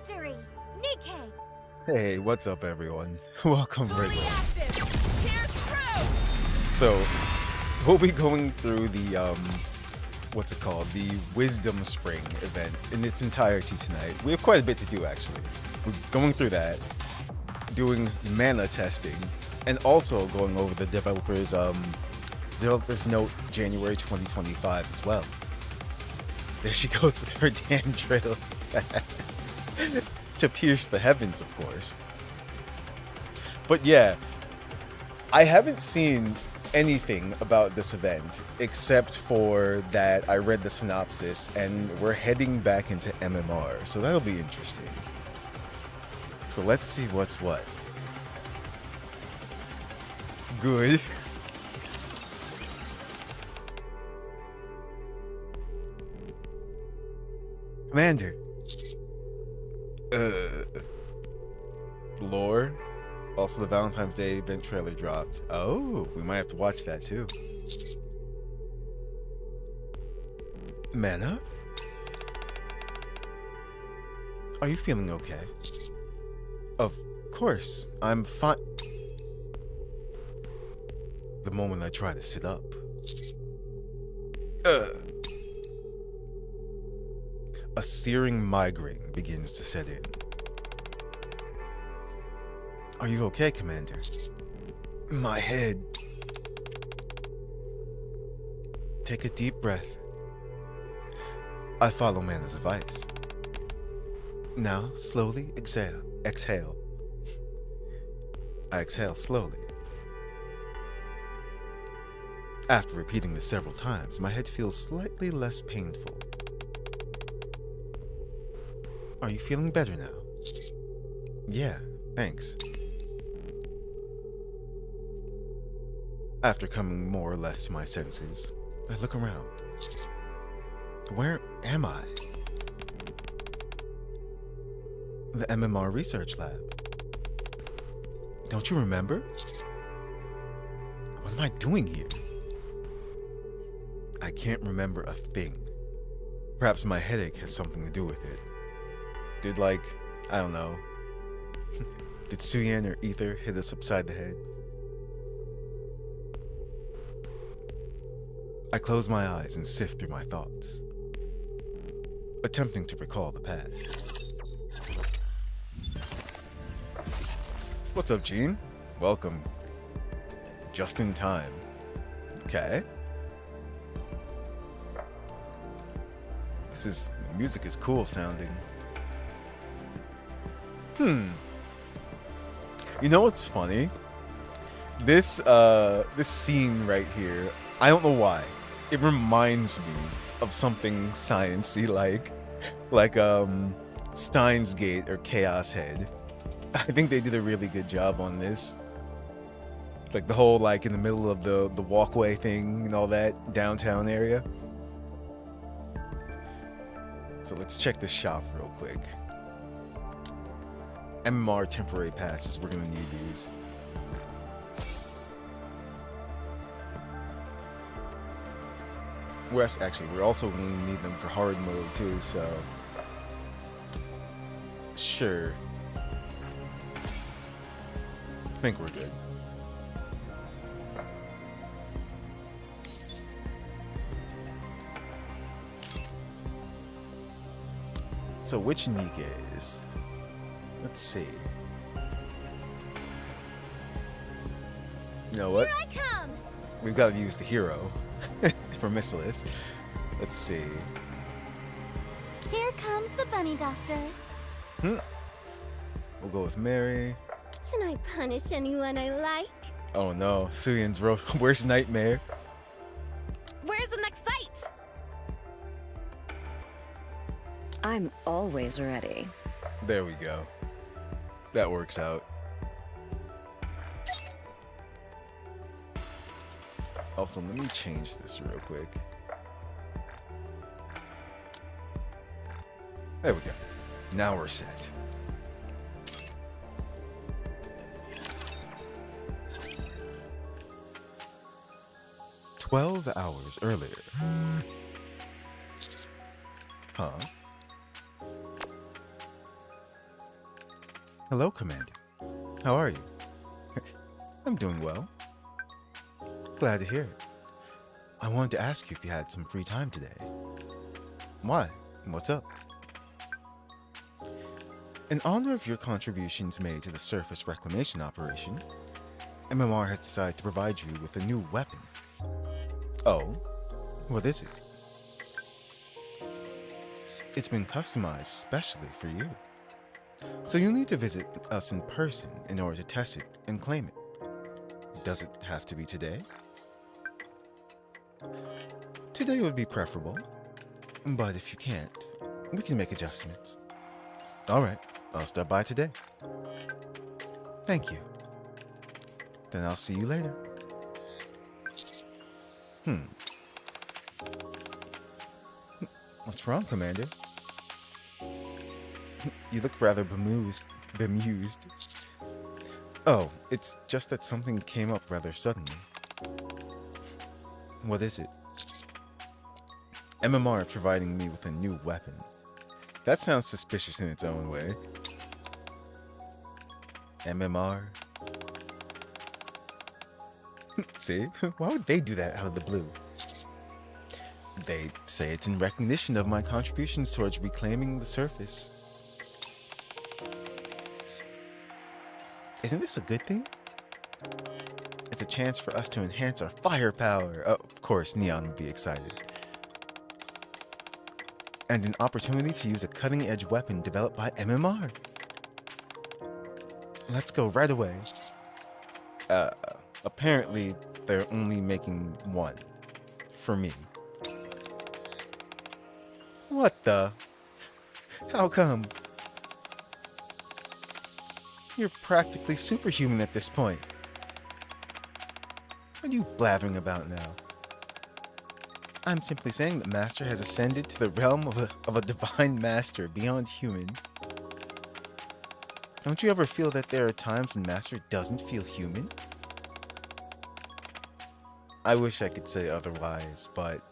victory! NIKKE! Hey, what's up, everyone? Welcome, Fully Riddle. active! Pierce through! So, we'll be going through the what's it called? The Wisdom Spring event in its entirety tonight. We have quite a bit to do, actually. We're going through that, doing mana testing, and also going over the developers note January 2025 as well. There she goes with her damn drill. To pierce the heavens, of course. But yeah, I haven't seen anything about this event except for that I read the synopsis and we're heading back into MMR, so that'll be interesting. So let's see what's what. Good. Commander. Lore. Also, the Valentine's Day event trailer dropped. Oh, we might have to watch that too. Mana? Are you feeling okay? Of course, I'm fine. The moment I try to sit up. A searing migraine begins to set in. Are you okay, Commander? My head. Take a deep breath. I follow Mana's advice. Now, slowly exhale. Exhale. I exhale slowly. After repeating this several times, my head feels slightly less painful. Are you feeling better now? Yeah, thanks. After coming more or less to my senses, I look around. Where am I? The MMR research lab. Don't you remember? What am I doing here? I can't remember a thing. Perhaps my headache has something to do with it. Did I don't know. Did Suyan or Ether hit us upside the head? I close my eyes and sift through my thoughts, attempting to recall the past. What's up, Gene? Welcome. Just in time. Okay. The music is cool sounding. You know what's funny? This scene right here, I don't know why. It reminds me of something science-y like Steins Gate or Chaos Head. I think they did a really good job on this. Like the whole in the middle of the walkway thing and all that downtown area. So let's check the shop real quick. MMR temporary passes, we're gonna need these. We're also going to need them for hard mode too, so sure. I think we're good. So which NIKKE is? Let's see. You know what? Here I come! We've got to use the hero for Missilis. Let's see. Here comes the bunny doctor. We'll go with Mary. Can I punish anyone I like? Oh no, Suyan's worst nightmare. Where's the next site? I'm always ready. There we go. That works out. Also, let me change this real quick. There we go. Now we're set. "12 hours earlier." Huh? Hello, Commander. How are you? I'm doing well. Glad to hear it. I wanted to ask you if you had some free time today. Why? What's up? In honor of your contributions made to the surface reclamation operation, MMR has decided to provide you with a new weapon. Oh? What is it? It's been customized specially for you. So you'll need to visit us in person in order to test it and claim it. Does it have to be today? Today would be preferable, but if you can't, we can make adjustments. Alright, I'll stop by today. Thank you. Then I'll see you later. What's wrong, Commander? You look rather bemused. Oh, it's just that something came up rather suddenly. What is it? MMR providing me with a new weapon. That sounds suspicious in its own way. MMR? See? Why would they do that out of the blue? They say it's in recognition of my contributions towards reclaiming the surface. Isn't this a good thing? It's a chance for us to enhance our firepower. Of course, Neon would be excited. And an opportunity to use a cutting-edge weapon developed by MMR. Let's go right away. Apparently, they're only making one. For me. What the? How come? You're practically superhuman at this point. What are you blathering about now? I'm simply saying that Master has ascended to the realm of a divine master beyond human. Don't you ever feel that there are times when Master doesn't feel human? I wish I could say otherwise, but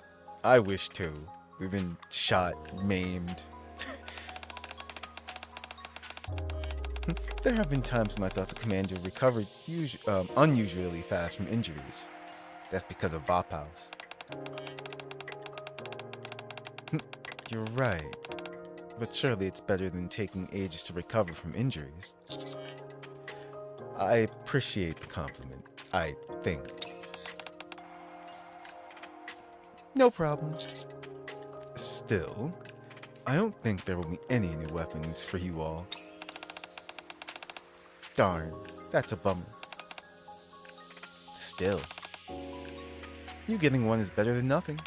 I wish too. We've been shot, maimed. There have been times when I thought the commander recovered unusually fast from injuries. That's because of Vaphaus. You're right. But surely it's better than taking ages to recover from injuries. I appreciate the compliment, I think. No problem. Still, I don't think there will be any new weapons for you all. Darn, that's a bummer. Still, you getting one is better than nothing.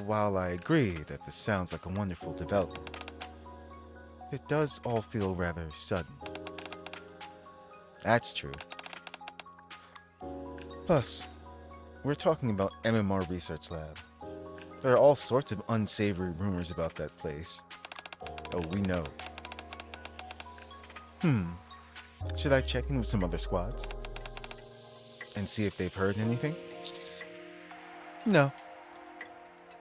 While I agree that this sounds like a wonderful development, it does all feel rather sudden. That's true. Plus, we're talking about MMR Research Lab. There are all sorts of unsavory rumors about that place. Oh, we know. Should I check in with some other squads? And see if they've heard anything? No.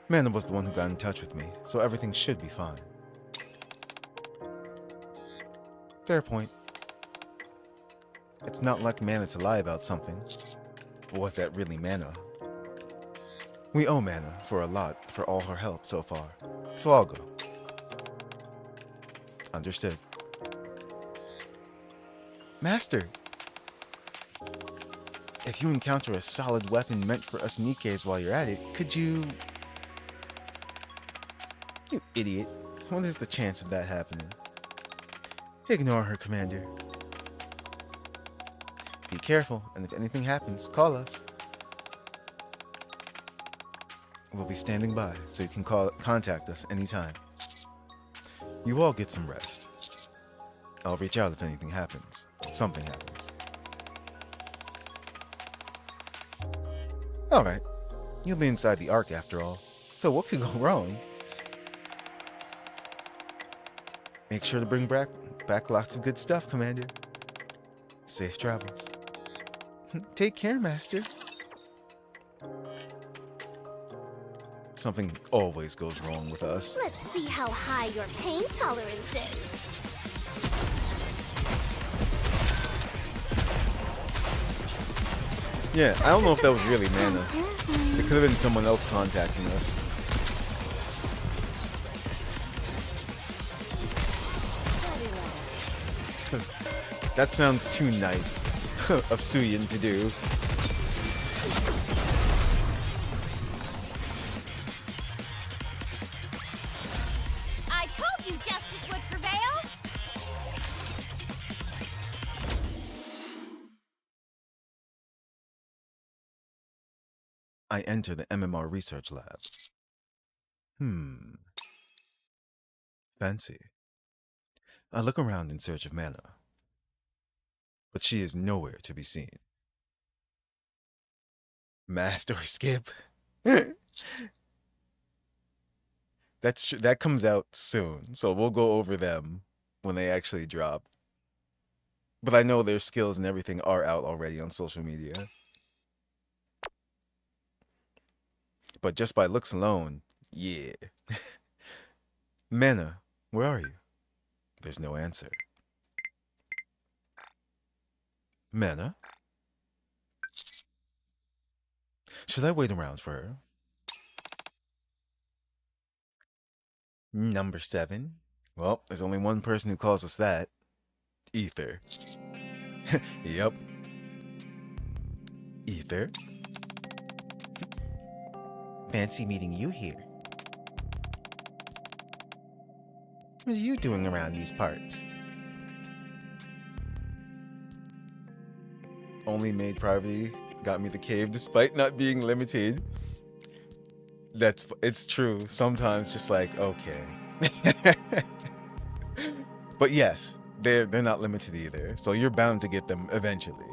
Mana was the one who got in touch with me, so everything should be fine. Fair point. It's not like Mana to lie about something. But was that really Mana? We owe Mana for a lot for all her help so far, so I'll go. Understood. Master! If you encounter a solid weapon meant for us NIKKEs while you're at it, could you... You idiot. What is the chance of that happening? Ignore her, Commander. Be careful, and if anything happens, call us. We'll be standing by, so you can contact us anytime. You all get some rest. I'll reach out if anything happens. If something happens. Alright. You'll be inside the Ark after all. So what could go wrong? Make sure to bring back lots of good stuff, Commander. Safe travels. Take care, Master. Something always goes wrong with us. Let's see how high your pain tolerance is. Yeah, I don't know if that was really Mana. It could have been someone else contacting us. Because that sounds too nice of Suyin to do. I told you justice would prevail. I enter the MMR research lab. Fancy. I look around in search of Mana, but she is nowhere to be seen. Mast or Skip? That comes out soon, so we'll go over them when they actually drop. But I know their skills and everything are out already on social media. But just by looks alone, yeah. Mana, where are you? There's no answer. Mana? Should I wait around for her? Number 7? Well, there's only one person who calls us that. Ether. Yep. Ether? Fancy meeting you here. What are you doing around these parts? Only maid privately got me the cave despite not being limited. It's true. Sometimes just like, okay. But yes, they're not limited either. So you're bound to get them eventually.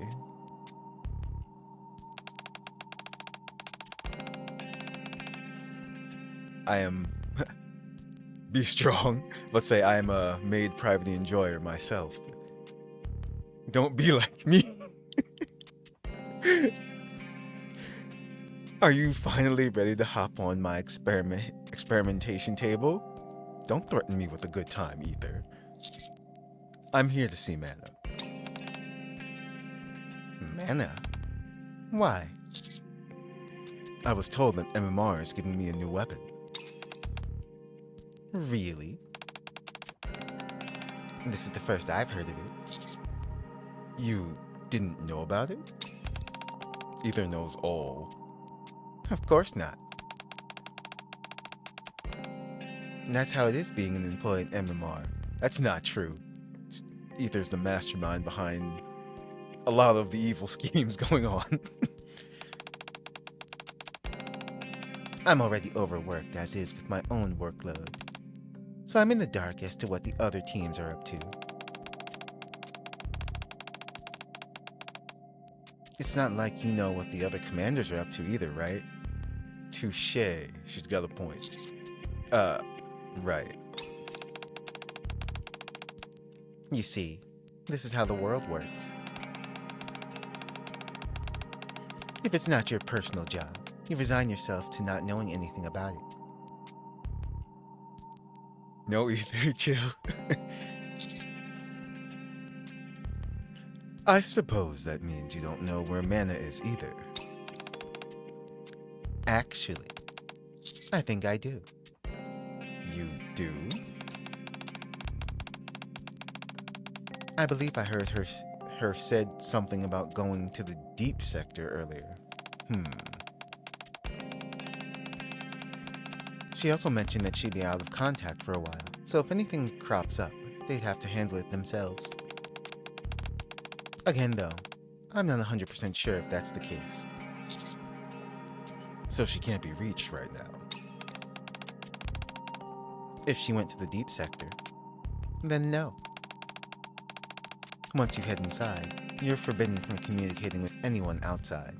I am be strong. Let's say I am a maid privately enjoyer myself. Don't be like me. Are you finally ready to hop on my experimentation table? Don't threaten me with a good time either. I'm here to see Mana. Mana? Why? I was told that MMR is giving me a new weapon. Really? This is the first I've heard of it. You didn't know about it? Ether knows all. Of course not. And that's how it is being an employee at MMR. That's not true. Ether's the mastermind behind a lot of the evil schemes going on. I'm already overworked as is with my own workload. So I'm in the dark as to what the other teams are up to. It's not like you know what the other commanders are up to either, right? Touché. She's got a point. Right. You see, this is how the world works. If it's not your personal job, you resign yourself to not knowing anything about it. No, Ether, chill. I suppose that means you don't know where Mana is either. Actually, I think I do. You do? I believe I heard her said something about going to the deep sector earlier. She also mentioned that she'd be out of contact for a while, so if anything crops up, they'd have to handle it themselves. Again though, I'm not 100% sure if that's the case. So she can't be reached right now. If she went to the deep sector, then no. Once you head inside, you're forbidden from communicating with anyone outside.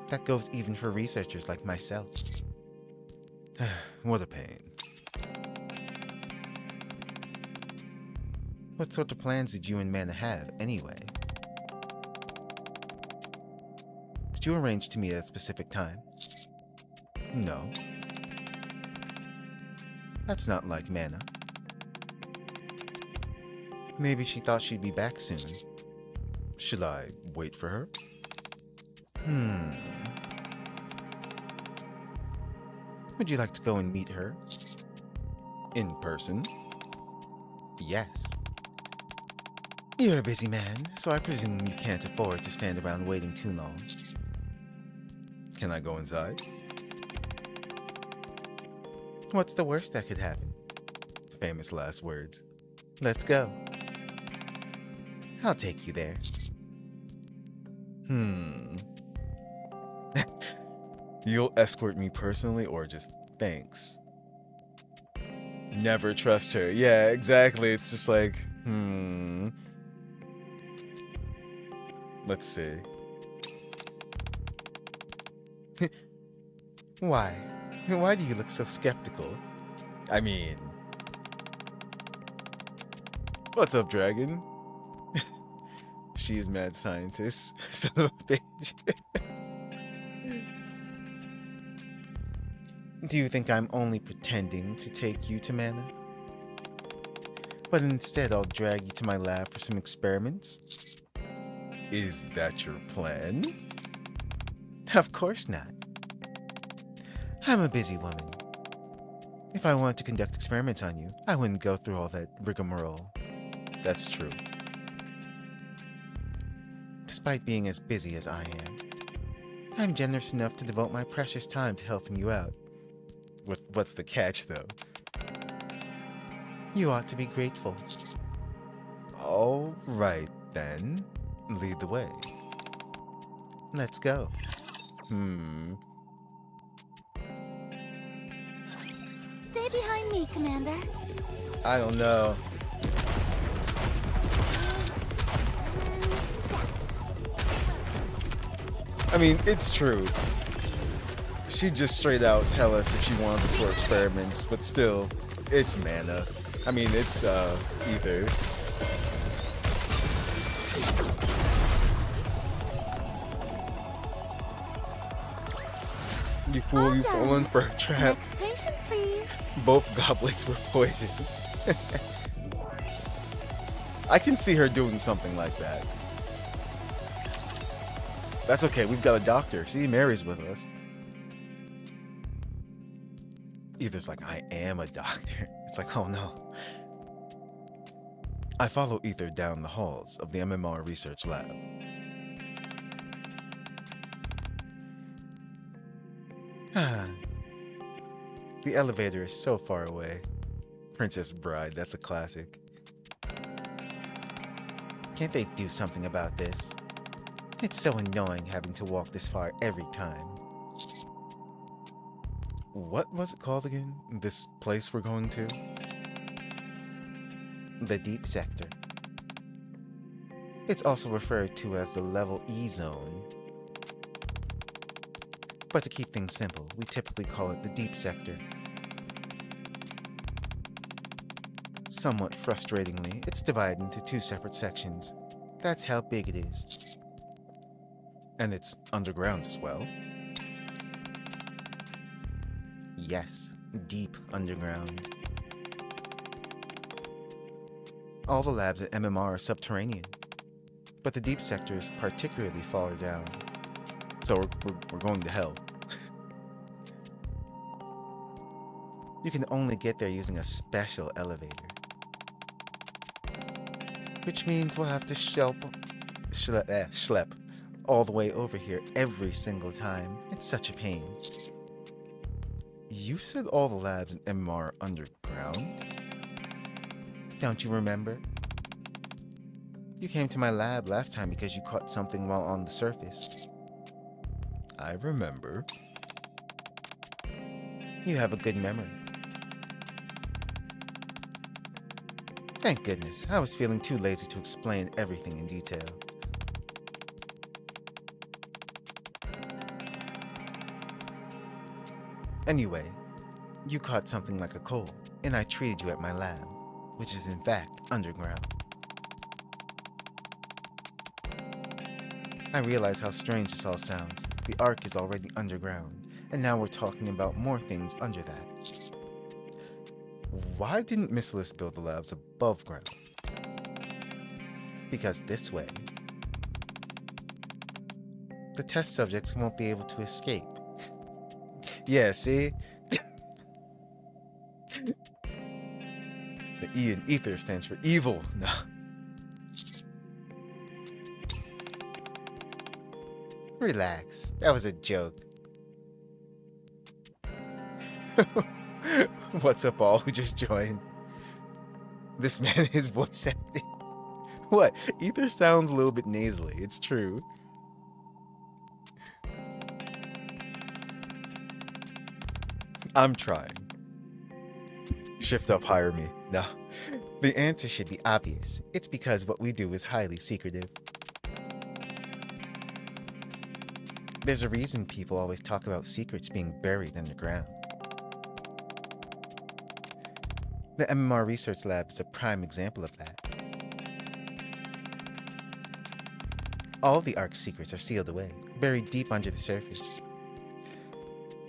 That goes even for researchers like myself. What a pain. What sort of plans did you and Mana have, anyway? Did you arrange to meet at a specific time? No. That's not like Mana. Maybe she thought she'd be back soon. Should I wait for her? Would you like to go and meet her? In person? Yes. You're a busy man, so I presume you can't afford to stand around waiting too long. Can I go inside? What's the worst that could happen? Famous last words. Let's go. I'll take you there. You'll escort me personally or just thanks? Never trust her. Yeah, exactly. It's just like, Let's see. Why? Why do you look so skeptical? I mean... What's up, dragon? She is mad scientist. Son of a bitch. Do you think I'm only pretending to take you to Mana? But instead I'll drag you to my lab for some experiments? Is that your plan? Of course not. I'm a busy woman. If I wanted to conduct experiments on you, I wouldn't go through all that rigmarole. That's true. Despite being as busy as I am, I'm generous enough to devote my precious time to helping you out. What's the catch, though? You ought to be grateful. All right, then. Lead the way. Let's go. Stay behind me, Commander. I don't know. I mean, it's true. She'd just straight out tell us if she wanted us for experiments, but still, it's Mana. I mean, it's, either. You fool, you fallen for a trap. Next patient, please. Both goblets were poisoned. I can see her doing something like that. That's okay, we've got a doctor. See, Mary's with us. Ether's like, I am a doctor. It's like, oh no. I follow Ether down the halls of the MMR research lab. The elevator is so far away. Princess Bride, that's a classic. Can't they do something about this? It's so annoying having to walk this far every time. What was it called again? This place we're going to? The Deep Sector. It's also referred to as the Level E Zone. But to keep things simple, we typically call it the Deep Sector. Somewhat frustratingly, it's divided into two separate sections. That's how big it is. And it's underground as well. Yes, deep underground. All the labs at MMR are subterranean, but the Deep Sector is particularly far down. So we're going to hell. You can only get there using a special elevator. Which means we'll have to schlep all the way over here every single time. It's such a pain. You said all the labs in MMR are underground? Don't you remember? You came to my lab last time because you caught something while on the surface. I remember. You have a good memory. Thank goodness, I was feeling too lazy to explain everything in detail. Anyway, you caught something like a cold, and I treated you at my lab, which is in fact underground. I realize how strange this all sounds, The Ark is already underground, and now we're talking about more things under that. Why didn't Missilus build the labs above ground? Because this way, the test subjects won't be able to escape. Yeah, see? The E in ether stands for evil. No. Relax. That was a joke. What's up, all who just joined? This man is voice acting. What? Ether sounds a little bit nasally. It's true. I'm trying. Shift up, hire me. No. The answer should be obvious. It's because what we do is highly secretive. There's a reason people always talk about secrets being buried underground. The MMR Research Lab is a prime example of that. All the Ark's secrets are sealed away, buried deep under the surface.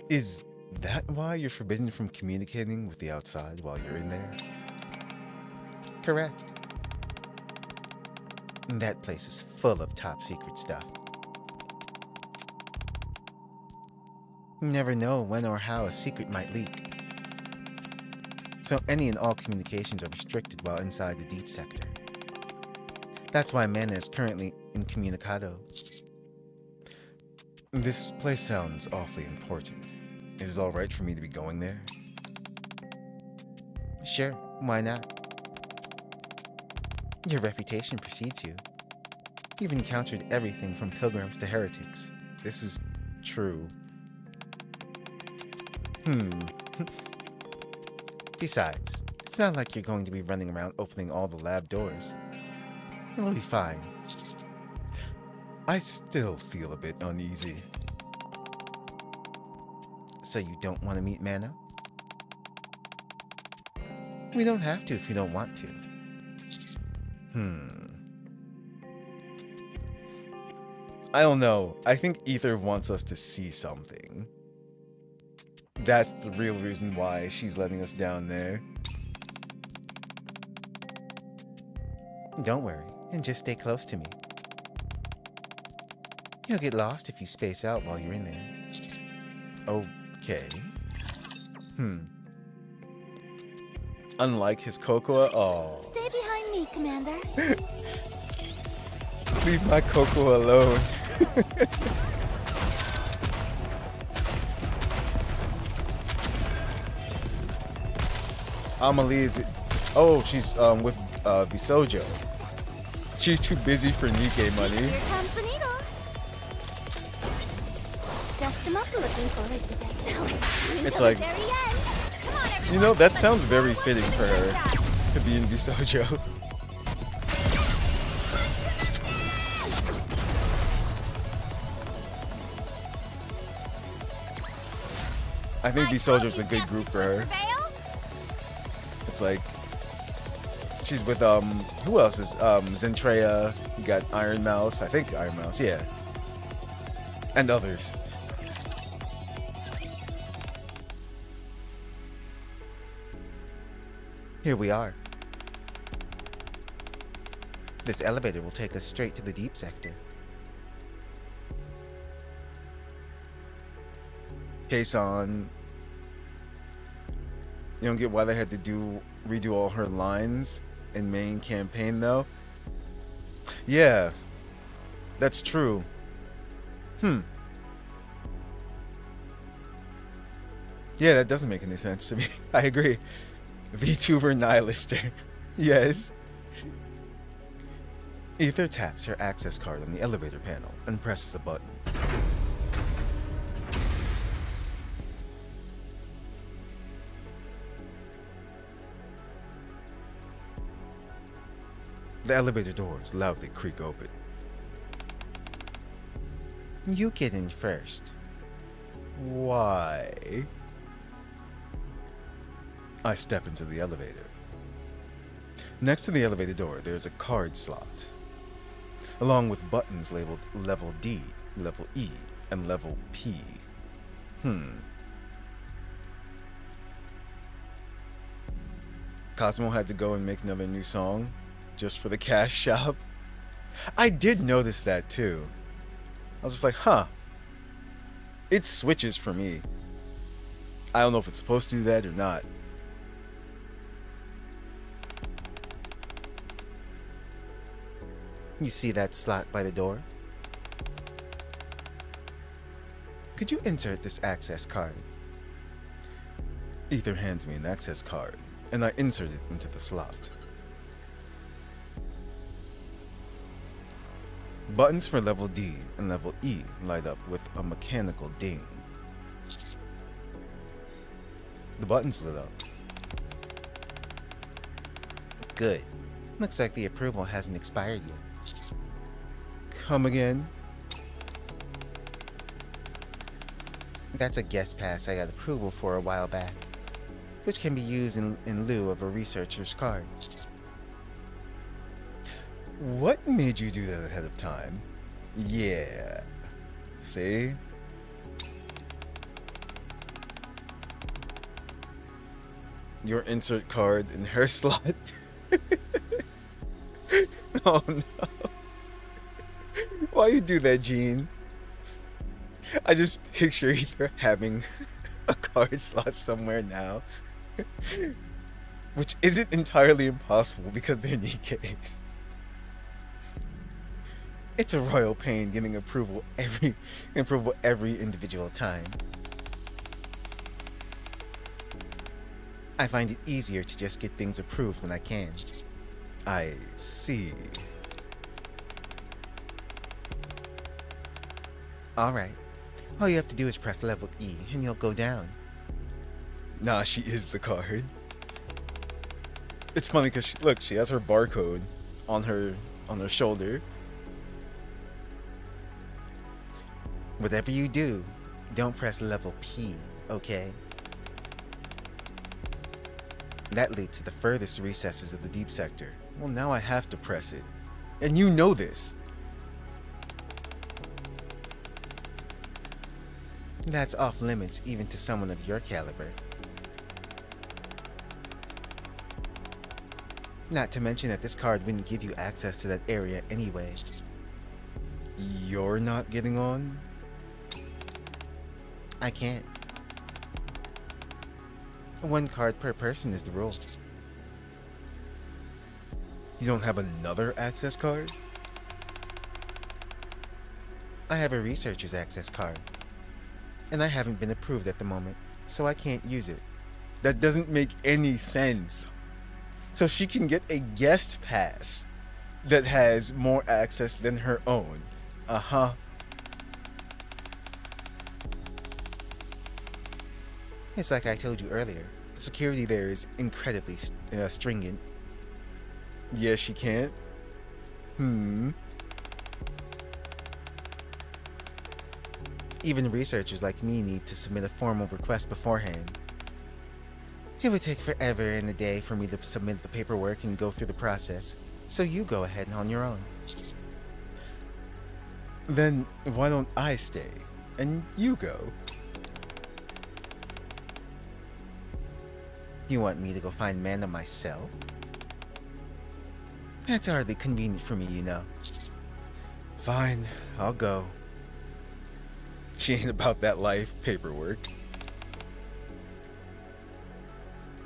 Is that why you're forbidden from communicating with the outside while you're in there? Correct. That place is full of top secret stuff. You never know when or how a secret might leak. So any and all communications are restricted while inside the deep sector. That's why Mana is currently incommunicado. This place sounds awfully important. Is it alright for me to be going there? Sure, why not? Your reputation precedes you. You've encountered everything from pilgrims to heretics. This is true. Besides, it's not like you're going to be running around opening all the lab doors. It'll be fine. I still feel a bit uneasy. So you don't want to meet Mana? We don't have to if you don't want to. I don't know. I think Ether wants us to see something. That's the real reason why she's letting us down there. Don't worry, and just stay close to me. You'll get lost if you space out while you're in there. Okay. Unlike his Cocoa, Stay behind me, Commander. leave my Cocoa alone. Amelie is... Oh, she's with Bisojo. She's too busy for NIKKE money. Here comes the needle. Just a up looking forward to this. It's like... Very end. Come on, everyone. You know, that sounds very fitting for her to be in Bisojo. I think Bisojo's a good group for her. It's like she's with who else is Zentreya, you got Iron Mouse, I think Iron Mouse, yeah. And others. Here we are. This elevator will take us straight to the deep sector. Kei-san. You don't get why they had to redo all her lines in main campaign though? Yeah. That's true. Yeah, that doesn't make any sense to me. I agree. VTuber Nihilister. Yes. Ether taps her access card on the elevator panel and presses a button. The elevator doors loudly creak open. You get in first. Why? I step into the elevator. Next to the elevator door, there's a card slot, along with buttons labeled Level D, Level E, and level P. Cosmo had to go and make another new song just for the cash shop. I did notice that too. I was just like, huh. It switches for me. I don't know if it's supposed to do that or not. You see that slot by the door? Could you insert this access card? Ether hands me an access card, and I insert it into the slot. Buttons for level D and level E light up with a mechanical ding. The buttons lit up. Good. Looks like the approval hasn't expired yet. Come again? That's a guest pass I got approval for a while back, which can be used in lieu of a researcher's card. What made you do that ahead of time? Yeah. See? Your insert card in her slot. Oh no. Why you do that, Gene? I just picture either having a card slot somewhere now, which isn't entirely impossible because they're NIKKEs. It's a royal pain getting approval every individual time. I find it easier to just get things approved when I can. I see. Alright. All you have to do is press level E and you'll go down. Nah, she is the card. It's funny because look, she has her barcode on her shoulder. Whatever you do, don't press level P, okay? That leads to the furthest recesses of the deep sector. Well, now I have to press it. And you know this. That's off limits even to someone of your caliber. Not to mention that this card wouldn't give you access to that area anyway. You're not getting on? I can't. One card per person is the rule. You don't have another access card? I have a researcher's access card. And I haven't been approved at the moment, so I can't use it. That doesn't make any sense. So she can get a guest pass that has more access than her own. Uh-huh. It's like I told you earlier. The security there is incredibly stringent. Yeah, she can't? Even researchers like me need to submit a formal request beforehand. It would take forever and a day for me to submit the paperwork and go through the process, so you go ahead on your own. Then why don't I stay, and you go? You want me to go find Mana myself? That's hardly convenient for me, you know. Fine, I'll go. She ain't about that life paperwork.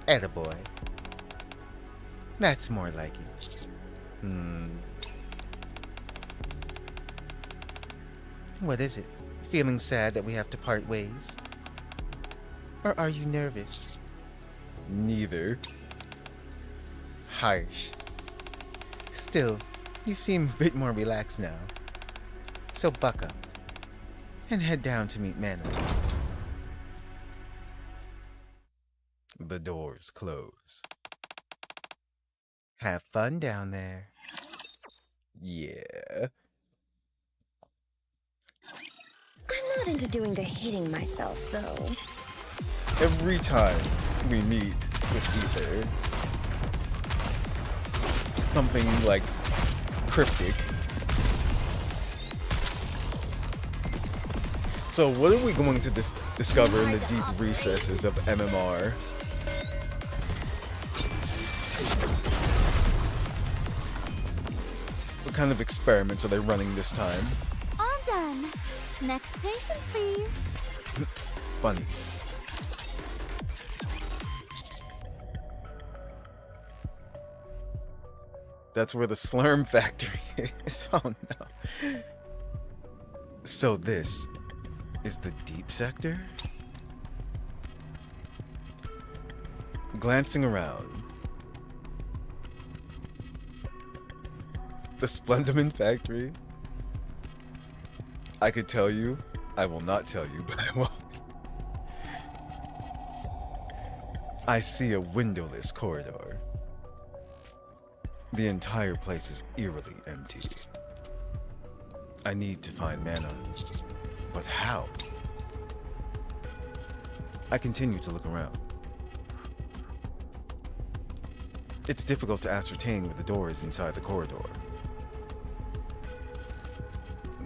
Attaboy. That's more like it. What is it? Feeling sad that we have to part ways? Or are you nervous? Neither. Harsh. Still, you seem a bit more relaxed now. So buck up and head down to meet Mana. The doors close. Have fun down there. Yeah. I'm not into doing the hitting myself, though. Every time we meet with Ether, something like cryptic. So what are we going to discover in the deep recesses of MMR? What kind of experiments are they running this time? All done. Next patient, please. Funny. That's where the slurm factory is. Oh no. So this is the deep sector? Glancing around. The Splendament factory? I could tell you. I will not tell you, but I won't. I see a windowless corridor. The entire place is eerily empty. I need to find mana. But how? I continue to look around. It's difficult to ascertain where the door is inside the corridor.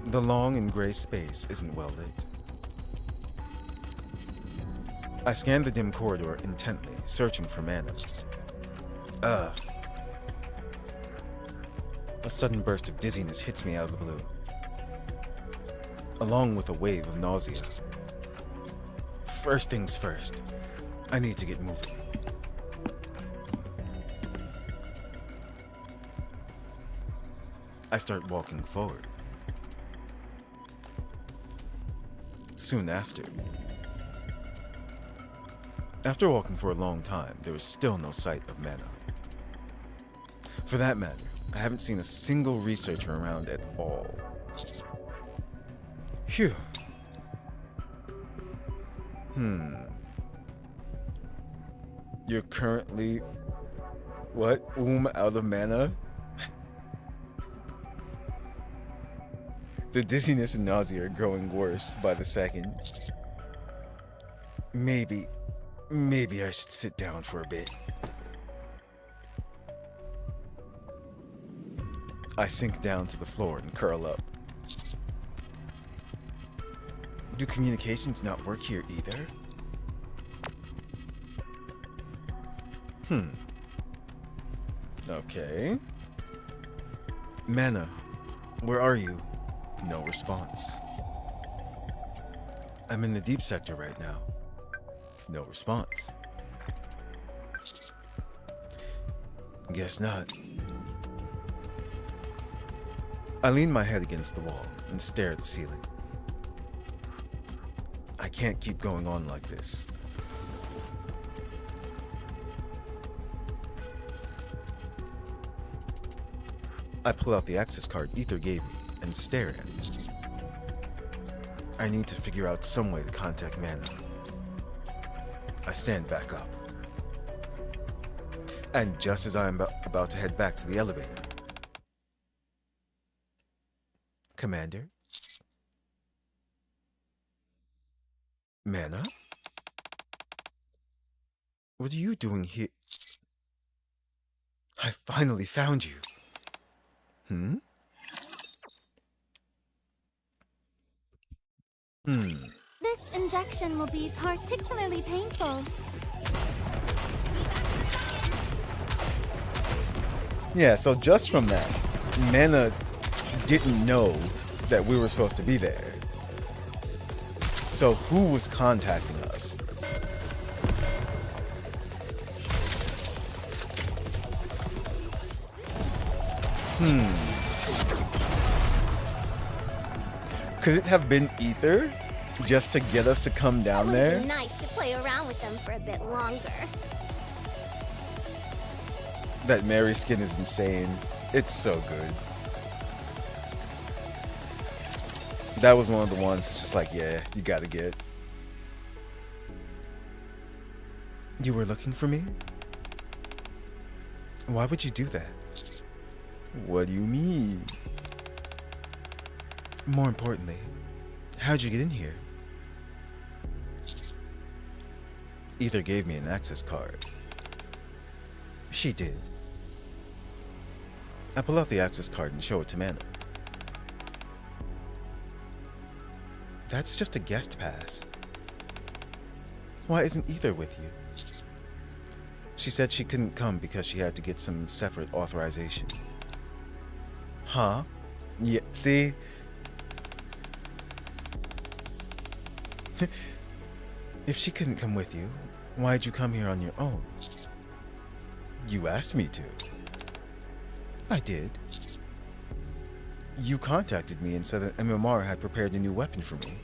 The long and gray space isn't well lit. I scan the dim corridor intently, searching for mana. A sudden burst of dizziness hits me out of the blue, along with a wave of nausea. First things first, I need to get moving. I start walking forward. Soon after walking for a long time, there was still no sight of mana. For that matter, I haven't seen a single researcher around at all. Phew. You're currently... what? Out of mana? The dizziness and nausea are growing worse by the second. Maybe I should sit down for a bit. I sink down to the floor and curl up. Do communications not work here either? Okay. Mana, where are you? No response. I'm in the deep sector right now. No response. Guess not. I lean my head against the wall and stare at the ceiling. I can't keep going on like this. I pull out the access card Ether gave me and stare at it. I need to figure out some way to contact Mana. I stand back up. And just as I'm about to head back to the elevator, Commander? Mana? What are you doing here? I finally found you. This injection will be particularly painful. Yeah, so just from that, Mana didn't know that we were supposed to be there. So who was contacting us? Could it have been Ether? Just to get us to come down It there? would be nice to play around with them for a bit longer. That Mary skin is insane. It's so good. That was one of the ones that's just like, yeah, you gotta get. You were looking for me? Why would you do that? What do you mean? More importantly, how'd you get in here? Ether gave me an access card. She did. I pull out the access card and show it to Mana. that's just a guest pass. Why isn't Ether with you? She said she couldn't come because she had to get some separate authorization. Huh? Yeah, see? If she couldn't come with you, why'd you come here on your own? You asked me to. I did. You contacted me and said that MMR had prepared a new weapon for me.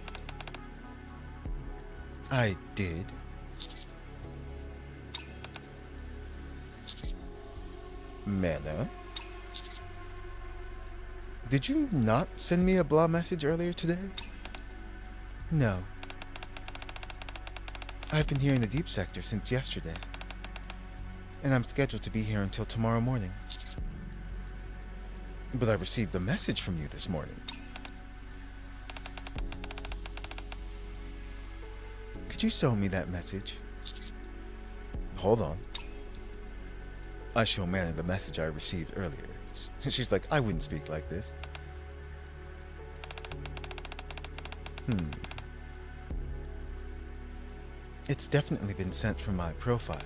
I did. Mana? Did you not send me a blah message earlier today? No. I've been here in the deep sector since yesterday, and I'm scheduled to be here until tomorrow morning. But I received a message from you this morning. Could you show me that message? Hold on. I show Mana the message I received earlier. She's like, I wouldn't speak like this. It's definitely been sent from my profile.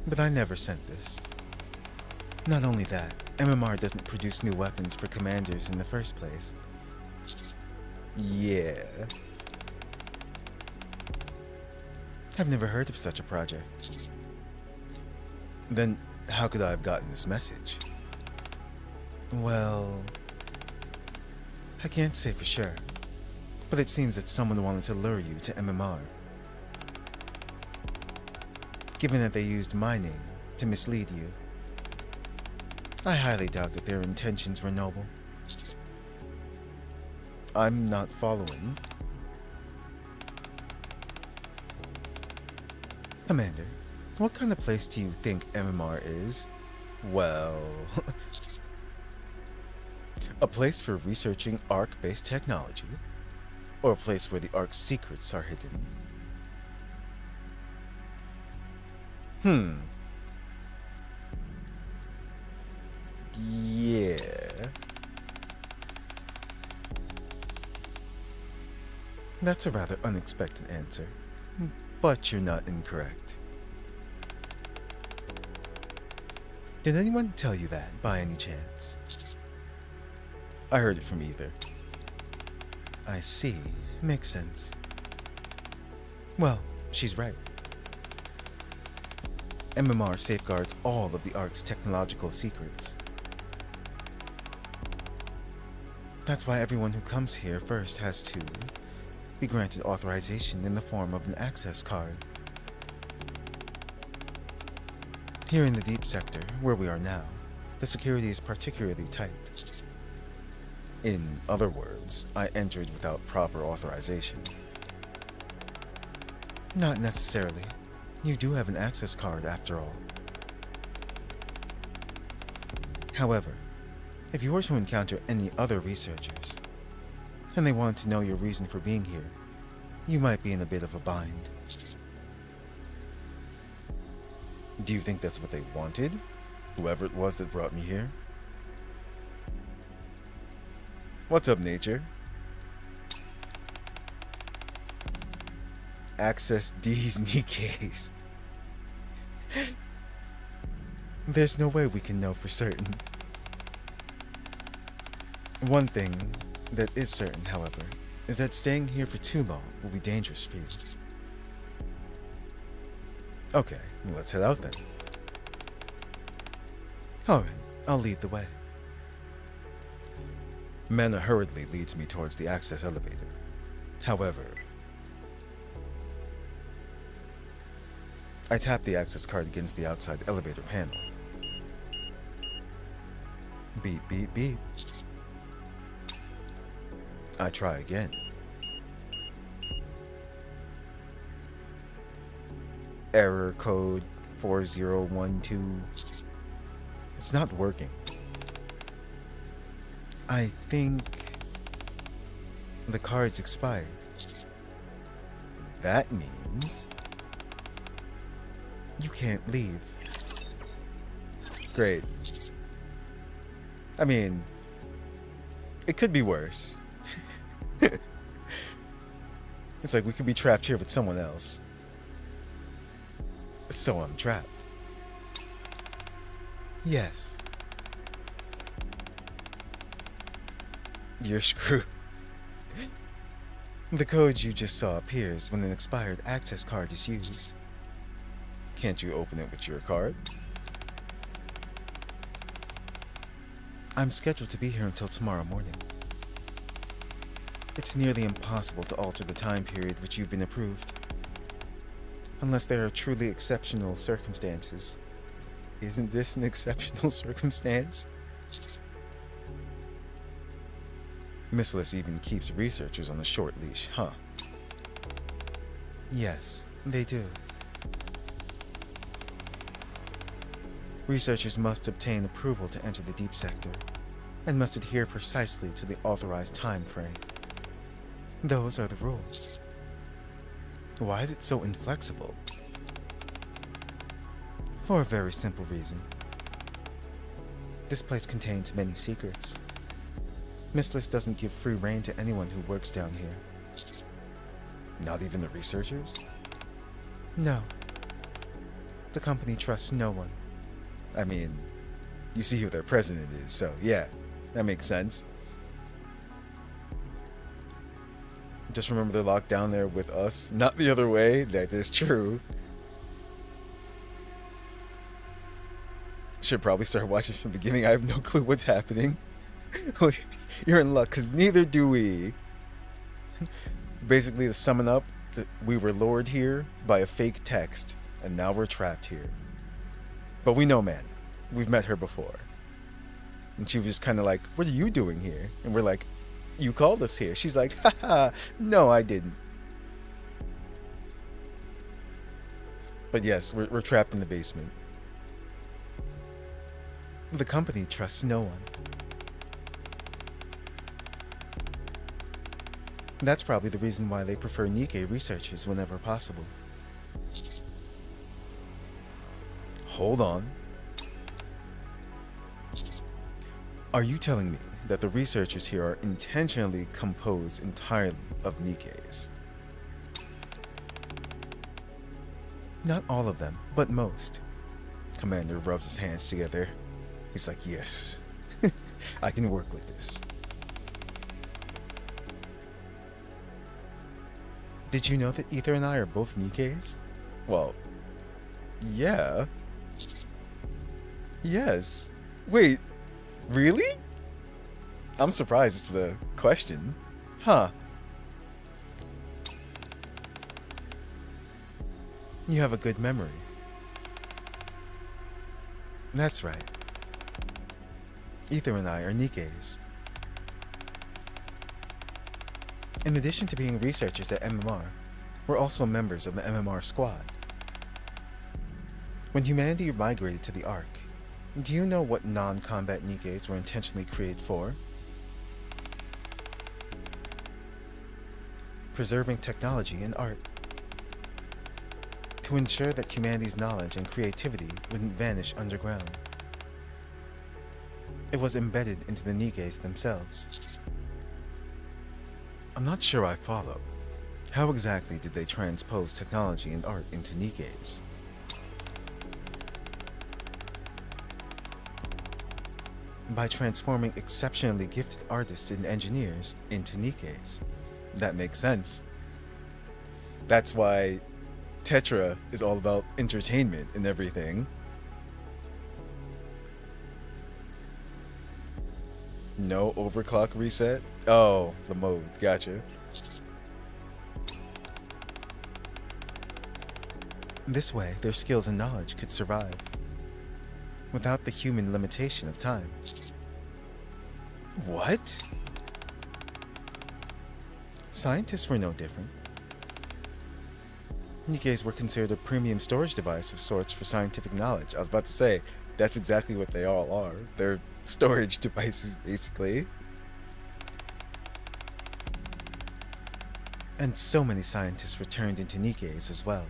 But I never sent this. Not only that, MMR doesn't produce new weapons for commanders in the first place. Yeah. I've never heard of such a project. Then how could I have gotten this message? Well, I can't say for sure, but it seems that someone wanted to lure you to MMR. Given that they used my name to mislead you, I highly doubt that their intentions were noble. I'm not following. Commander, what kind of place do you think MMR is? Well, a place for researching ARC-based technology, or a place where the ARC's secrets are hidden. Yeah. That's a rather unexpected answer, but you're not incorrect. Did anyone tell you that, by any chance? I heard it from Ether. I see. Makes sense. Well, she's right. MMR safeguards all of the ARC's technological secrets. That's why everyone who comes here first has to be granted authorization in the form of an access card. Here in the deep sector, where we are now, the security is particularly tight. In other words, I entered without proper authorization. Not necessarily. You do have an access card after all. However, if you were to encounter any other researchers, and they wanted to know your reason for being here, you might be in a bit of a bind. Do you think that's what they wanted? Whoever it was that brought me here? What's up, Nature? Access these NIKKEs. There's no way we can know for certain. One thing that is certain, however, is that staying here for too long will be dangerous for you. Okay, let's head out then. Alright, I'll lead the way. Mana hurriedly leads me towards the access elevator. However, I tap the access card against the outside elevator panel. Beep, beep, beep. I try again. Error code 4012. It's not working. I think the card's expired. That means you can't leave. Great. I mean, it could be worse. It's like we could be trapped here with someone else. So I'm trapped. Yes. You're screwed. The code you just saw appears when an expired access card is used. Can't you open it with your card? I'm scheduled to be here until tomorrow morning. It's nearly impossible to alter the time period which you've been approved. Unless there are truly exceptional circumstances. Isn't this an exceptional circumstance? Missless even keeps researchers on a short leash, huh? Yes, they do. Researchers must obtain approval to enter the deep sector, and must adhere precisely to the authorized time frame. Those are the rules. Why is it so inflexible? For a very simple reason. This place contains many secrets. Missless doesn't give free rein to anyone who works down here. Not even the researchers? No. The company trusts no one. I mean, you see who their president is, so yeah, that makes sense. Just remember they're locked down there with us, not the other way. That is true. Should probably start watching from the beginning. I have no clue what's happening. You're in luck, because neither do we. Basically, to sum it up, we were lured here by a fake text, and now we're trapped here. But we know Manna. We've met her before. And she was just kind of like, what are you doing here? And we're like, you called us here. She's like, haha, no, I didn't. But yes, we're trapped in the basement. The company trusts no one. That's probably the reason why they prefer NIKKE researchers whenever possible. Hold on. Are you telling me that the researchers here are intentionally composed entirely of NIKKEs? Not all of them, but most. Commander rubs his hands together. He's like, yes, I can work with this. Did you know that Ether and I are both NIKKEs? Well, yeah. Yes. Wait, really? I'm surprised it's a question. Huh. You have a good memory. That's right. Ether and I are NIKKEs. In addition to being researchers at MMR, we're also members of the MMR squad. When humanity migrated to the Ark, do you know what non-combat NIKKEs were intentionally created for? Preserving technology and art. To ensure that humanity's knowledge and creativity wouldn't vanish underground. It was embedded into the NIKKEs themselves. I'm not sure I follow. How exactly did they transpose technology and art into NIKKEs? By transforming exceptionally gifted artists and engineers into NIKKEs. That makes sense. That's why Tetra is all about entertainment and everything. No overclock reset? Oh, the mode. Gotcha. This way, their skills and knowledge could survive, without the human limitation of time. What? Scientists were no different. NIKKEs were considered a premium storage device of sorts for scientific knowledge. I was about to say, that's exactly what they all are. They're storage devices, basically. And so many scientists were turned into NIKKEs as well.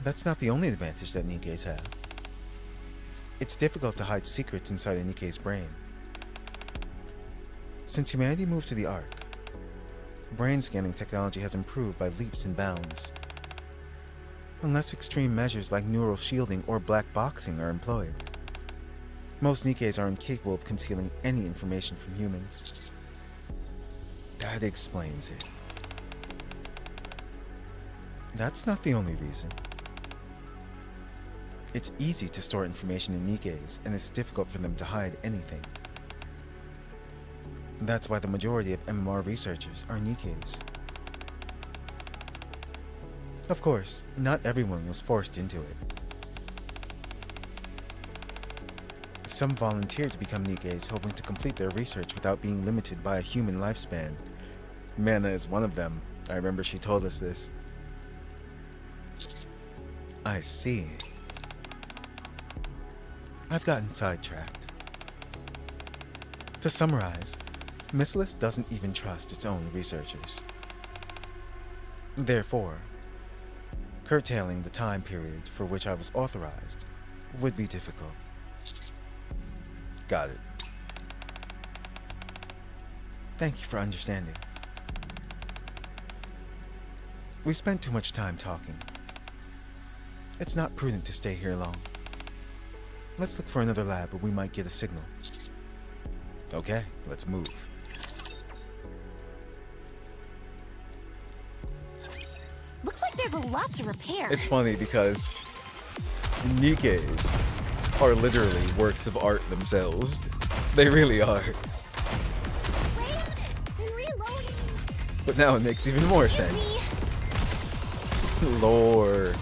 That's not the only advantage that NIKKEs have. It's difficult to hide secrets inside a NIKKE's brain. Since humanity moved to the Ark, brain scanning technology has improved by leaps and bounds. Unless extreme measures like neural shielding or black boxing are employed, most NIKKEs are incapable of concealing any information from humans. That explains it. That's not the only reason. It's easy to store information in NIKKEs, and it's difficult for them to hide anything. That's why the majority of MMR researchers are NIKKEs. Of course, not everyone was forced into it. Some volunteered to become NIKKEs, hoping to complete their research without being limited by a human lifespan. Mana is one of them. I remember she told us this. I see. I've gotten sidetracked. To summarize, Missless doesn't even trust its own researchers. Therefore, curtailing the time period for which I was authorized would be difficult. Got it. Thank you for understanding. We spent too much time talking. It's not prudent to stay here long. Let's look for another lab where we might get a signal. Okay, let's move. Looks like there's a lot to repair. It's funny because NIKKEs are literally works of art themselves. They really are. Wait, I'm reloading. But now it makes even more sense. Lore.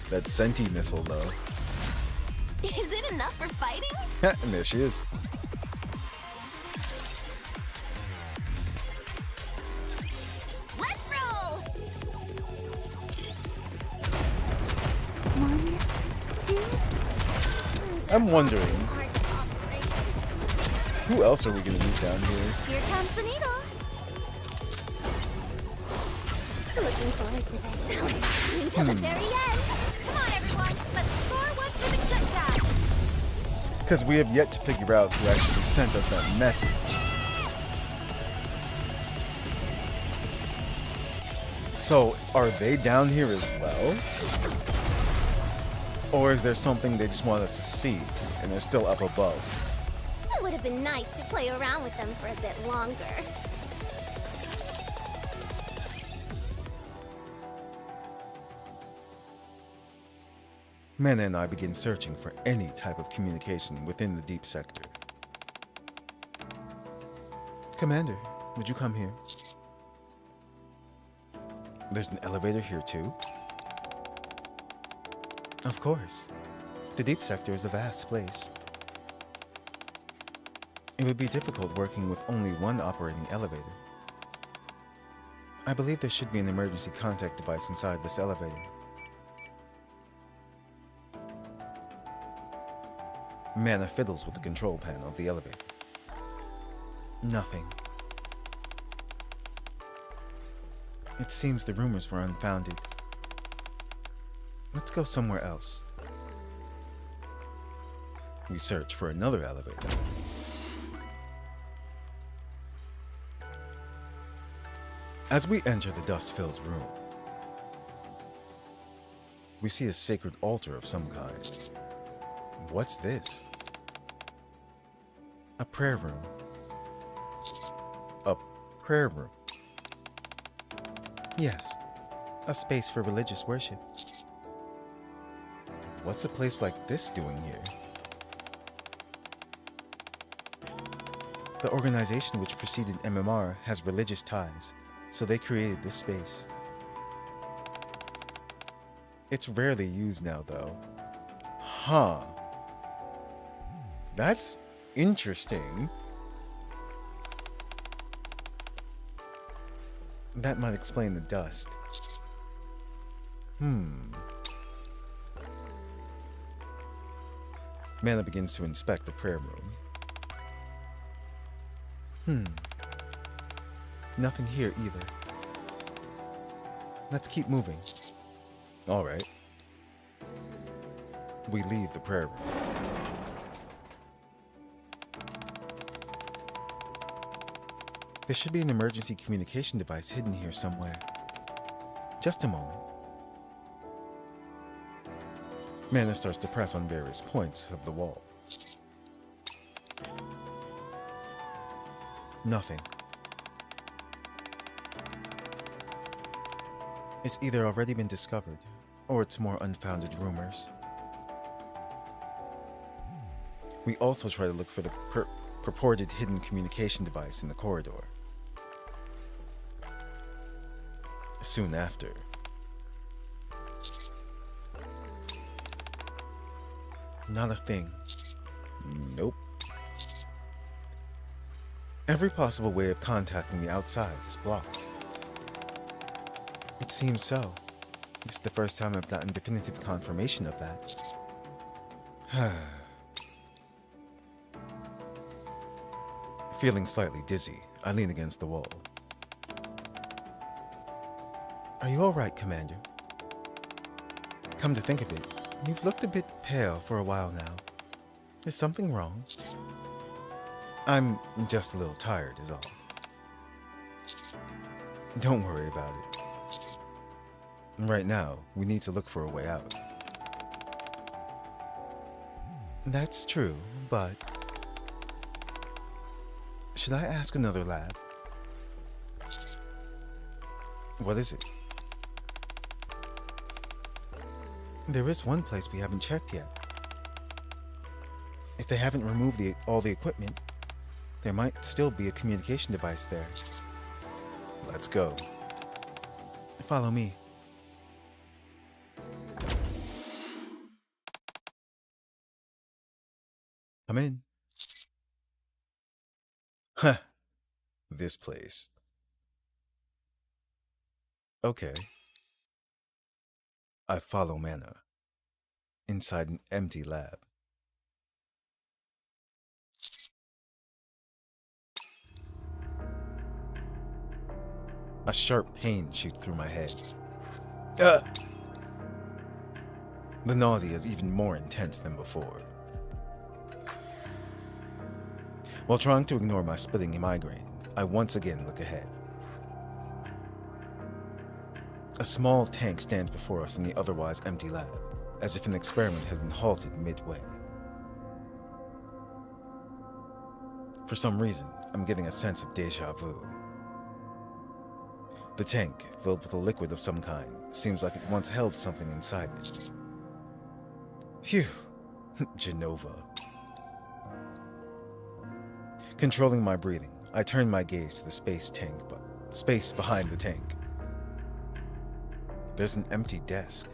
That Senti missile, though. Is it enough for fighting? And there she is. Let's roll! 1, 2. I'm wondering, Hard to operate. who else are we gonna meet down here? Here comes the needle. Looking forward to this. Until the very end. Come on, everyone. Let's score one for the good guys. Because we have yet to figure out who actually sent us that message. So, are they down here as well? Or is there something they just want us to see, and they're still up above? It would have been nice to play around with them for a bit longer. Mana and I begin searching for any type of communication within the deep sector. Commander, would you come here? There's an elevator here too? Of course. The deep sector is a vast place. It would be difficult working with only one operating elevator. I believe there should be an emergency contact device inside this elevator. Mana fiddles with the control panel of the elevator. Nothing. It seems the rumors were unfounded. Let's go somewhere else. We search for another elevator. As we enter the dust-filled room, we see a sacred altar of some kind. What's this? A prayer room. A prayer room. Yes, a space for religious worship. What's a place like this doing here? The organization which preceded MMR has religious ties, so they created this space. It's rarely used now, though. Huh. That's interesting. That might explain the dust. Mana begins to inspect the prayer room. Nothing here either. Let's keep moving. All right. We leave the prayer room. There should be an emergency communication device hidden here somewhere. Just a moment. Mana starts to press on various points of the wall. Nothing. It's either already been discovered, or it's more unfounded rumors. We also try to look for the purported hidden communication device in the corridor. Soon after, not a thing. Nope. Every possible way of contacting the outside is blocked. It seems so. It's the first time I've gotten definitive confirmation of that. Feeling slightly dizzy, I lean against the wall. Are you alright, Commander? Come to think of it, you've looked a bit pale for a while now. Is something wrong? I'm just a little tired, is all. Don't worry about it. Right now, we need to look for a way out. That's true, but... should I ask another lab? What is it? There is one place we haven't checked yet. If they haven't removed all the equipment, there might still be a communication device there. Let's go. Follow me. Come in. Huh. This place. Okay. I follow Mana. Inside an empty lab. A sharp pain shoots through my head. The nausea is even more intense than before. While trying to ignore my splitting migraine, I once again look ahead. A small tank stands before us in the otherwise empty lab, as if an experiment had been halted midway. For some reason, I'm getting a sense of déjà vu. The tank, filled with a liquid of some kind, seems like it once held something inside it. Phew, Genova. Controlling my breathing, I turn my gaze to the space behind the tank. There's an empty desk.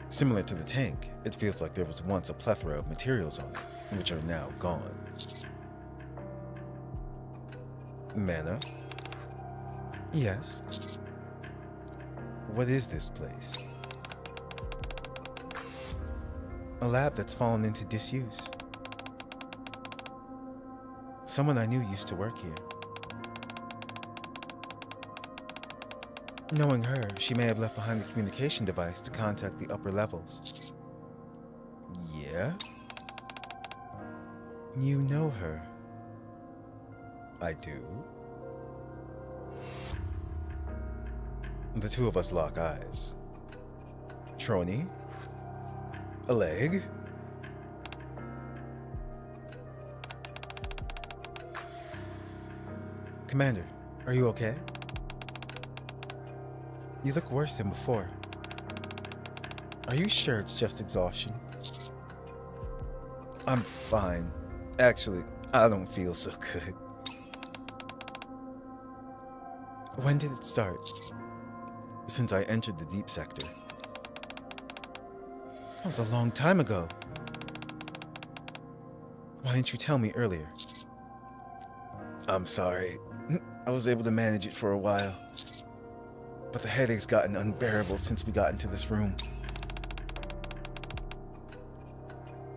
Similar to the tank, it feels like there was once a plethora of materials on it, which are now gone. Mana? Yes? What is this place? A lab that's fallen into disuse. Someone I knew used to work here. Knowing her, she may have left behind the communication device to contact the upper levels. Yeah? You know her. I do. The two of us lock eyes. Trony? A leg? Commander, are you okay? You look worse than before. Are you sure it's just exhaustion? I'm fine. Actually, I don't feel so good. When did it start? Since I entered the deep sector. That was a long time ago. Why didn't you tell me earlier? I'm sorry. I was able to manage it for a while. But the headache's gotten unbearable since we got into this room.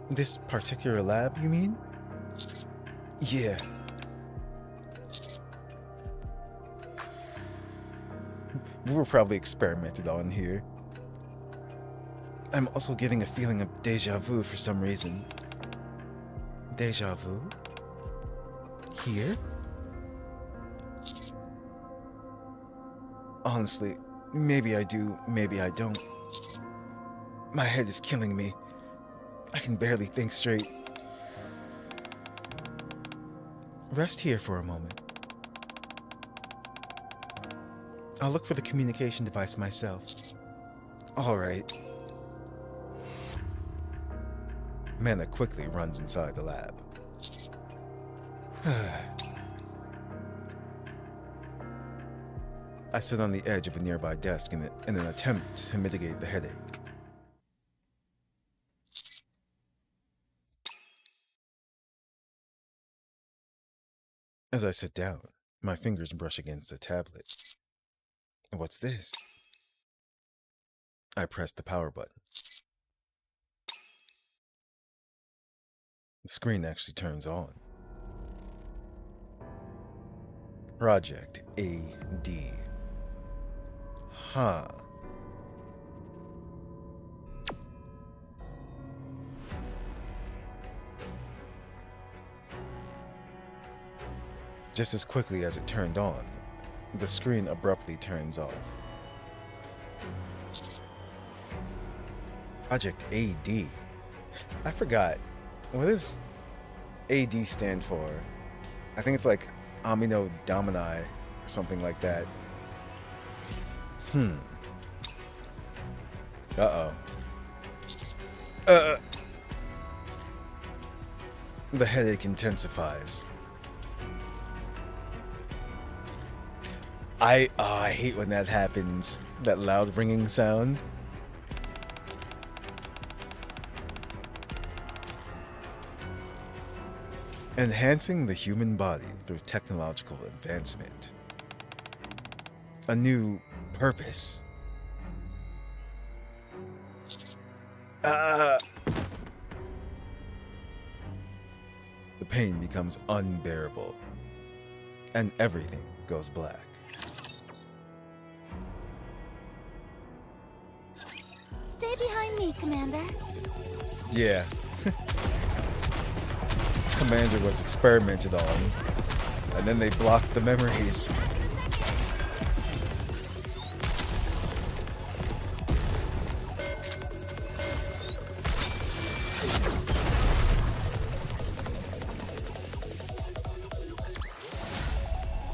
This particular lab, you mean? Yeah. We were probably experimented on here. I'm also getting a feeling of déjà vu for some reason. Deja vu? Here? Honestly, maybe I do, maybe I don't. My head is killing me. I can barely think straight. Rest here for a moment. I'll look for the communication device myself. Alright. Mana quickly runs inside the lab. I sit on the edge of a nearby desk in an attempt to mitigate the headache. As I sit down, my fingers brush against the tablet. What's this? I press the power button. The screen actually turns on. Project AD. Huh. Just as quickly as it turned on, the screen abruptly turns off. Project AD. I forgot. What does AD stand for? I think it's like Amino Domini or something like that. Uh-oh. The headache intensifies. I hate when that happens. That loud ringing sound. Enhancing the human body through technological advancement. A new purpose. The pain becomes unbearable, and everything goes black. Stay behind me, Commander. Yeah. Commander was experimented on, and then they blocked the memories.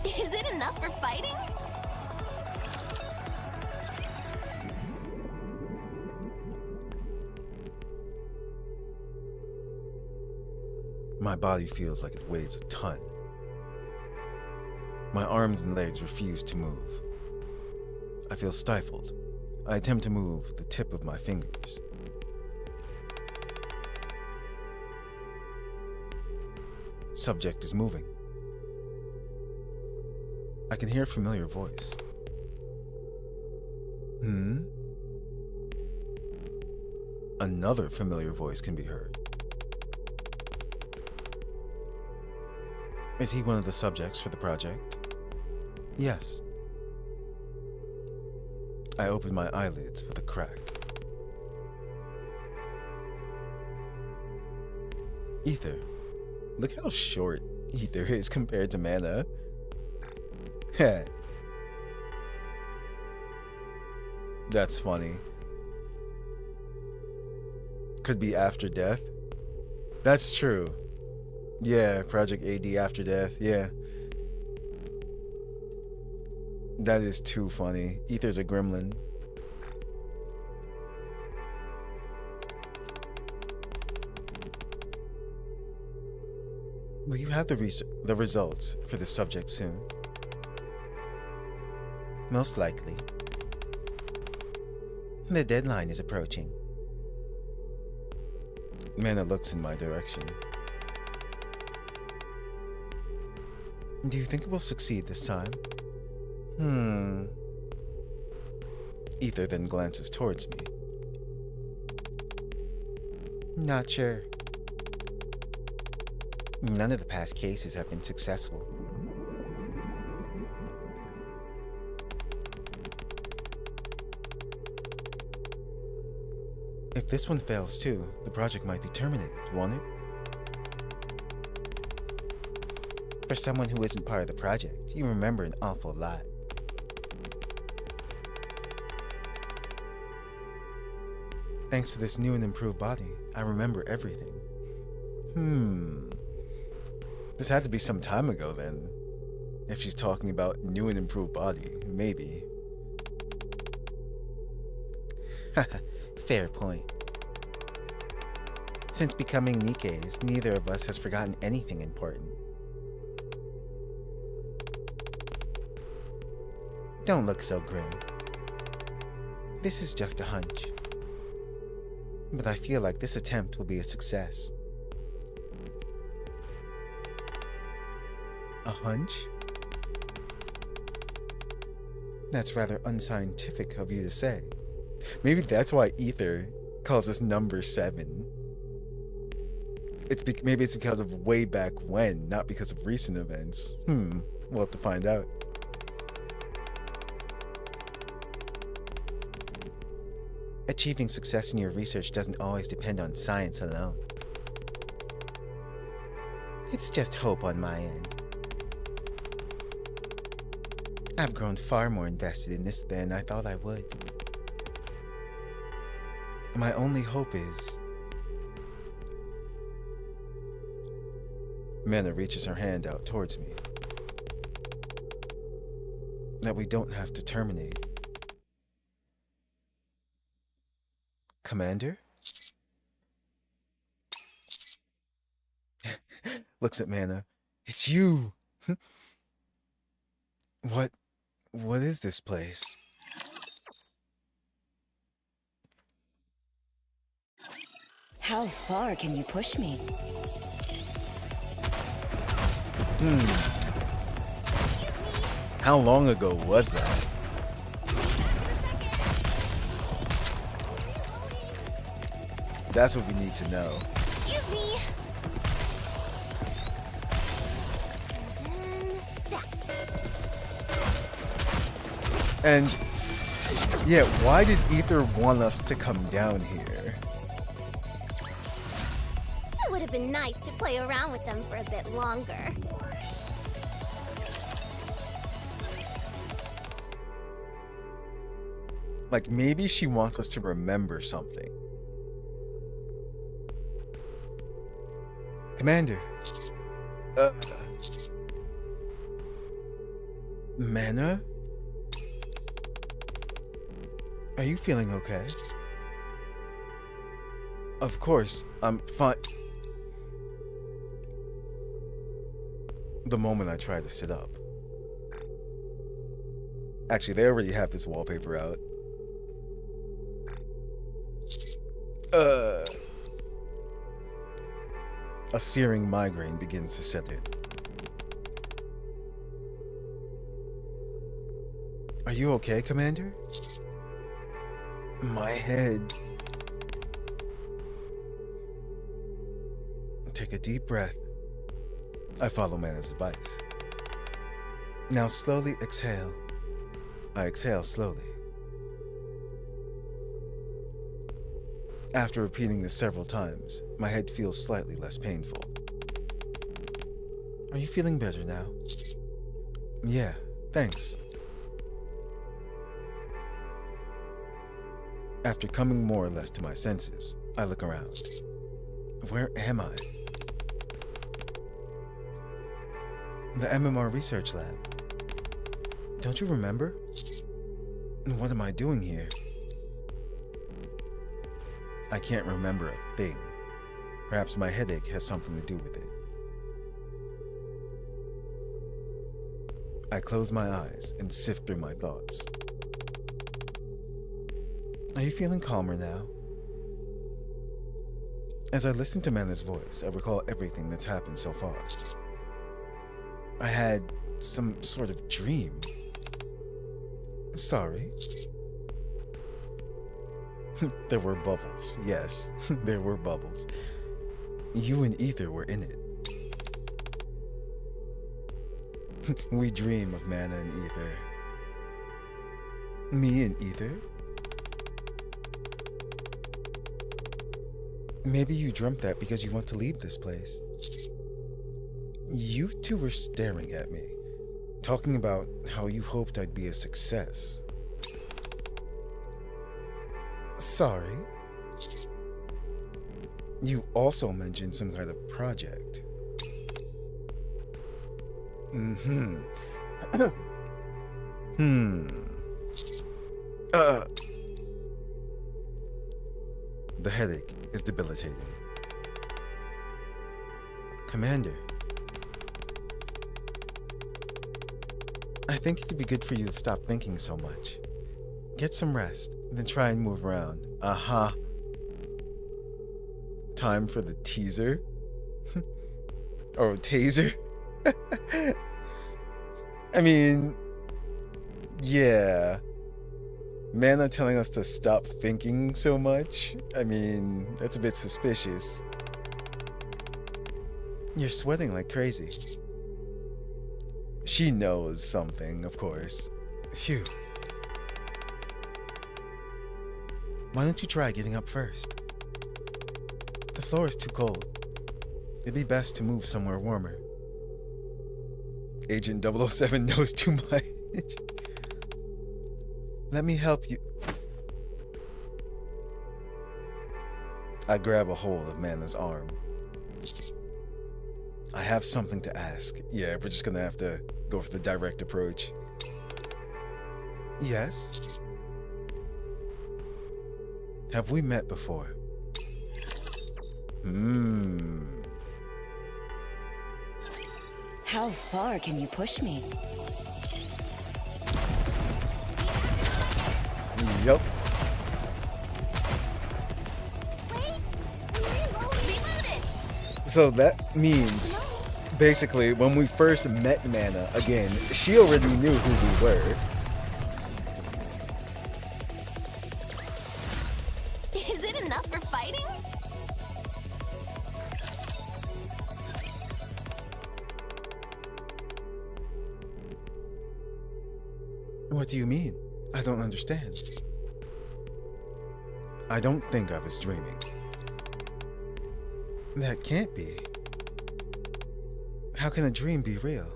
Is it enough for fighting? My body feels like it weighs a ton. My arms and legs refuse to move. I feel stifled. I attempt to move the tip of my fingers. Subject is moving. I can hear a familiar voice. Another familiar voice can be heard. Is he one of the subjects for the project? Yes. I open my eyelids with a crack. Ether. Look how short Ether is compared to Mana. Heh. That's funny. Could be after death. That's true. Yeah, Project AD After Death, yeah. That is too funny. Ether's a gremlin. Will you have the results for the subject soon? Most likely. The deadline is approaching. Mana looks in my direction. Do you think it will succeed this time? Ether then glances towards me. Not sure. None of the past cases have been successful. If this one fails too, the project might be terminated, won't it? For someone who isn't part of the project, you remember an awful lot. Thanks to this new and improved body, I remember everything. This had to be some time ago then. If she's talking about new and improved body, maybe. Fair point. Since becoming NIKKEs, neither of us has forgotten anything important. Don't look so grim. This is just a hunch. But I feel like this attempt will be a success. A hunch? That's rather unscientific of you to say. Maybe that's why Ether calls us number 7. Maybe it's because of way back when, not because of recent events. We'll have to find out. Achieving success in your research doesn't always depend on science alone. It's just hope on my end. I've grown far more invested in this than I thought I would. My only hope is... Mena reaches her hand out towards me. That we don't have to terminate. Commander? Looks at Mana. It's you! What is this place? How far can you push me? How long ago was that? That's what we need to know. Excuse me. And yeah, why did Ether want us to come down here? It would have been nice to play around with them for a bit longer. Like maybe she wants us to remember something. Commander. Mana? Are you feeling okay? Of course, I'm fine. The moment I try to sit up. Actually, they already have this wallpaper out. A searing migraine begins to set in. Are you okay, Commander? My head. Take a deep breath. I follow Mana's advice. Now slowly exhale. I exhale slowly. After repeating this several times, my head feels slightly less painful. Are you feeling better now? Yeah, thanks. After coming more or less to my senses, I look around. Where am I? The MMR research lab. Don't you remember? What am I doing here? I can't remember a thing. Perhaps my headache has something to do with it. I close my eyes and sift through my thoughts. Are you feeling calmer now? As I listen to Mana's voice, I recall everything that's happened so far. I had some sort of dream. Sorry. There were bubbles, yes, there were bubbles. You and Ether were in it. We dream of Mana and Ether. Me and Ether? Maybe you dreamt that because you want to leave this place. You two were staring at me, talking about how you hoped I'd be a success. Sorry. You also mentioned some kind of project. Mm-hmm. The headache is debilitating. Commander, I think it'd be good for you to stop thinking so much. Get some rest, then try and move around. Uh-huh. Time for the teaser? Or taser? I mean, yeah. Mana telling us to stop thinking so much? I mean, that's a bit suspicious. You're sweating like crazy. She knows something, of course. Phew. Why don't you try getting up first? The floor is too cold. It'd be best to move somewhere warmer. Agent 007 knows too much. Let me help you. I grab a hold of Mana's arm. I have something to ask. Yeah, we're just gonna have to go for the direct approach. Yes? Have we met before? How far can you push me? Yup. Wait! Reloaded! So that means, basically, when we first met Mana, again, she already knew who we were. Is it enough for fighting? What do you mean? I don't understand. I don't think I was dreaming. That can't be. How can a dream be real?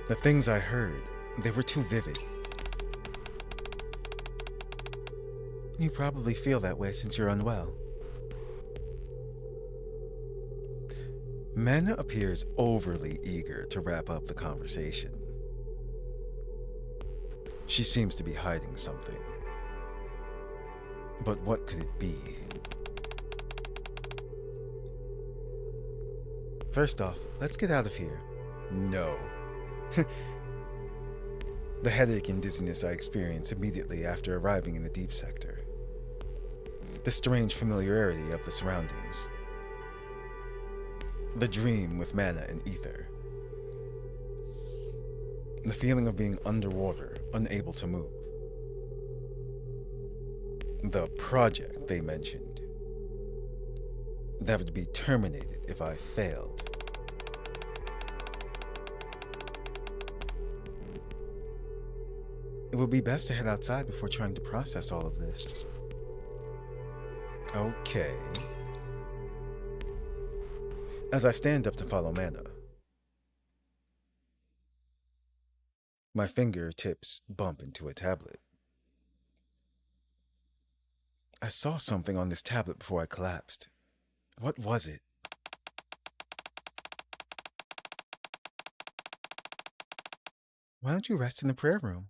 The things I heard, they were too vivid. You probably feel that way since you're unwell. Mana appears overly eager to wrap up the conversation. She seems to be hiding something. But what could it be? First off, let's get out of here. No. The headache and dizziness I experienced immediately after arriving in the deep sector. The strange familiarity of the surroundings. The dream with Mana and Ether. The feeling of being underwater, unable to move. The project they mentioned. That would be terminated if I failed. It would be best to head outside before trying to process all of this. Okay. As I stand up to follow Mana, my fingertips bump into a tablet. I saw something on this tablet before I collapsed. What was it? Why don't you rest in the prayer room?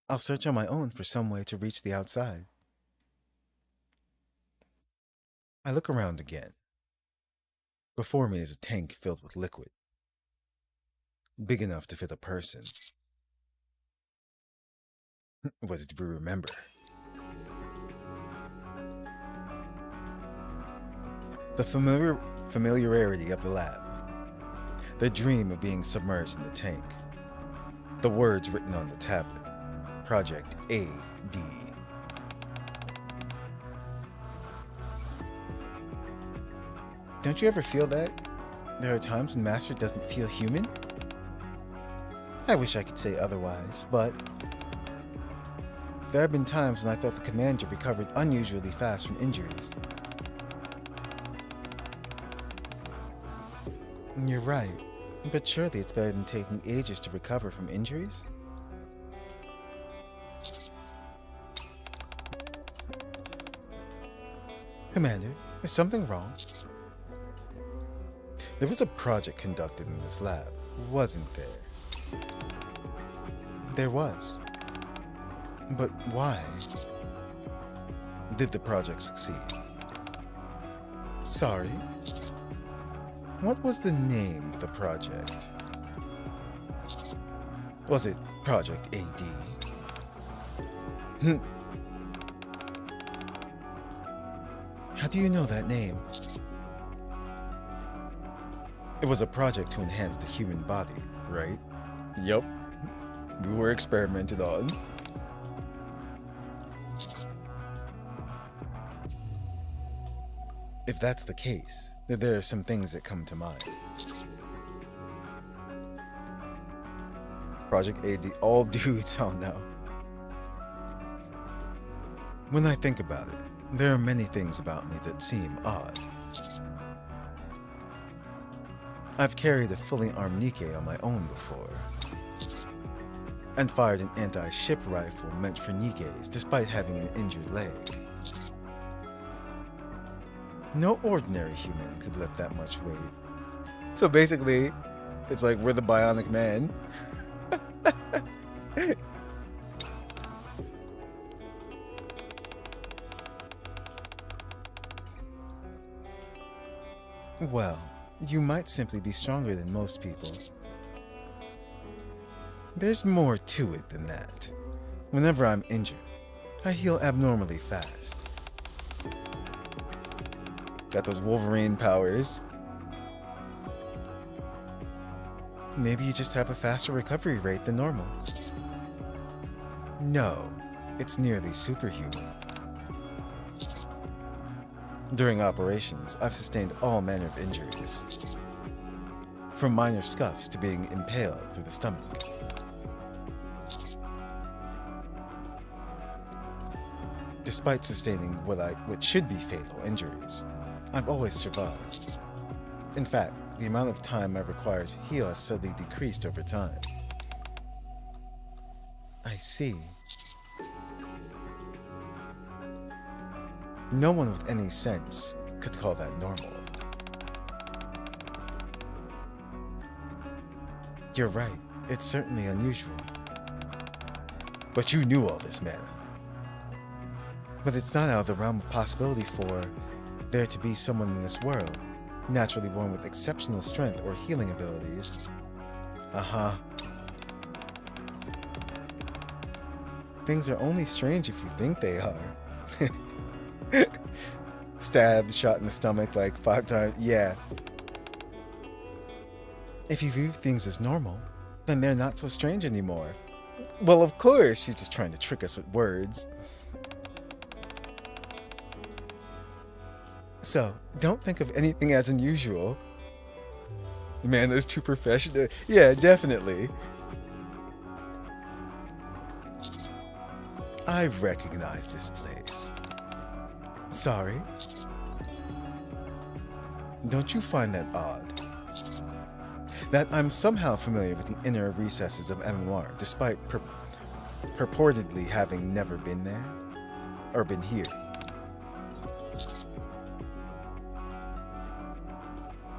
I'll search on my own for some way to reach the outside. I look around again. Before me is a tank filled with liquid. Big enough to fit a person. What did we remember? The familiarity of the lab. The dream of being submerged in the tank. The words written on the tablet. Project AD. Don't you ever feel that? There are times when Master doesn't feel human? I wish I could say otherwise, but there have been times when I thought the commander recovered unusually fast from injuries. You're right, but surely it's better than taking ages to recover from injuries? Commander, is something wrong? There was a project conducted in this lab, wasn't there? There was. But why? Did the project succeed? Sorry? What was the name of the project? Was it Project AD? How do you know that name? It was a project to enhance the human body, right? Yup. We were experimented on. If that's the case, then there are some things that come to mind. Project AD, all dudes, oh no. When I think about it, there are many things about me that seem odd. I've carried a fully armed NIKKE on my own before, and fired an anti-ship rifle meant for NIKKEs despite having an injured leg. No ordinary human could lift that much weight. So basically, it's like we're the Bionic Man. Well, you might simply be stronger than most people. There's more to it than that. Whenever I'm injured, I heal abnormally fast. Got those Wolverine powers. Maybe you just have a faster recovery rate than normal. No, it's nearly superhuman. During operations, I've sustained all manner of injuries, from minor scuffs to being impaled through the stomach. Despite sustaining what should be fatal injuries, I've always survived. In fact, the amount of time I require to heal has steadily decreased over time. I see. No one with any sense could call that normal. You're right, it's certainly unusual. But you knew all this, man. But it's not out of the realm of possibility for there to be someone in this world, naturally born with exceptional strength or healing abilities. Things are only strange if you think they are. Stabbed, shot in the stomach like 5 times, yeah. If you view things as normal, then they're not so strange anymore. Well, of course, she's just trying to trick us with words. So, don't think of anything as unusual. Man, that's too professional. Yeah, definitely. I recognize this place. Sorry? Don't you find that odd? That I'm somehow familiar with the inner recesses of MMR, despite purportedly having never been there? Or been here?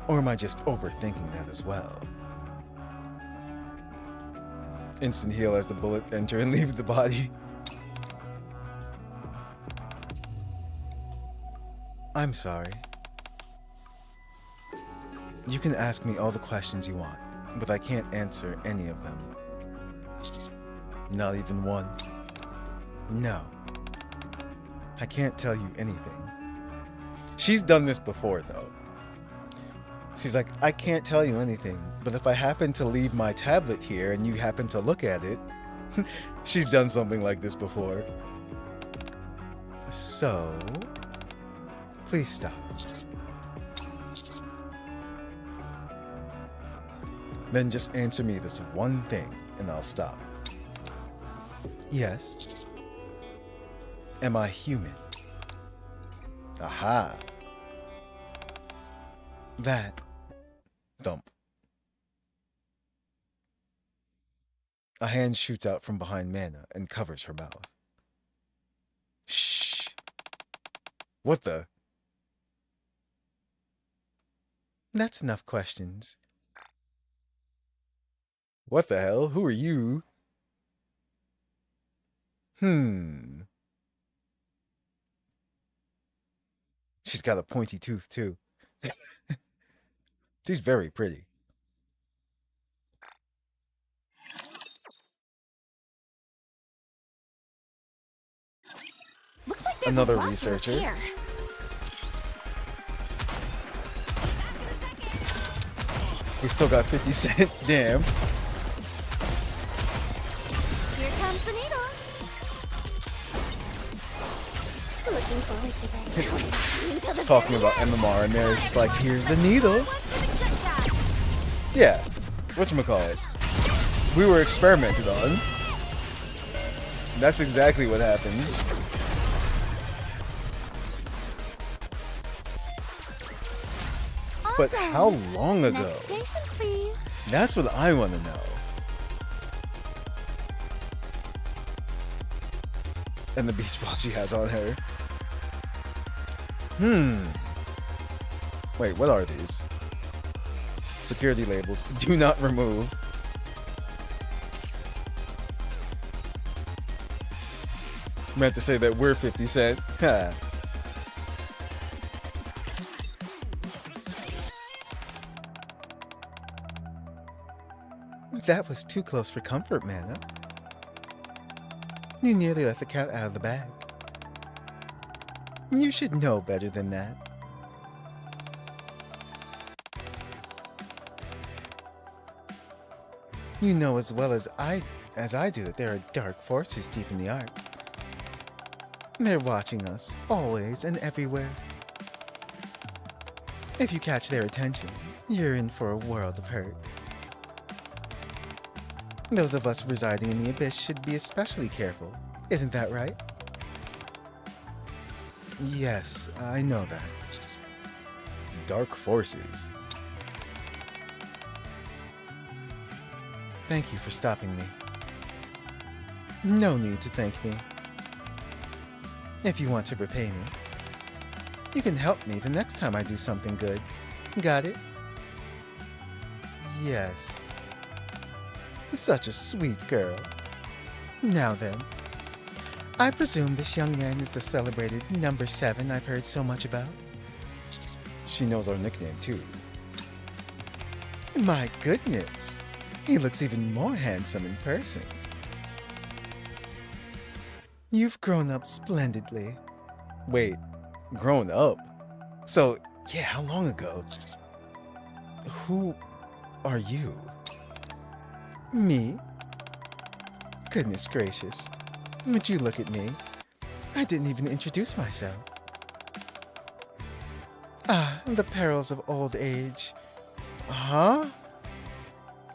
Or am I just overthinking that as well? Instant heal as the bullet enter and leave the body. I'm sorry. You can ask me all the questions you want, but I can't answer any of them. Not even one. No. I can't tell you anything. She's done this before, though. She's like, I can't tell you anything, but if I happen to leave my tablet here and you happen to look at it, she's done something like this before. So, please stop. Then just answer me this one thing and I'll stop. Yes. Am I human? Aha. That Thump. A hand shoots out from behind Mana and covers her mouth. Shh. What the? That's enough questions. What the hell? Who are you? She's got a pointy tooth, too. She's very pretty. Looks like there's Another a lot to researcher. repair. We still got 50 Cent. Damn. Here comes the needle. Looking forward to that. Until the Talking very about end. MMR, and Mary's just like, here's the needle. Yeah. Whatchamacallit? We were experimented on. That's exactly what happened. But how long ago? Next patient, please. That's what I want to know. And the beach ball she has on her. Wait, what are these? Security labels. Do not remove. Meant to say that we're 50 Cent. Ha. That was too close for comfort, Mana. You nearly let the cat out of the bag. You should know better than that. You know as well as I do that there are dark forces deep in the art. They're watching us, always and everywhere. If you catch their attention, you're in for a world of hurt. Those of us residing in the Abyss should be especially careful, isn't that right? Yes, I know that. Dark forces. Thank you for stopping me. No need to thank me. If you want to repay me, you can help me the next time I do something good. Got it? Yes. Such a sweet girl. Now then, I presume this young man is the celebrated number 7 I've heard so much about. She knows our nickname too. My goodness, he looks even more handsome in person. You've grown up splendidly. Wait, grown up? So, yeah, how long ago? Who are you? Me? Goodness gracious. Would you look at me? I didn't even introduce myself. Ah, the perils of old age. Huh?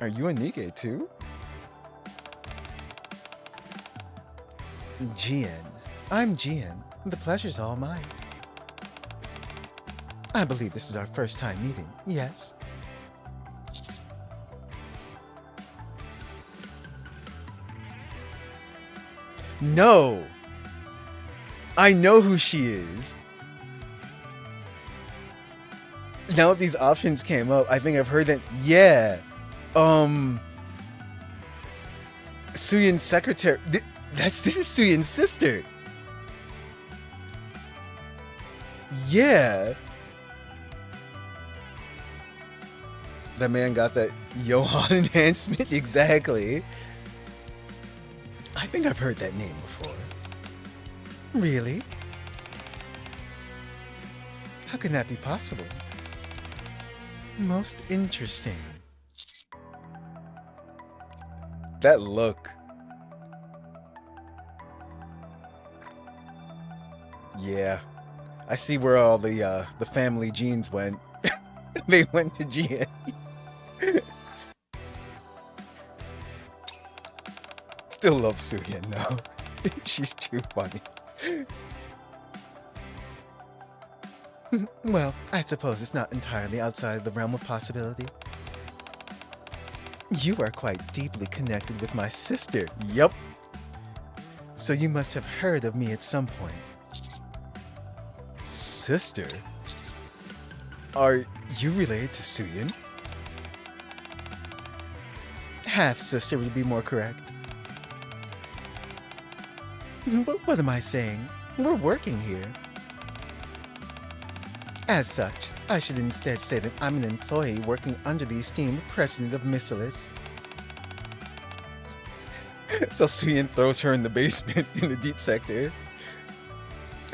Are you a NIKKE too? Jian. I'm Jian. The pleasure's all mine. I believe this is our first time meeting, yes? No! I know who she is. Now that these options came up, I think I've heard that. Yeah. Suyin's secretary. This is Suyin's sister. Yeah. That man got that Johan enhancement. Exactly. I think I've heard that name before. Really? How can that be possible? Most interesting. That look. Yeah. I see where all the family genes went. They went to Jian. Still love Suyin, no. She's too funny. Well, I suppose it's not entirely outside the realm of possibility. You are quite deeply connected with my sister. Yup. So you must have heard of me at some point. Sister? Are you related to Suyin? Half-sister would be more correct. But what am I saying? We're working here. As such, I should instead say that I'm an employee working under the esteemed president of Missilis. So Suyin throws her in the basement in the deep sector.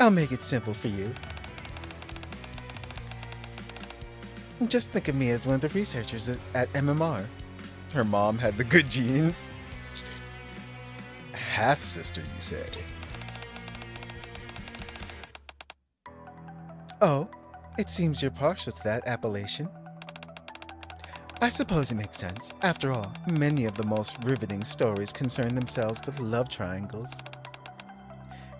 I'll make it simple for you. Just think of me as one of the researchers at MMR. Her mom had the good genes. Half-sister, you say? Oh, it seems you're partial to that appellation. I suppose it makes sense. After all, many of the most riveting stories concern themselves with love triangles.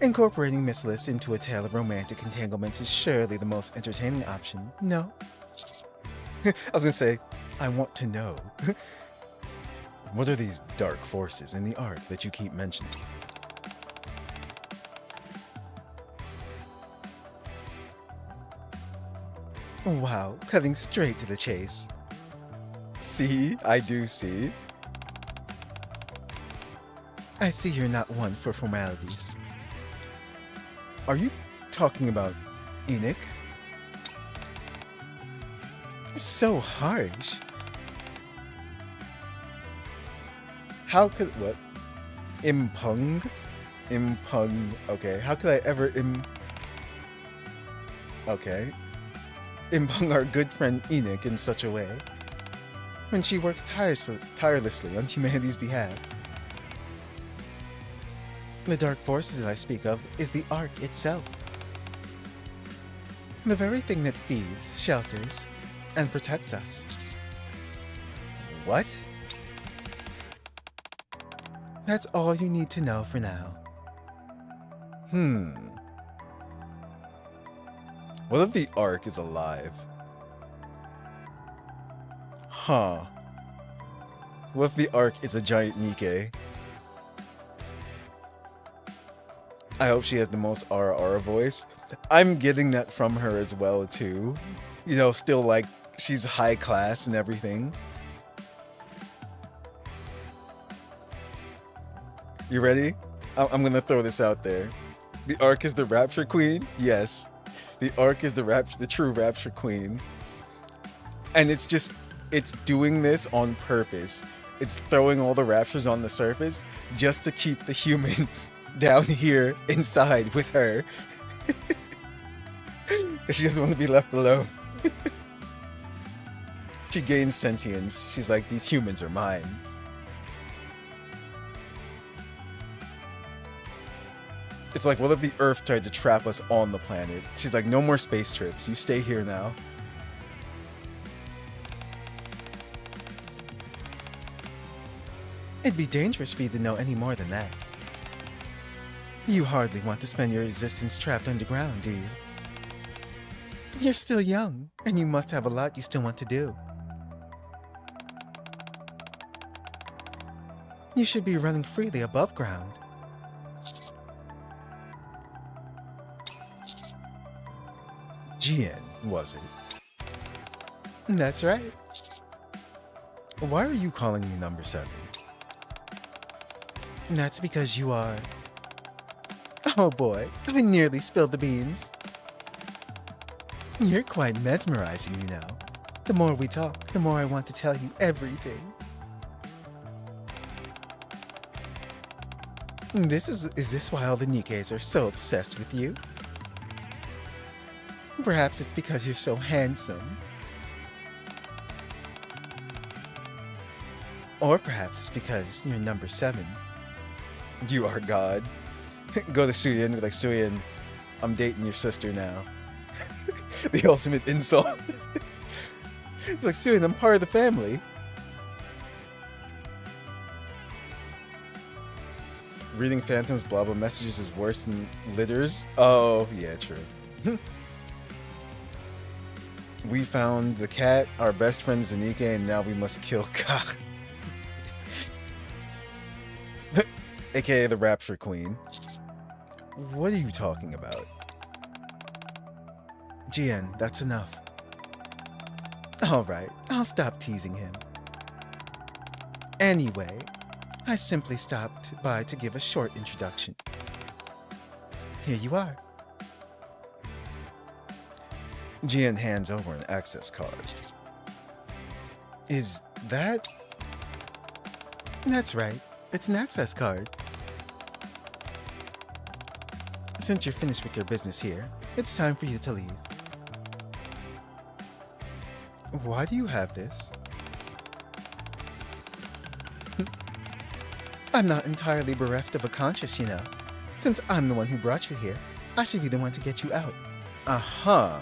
Incorporating Missilis into a tale of romantic entanglements is surely the most entertaining option, no? I was gonna say, I want to know. What are these dark forces in the arc that you keep mentioning? Wow, cutting straight to the chase. See, I do see. I see you're not one for formalities. Are you talking about Enoch? So harsh. How could what? Impung? Impung. Okay. How could I ever Okay. Impung our good friend Enoch in such a way when she works tirelessly on humanity's behalf? The dark forces that I speak of is the Ark itself. The very thing that feeds, shelters, and protects us. What? That's all you need to know for now. What if the Ark is alive? Huh. What if the Ark is a giant NIKKE? I hope she has the most Ara voice. I'm getting that from her as well, too. You know, still like, she's high class and everything. You ready? I'm gonna throw this out there. The Ark is the Rapture Queen? Yes. The Ark is the true Rapture Queen. And it's doing this on purpose. It's throwing all the Raptures on the surface just to keep the humans down here inside with her. Because she doesn't want to be left alone. She gains sentience. She's like, these humans are mine. It's like, what if the Earth tried to trap us on the planet? She's like, no more space trips. You stay here now. It'd be dangerous for you to know any more than that. You hardly want to spend your existence trapped underground, do you? You're still young, and you must have a lot you still want to do. You should be running freely above ground. Jian, was it? That's right. Why are you calling me number 7? That's because you are... Oh boy, I nearly spilled the beans. You're quite mesmerizing, you know. The more we talk, the more I want to tell you everything. Is this why all the Nikkes are so obsessed with you? Perhaps it's because you're so handsome. Or perhaps it's because you're number 7. You are God. Go to Suyin, be like, Suyin, I'm dating your sister now. The ultimate insult. Like, Suyin, I'm part of the family. Reading Phantom's blah blah messages is worse than litters. Oh, yeah, true. We found the cat, our best friend Zanike, and now we must kill Ka. aka the Rapture Queen. What are you talking about? Jien, that's enough. Alright, I'll stop teasing him. Anyway, I simply stopped by to give a short introduction. Here you are. Jien hands over an access card. Is that... That's right, it's an access card. Since you're finished with your business here, it's time for you to leave. Why do you have this? I'm not entirely bereft of a conscience, you know. Since I'm the one who brought you here, I should be the one to get you out. Uh-huh.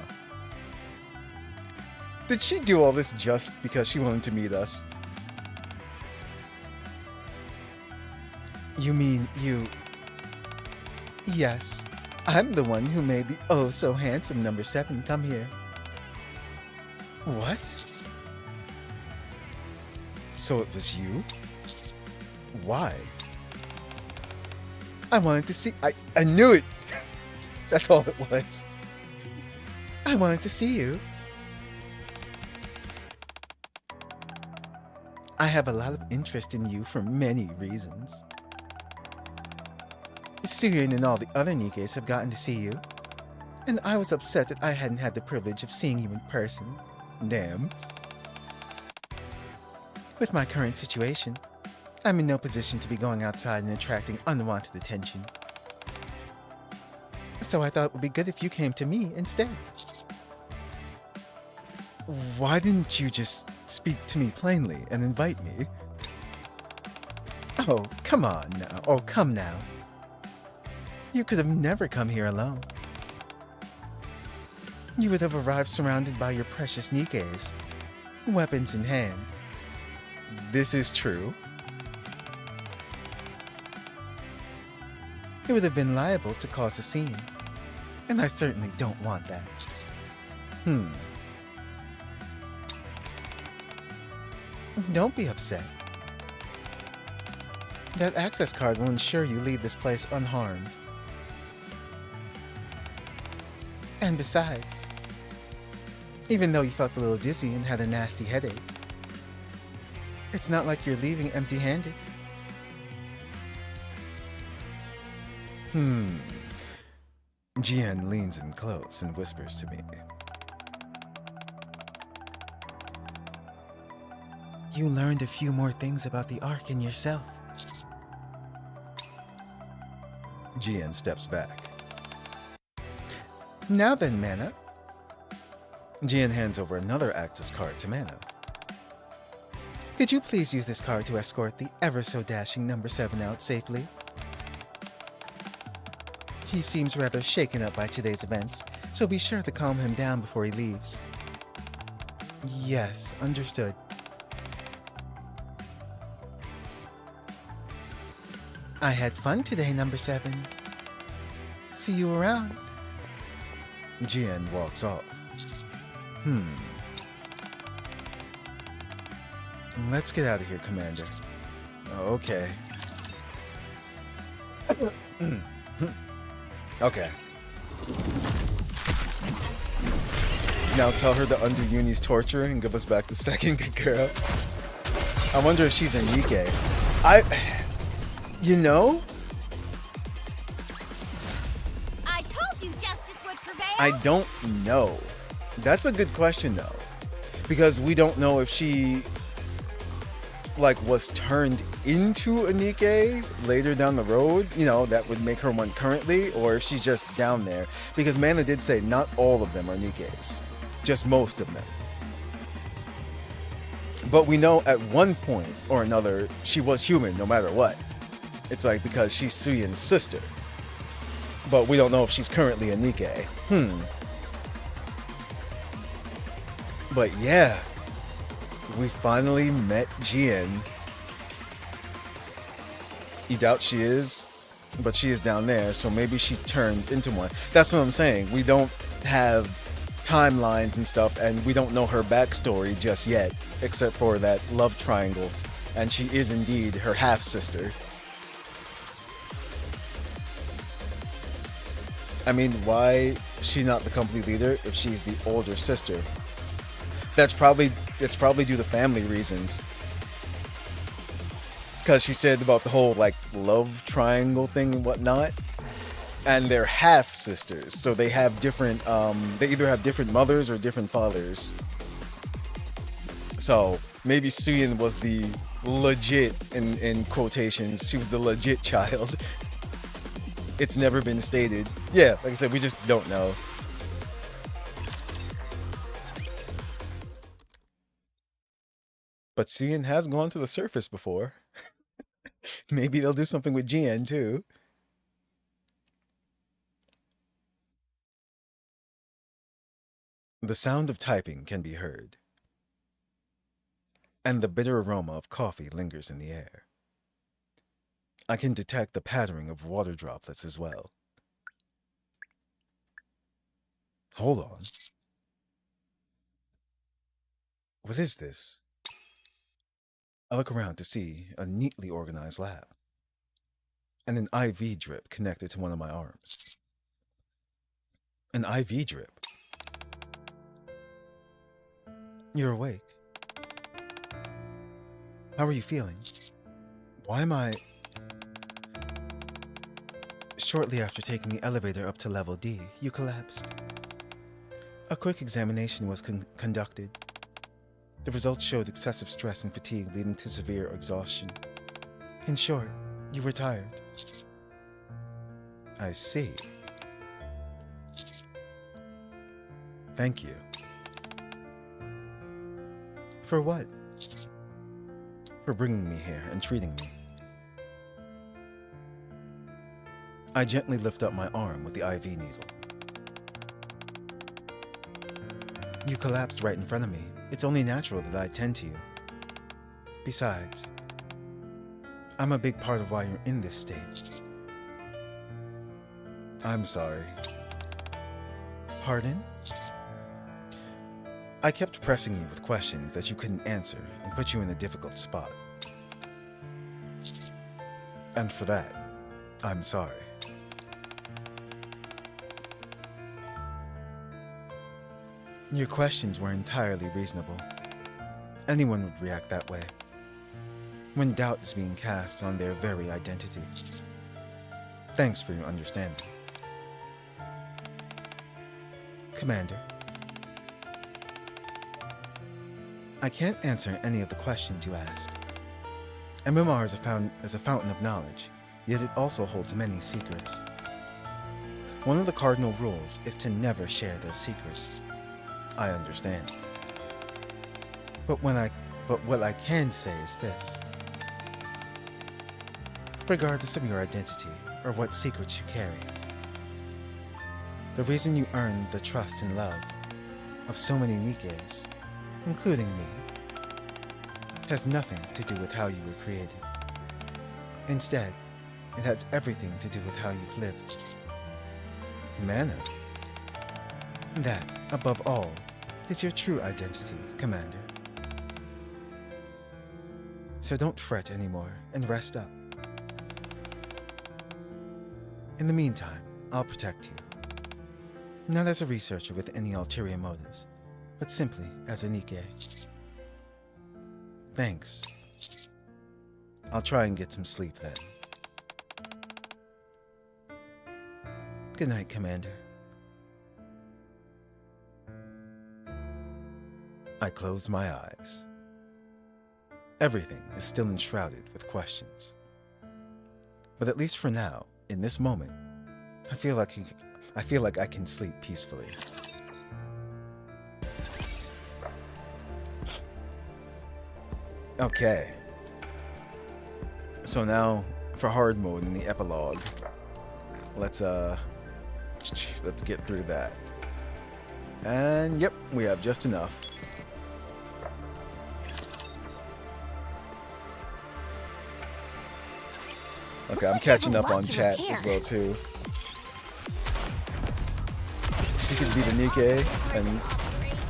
Did she do all this just because she wanted to meet us? You mean you... Yes, I'm the one who made the oh-so-handsome number 7 come here. What? So it was you? Why? I wanted to see... I knew it! That's all it was. I wanted to see you. I have a lot of interest in you for many reasons. Suyin and all the other NIKKEs have gotten to see you, and I was upset that I hadn't had the privilege of seeing you in person. Damn. With my current situation, I'm in no position to be going outside and attracting unwanted attention. So I thought it would be good if you came to me instead. Why didn't you just speak to me plainly and invite me? Oh, come on now. Oh, come now. You could have never come here alone. You would have arrived surrounded by your precious NIKKEs, weapons in hand. This is true. It would have been liable to cause a scene, and I certainly don't want that. Don't be upset. That access card will ensure you leave this place unharmed. And besides, even though you felt a little dizzy and had a nasty headache, it's not like you're leaving empty-handed. Jien leans in close and whispers to me. You learned a few more things about the Ark and yourself. Jien steps back. Now then, Mana. Jien hands over another access card to Mana. Could you please use this card to escort the ever-so-dashing number 7 out safely? He seems rather shaken up by today's events, so be sure to calm him down before he leaves. Yes, understood. I had fun today, number 7. See you around. Jien walks off. Let's get out of here, Commander. Okay. Okay. Now tell her to undo Uni's torture and give us back the second girl. I wonder if she's a NIKKE. You know? I told you justice would prevail. I don't know. That's a good question, though. Because we don't know if she, was turned into a NIKKE later down the road. You know, that would make her one currently. Or if she's just down there. Because Mana did say not all of them are NIKKEs. Just most of them. But we know at one point or another, she was human no matter what. It's because she's Suyin's sister. But we don't know if she's currently a NIKKE. But yeah, we finally met Jien. You doubt she is, but she is down there, so maybe she turned into one. That's what I'm saying. We don't have timelines and stuff, and we don't know her backstory just yet, except for that love triangle. And she is indeed her half-sister. I mean, why is she not the company leader if she's the older sister? That's probably due to family reasons. Because she said about the whole like love triangle thing and whatnot, and they're half sisters, so they have different. They either have different mothers or different fathers. So maybe Suyin was the legit, in quotations, she was the legit child. It's never been stated. Yeah, like I said, we just don't know. But Suyin has gone to the surface before. Maybe they'll do something with Jian too. The sound of typing can be heard, and the bitter aroma of coffee lingers in the air. I can detect the pattering of water droplets as well. Hold on. What is this? I look around to see a neatly organized lab, and an IV drip connected to one of my arms. An IV drip? You're awake. How are you feeling? Why am I... Shortly after taking the elevator up to level D, you collapsed. A quick examination was conducted. The results showed excessive stress and fatigue leading to severe exhaustion. In short, you were tired. I see. Thank you. For what? For bringing me here and treating me. I gently lift up my arm with the IV needle. You collapsed right in front of me. It's only natural that I tend to you. Besides, I'm a big part of why you're in this state. I'm sorry. Pardon? I kept pressing you with questions that you couldn't answer and put you in a difficult spot. And for that, I'm sorry. Your questions were entirely reasonable. Anyone would react that way, when doubt is being cast on their very identity. Thanks for your understanding. Commander, I can't answer any of the questions you asked. MMR is a fountain of knowledge, yet it also holds many secrets. One of the cardinal rules is to never share those secrets. I understand. But what I can say is this. Regardless of your identity or what secrets you carry, the reason you earned the trust and love of so many NIKKEs, including me, has nothing to do with how you were created. Instead, it has everything to do with how you've lived. Manner. That, above all, is your true identity, Commander. So don't fret anymore and rest up. In the meantime, I'll protect you. Not as a researcher with any ulterior motives, but simply as a NIKKE. Thanks. I'll try and get some sleep then. Good night, Commander. I close my eyes. Everything is still enshrouded with questions. But at least for now, in this moment, I feel like I can sleep peacefully. Okay. So now for hard mode in the epilogue. Let's get through that. And yep, we have just enough. Okay, I'm catching up on chat as well too. She could be the NIKKE and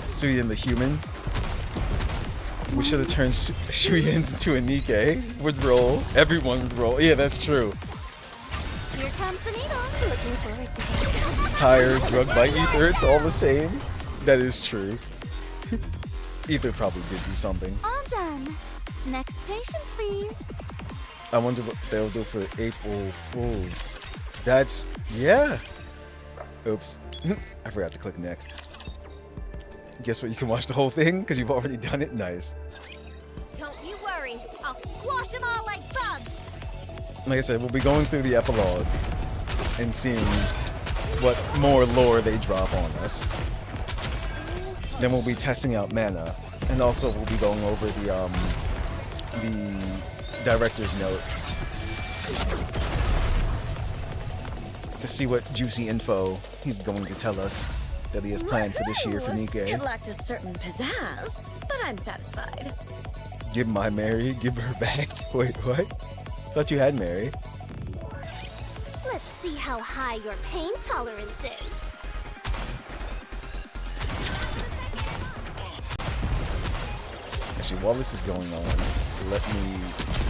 Suyin the human. We should have turned Shuyin into a NIKKE. Would roll. Everyone would roll. Yeah, that's true. Here comes Company, looking forward to it. Tired, drugged by ether, it's all the same. That is true. Ether probably did do something. All done. Next patient, please. I wonder what they'll do for April Fools. That's, yeah. Oops. I forgot to click next. Guess what? You can watch the whole thing because you've already done it. Nice. Don't you worry. I'll squash them all like bugs. Like I said, we'll be going through the epilogue and seeing what more lore they drop on us. Then we'll be testing out mana, and also we'll be going over the director's note to see what juicy info he's going to tell us that he has planned for this year for NIKKE. It lacked a certain pizzazz, but I'm satisfied. Give my Mary, give her back. Wait, what? Thought you had Mary. Let's see how high your pain tolerance is. Actually, while this is going on, let me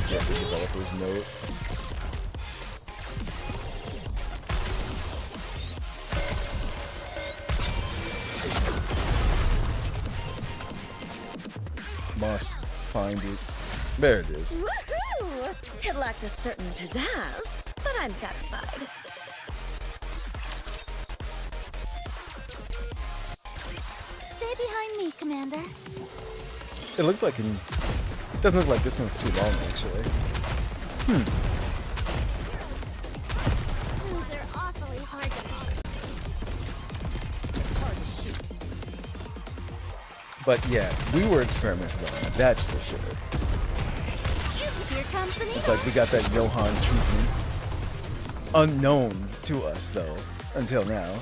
get the developer's note. Must find it. There it is. Woohoo! It lacked a certain pizzazz, but I'm satisfied. Stay behind me, Commander. It looks like it doesn't look like this one's too long, actually. These are awfully hard to mark. It's hard to shoot. But yeah, we were experimenting on that, that's for sure. Your company. It's like we got that Johan treatment. Unknown to us, though, until now.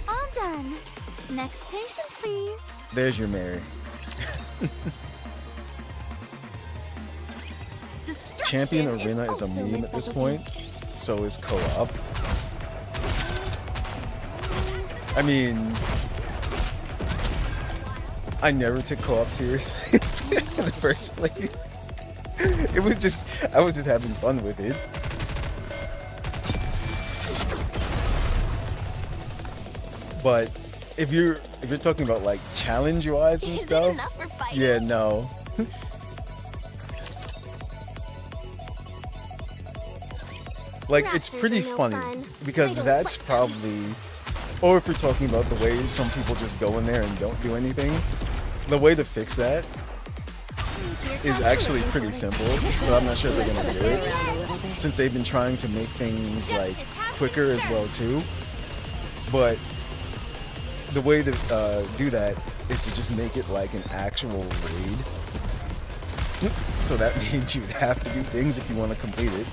All done. Next patient, please. There's your Mary. Champion Arena is a meme at this point, so is co-op. I mean, I never took co-op seriously in the first place. It was just, I was just having fun with it. But if you're talking about like challenge wise and Is stuff, it enough for fighting? yeah, no. Like, it's Masters pretty are no funny fun. because I don't that's like them. probably, or if you're talking about the way some people just go in there and don't do anything, the way to fix that is actually pretty simple, but I'm not sure if they're gonna do it since they've been trying to make things like quicker as well too. But the way to do that is to just make it like an actual raid. So that means you'd have to do things if you want to complete it.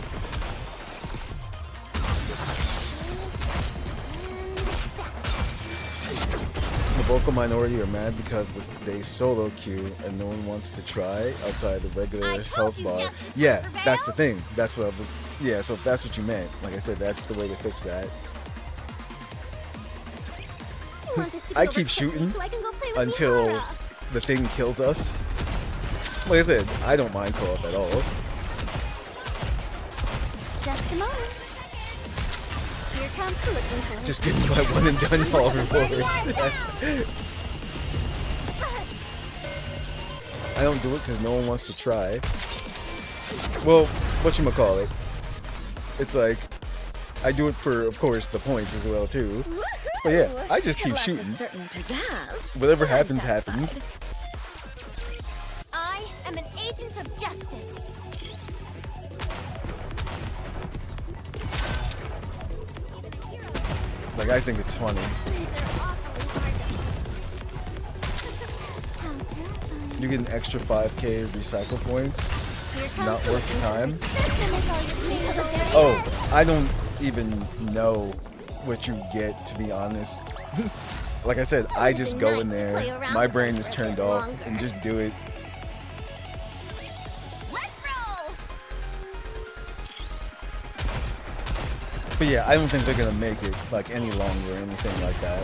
The vocal minority are mad because they solo queue and no one wants to try outside the regular health bar. Yeah, that's the thing. That's what I was. Yeah, so if that's what you meant, like I said, that's the way to fix that. I keep shooting until the thing kills us. Like I said, I don't mind co-op at all. Just a moment. Here comes the looking for. Just give me my one and done all rewards. I don't do it because no one wants to try. Well, whatchamacallit. It's like, I do it for, of course, the points as well too. But yeah, I just keep shooting. Whatever happens, happens. I am an agent of justice. Like, I think it's funny. These are awfully hard to How terrifying. You get an extra 5k recycle points. Here comes Not the worth the time. This is all your pain to the very Oh, end. I don't even know what you get, to be honest. Like I said, I just go in there, my brain is turned off, and just do it. Let's roll. But yeah, I don't think they're gonna make it like any longer or anything like that.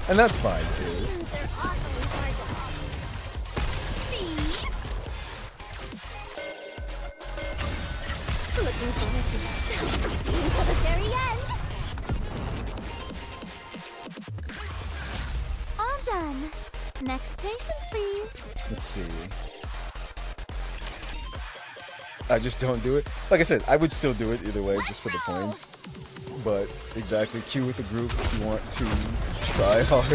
And that's fine too. These are awfully hard to see. Looking forward to this until the very end. Next patient, please. Let's see. I just don't do it. Like I said, I would still do it either way, just for the points. But exactly, queue with a group if you want to try hard.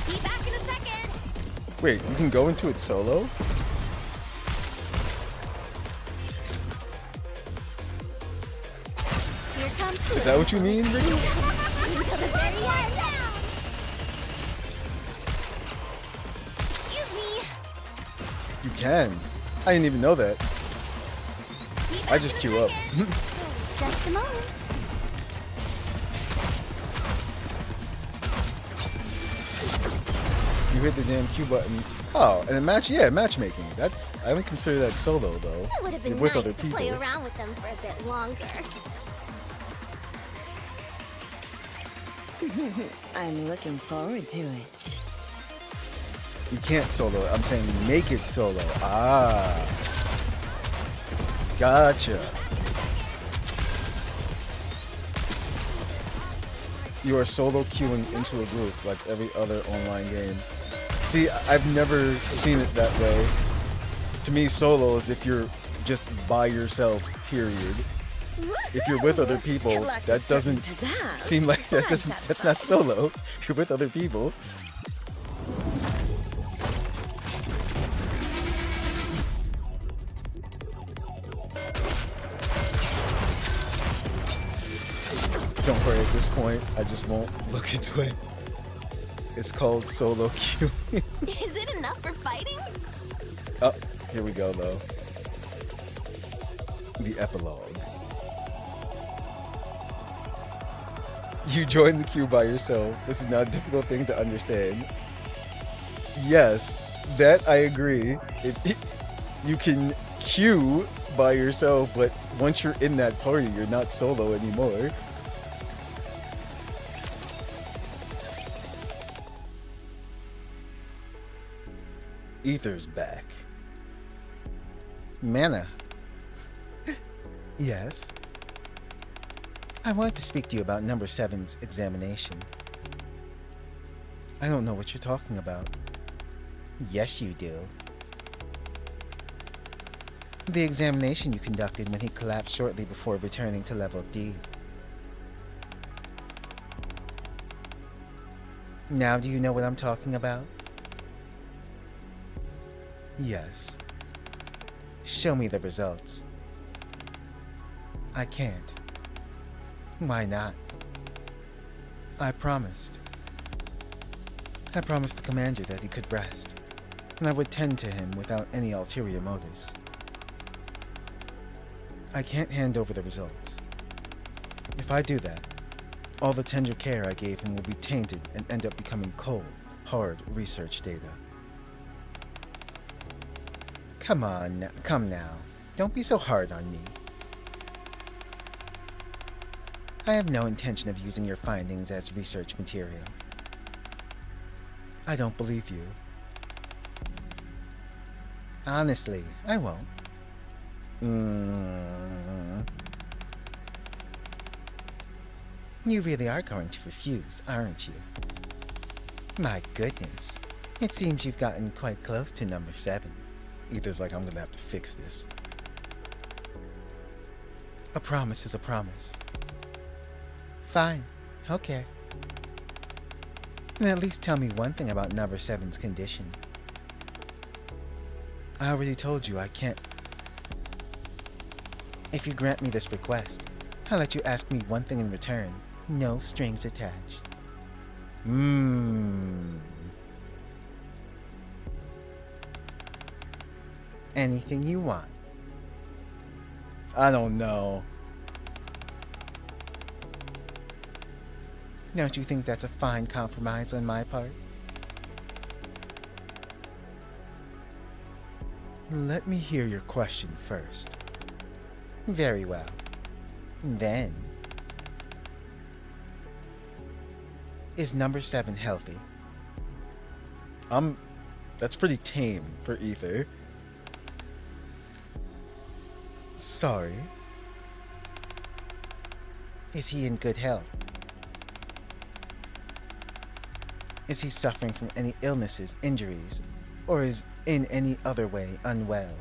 Be back in a second. Wait, you can go into it solo? Here comes Is that what you mean, Ricky? until the very end. Excuse me. You can. I didn't even know that. Be I back just in a queue up. second. Just a moment. You hit the damn Q button. Oh, and a match, yeah, matchmaking. That's, I would consider that solo though. It would have been With nice other to people. play around with them for a bit longer. I'm looking forward to it. You can't solo it. I'm saying make it solo. Ah. Gotcha. You are solo queuing into a group like every other online game. See, I've never seen it that way. To me, solo is if you're just by yourself, period. If you're with other people, It lacked a that certain doesn't pizzazz, seem like but that I'm doesn't. That's not satisfied. solo. If you're with other people. Don't worry. At this point, I just won't look into it. It's called solo queue. Is it enough for fighting? Oh, here we go though. The epilogue. You join the queue by yourself. This is not a difficult thing to understand. Yes, that I agree. You can queue by yourself, but once you're in that party, you're not solo anymore. Ether's back. Mana. Yes. I wanted to speak to you about number 7's examination. I don't know what you're talking about. Yes, you do. The examination you conducted when he collapsed shortly before returning to level D. Now do you know what I'm talking about? Yes. Show me the results. I can't. Why not? I promised. I promised the commander that he could rest, and I would tend to him without any ulterior motives. I can't hand over the results. If I do that, all the tender care I gave him will be tainted and end up becoming cold, hard research data. Come on, come now. Don't be so hard on me. I have no intention of using your findings as research material. I don't believe you. Honestly, I won't. You really are going to refuse, aren't you? My goodness. It seems you've gotten quite close to number 7. Ether's like, I'm gonna have to fix this. A promise is a promise. Fine. Okay. And at least tell me one thing about number 7's condition. I already told you I can't. If you grant me this request, I'll let you ask me one thing in return. No strings attached. Anything you want. I don't know. Don't you think that's a fine compromise on my part? Let me hear your question first. Very well. Then, is number 7 healthy? That's pretty tame for Ether. Sorry. Is he in good health? Is he suffering from any illnesses, injuries, or is in any other way unwell?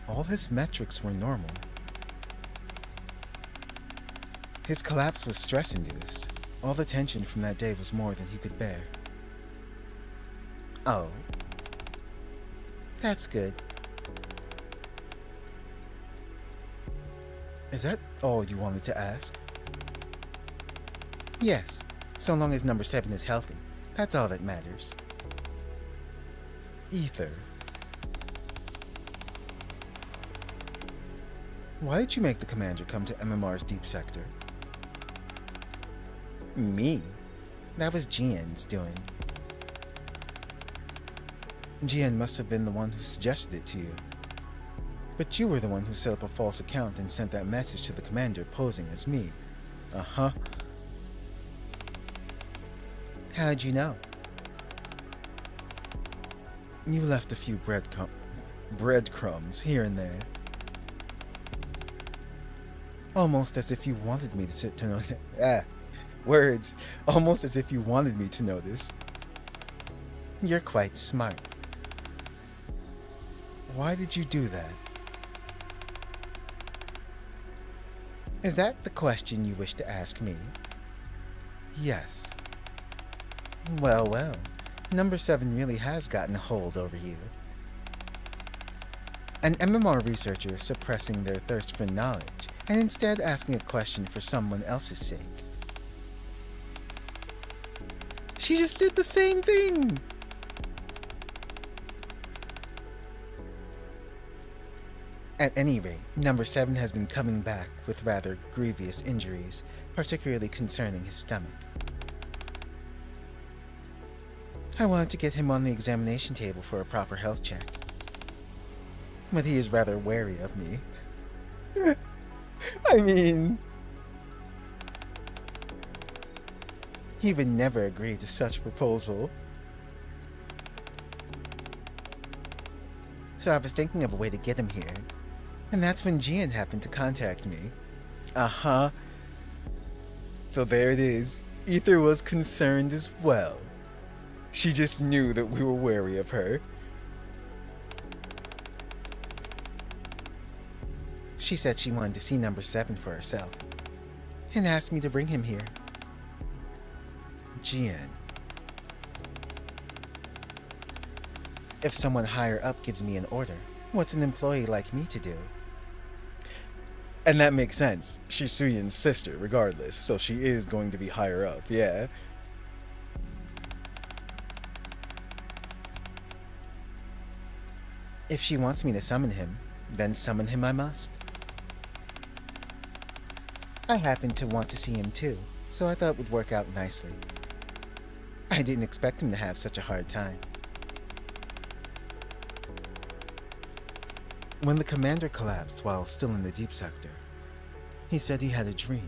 All his metrics were normal. His collapse was stress-induced. All the tension from that day was more than he could bear. Oh. That's good. Is that all you wanted to ask? Yes, so long as number 7 is healthy. That's all that matters. Ether. Why did you make the commander come to MMR's deep sector? Me? That was Jian's doing. Jian must have been the one who suggested it to you. But you were the one who set up a false account and sent that message to the commander posing as me. Uh-huh. How'd you know? You left a few breadcrumbs here and there. Almost as if you wanted me to know that. Words. Almost as if you wanted me to know this. You're quite smart. Why did you do that? Is that the question you wish to ask me? Yes. Well, well. Number 7 really has gotten a hold over you. An MMR researcher suppressing their thirst for knowledge and instead asking a question for someone else's sake. She just did the same thing! At any rate, number 7 has been coming back with rather grievous injuries, particularly concerning his stomach. I wanted to get him on the examination table for a proper health check. But he is rather wary of me. I mean... he would never agree to such a proposal. So I was thinking of a way to get him here. And that's when Jian happened to contact me. Uh-huh. So there it is. Ether was concerned as well. She just knew that we were wary of her. She said she wanted to see number 7 for herself, and asked me to bring him here. Jian. If someone higher up gives me an order, what's an employee like me to do? And that makes sense. She's Suyan's sister, regardless, so she is going to be higher up, yeah. If she wants me to summon him, then summon him I must. I happen to want to see him too, so I thought it would work out nicely. I didn't expect him to have such a hard time. When the commander collapsed while still in the deep sector, he said he had a dream.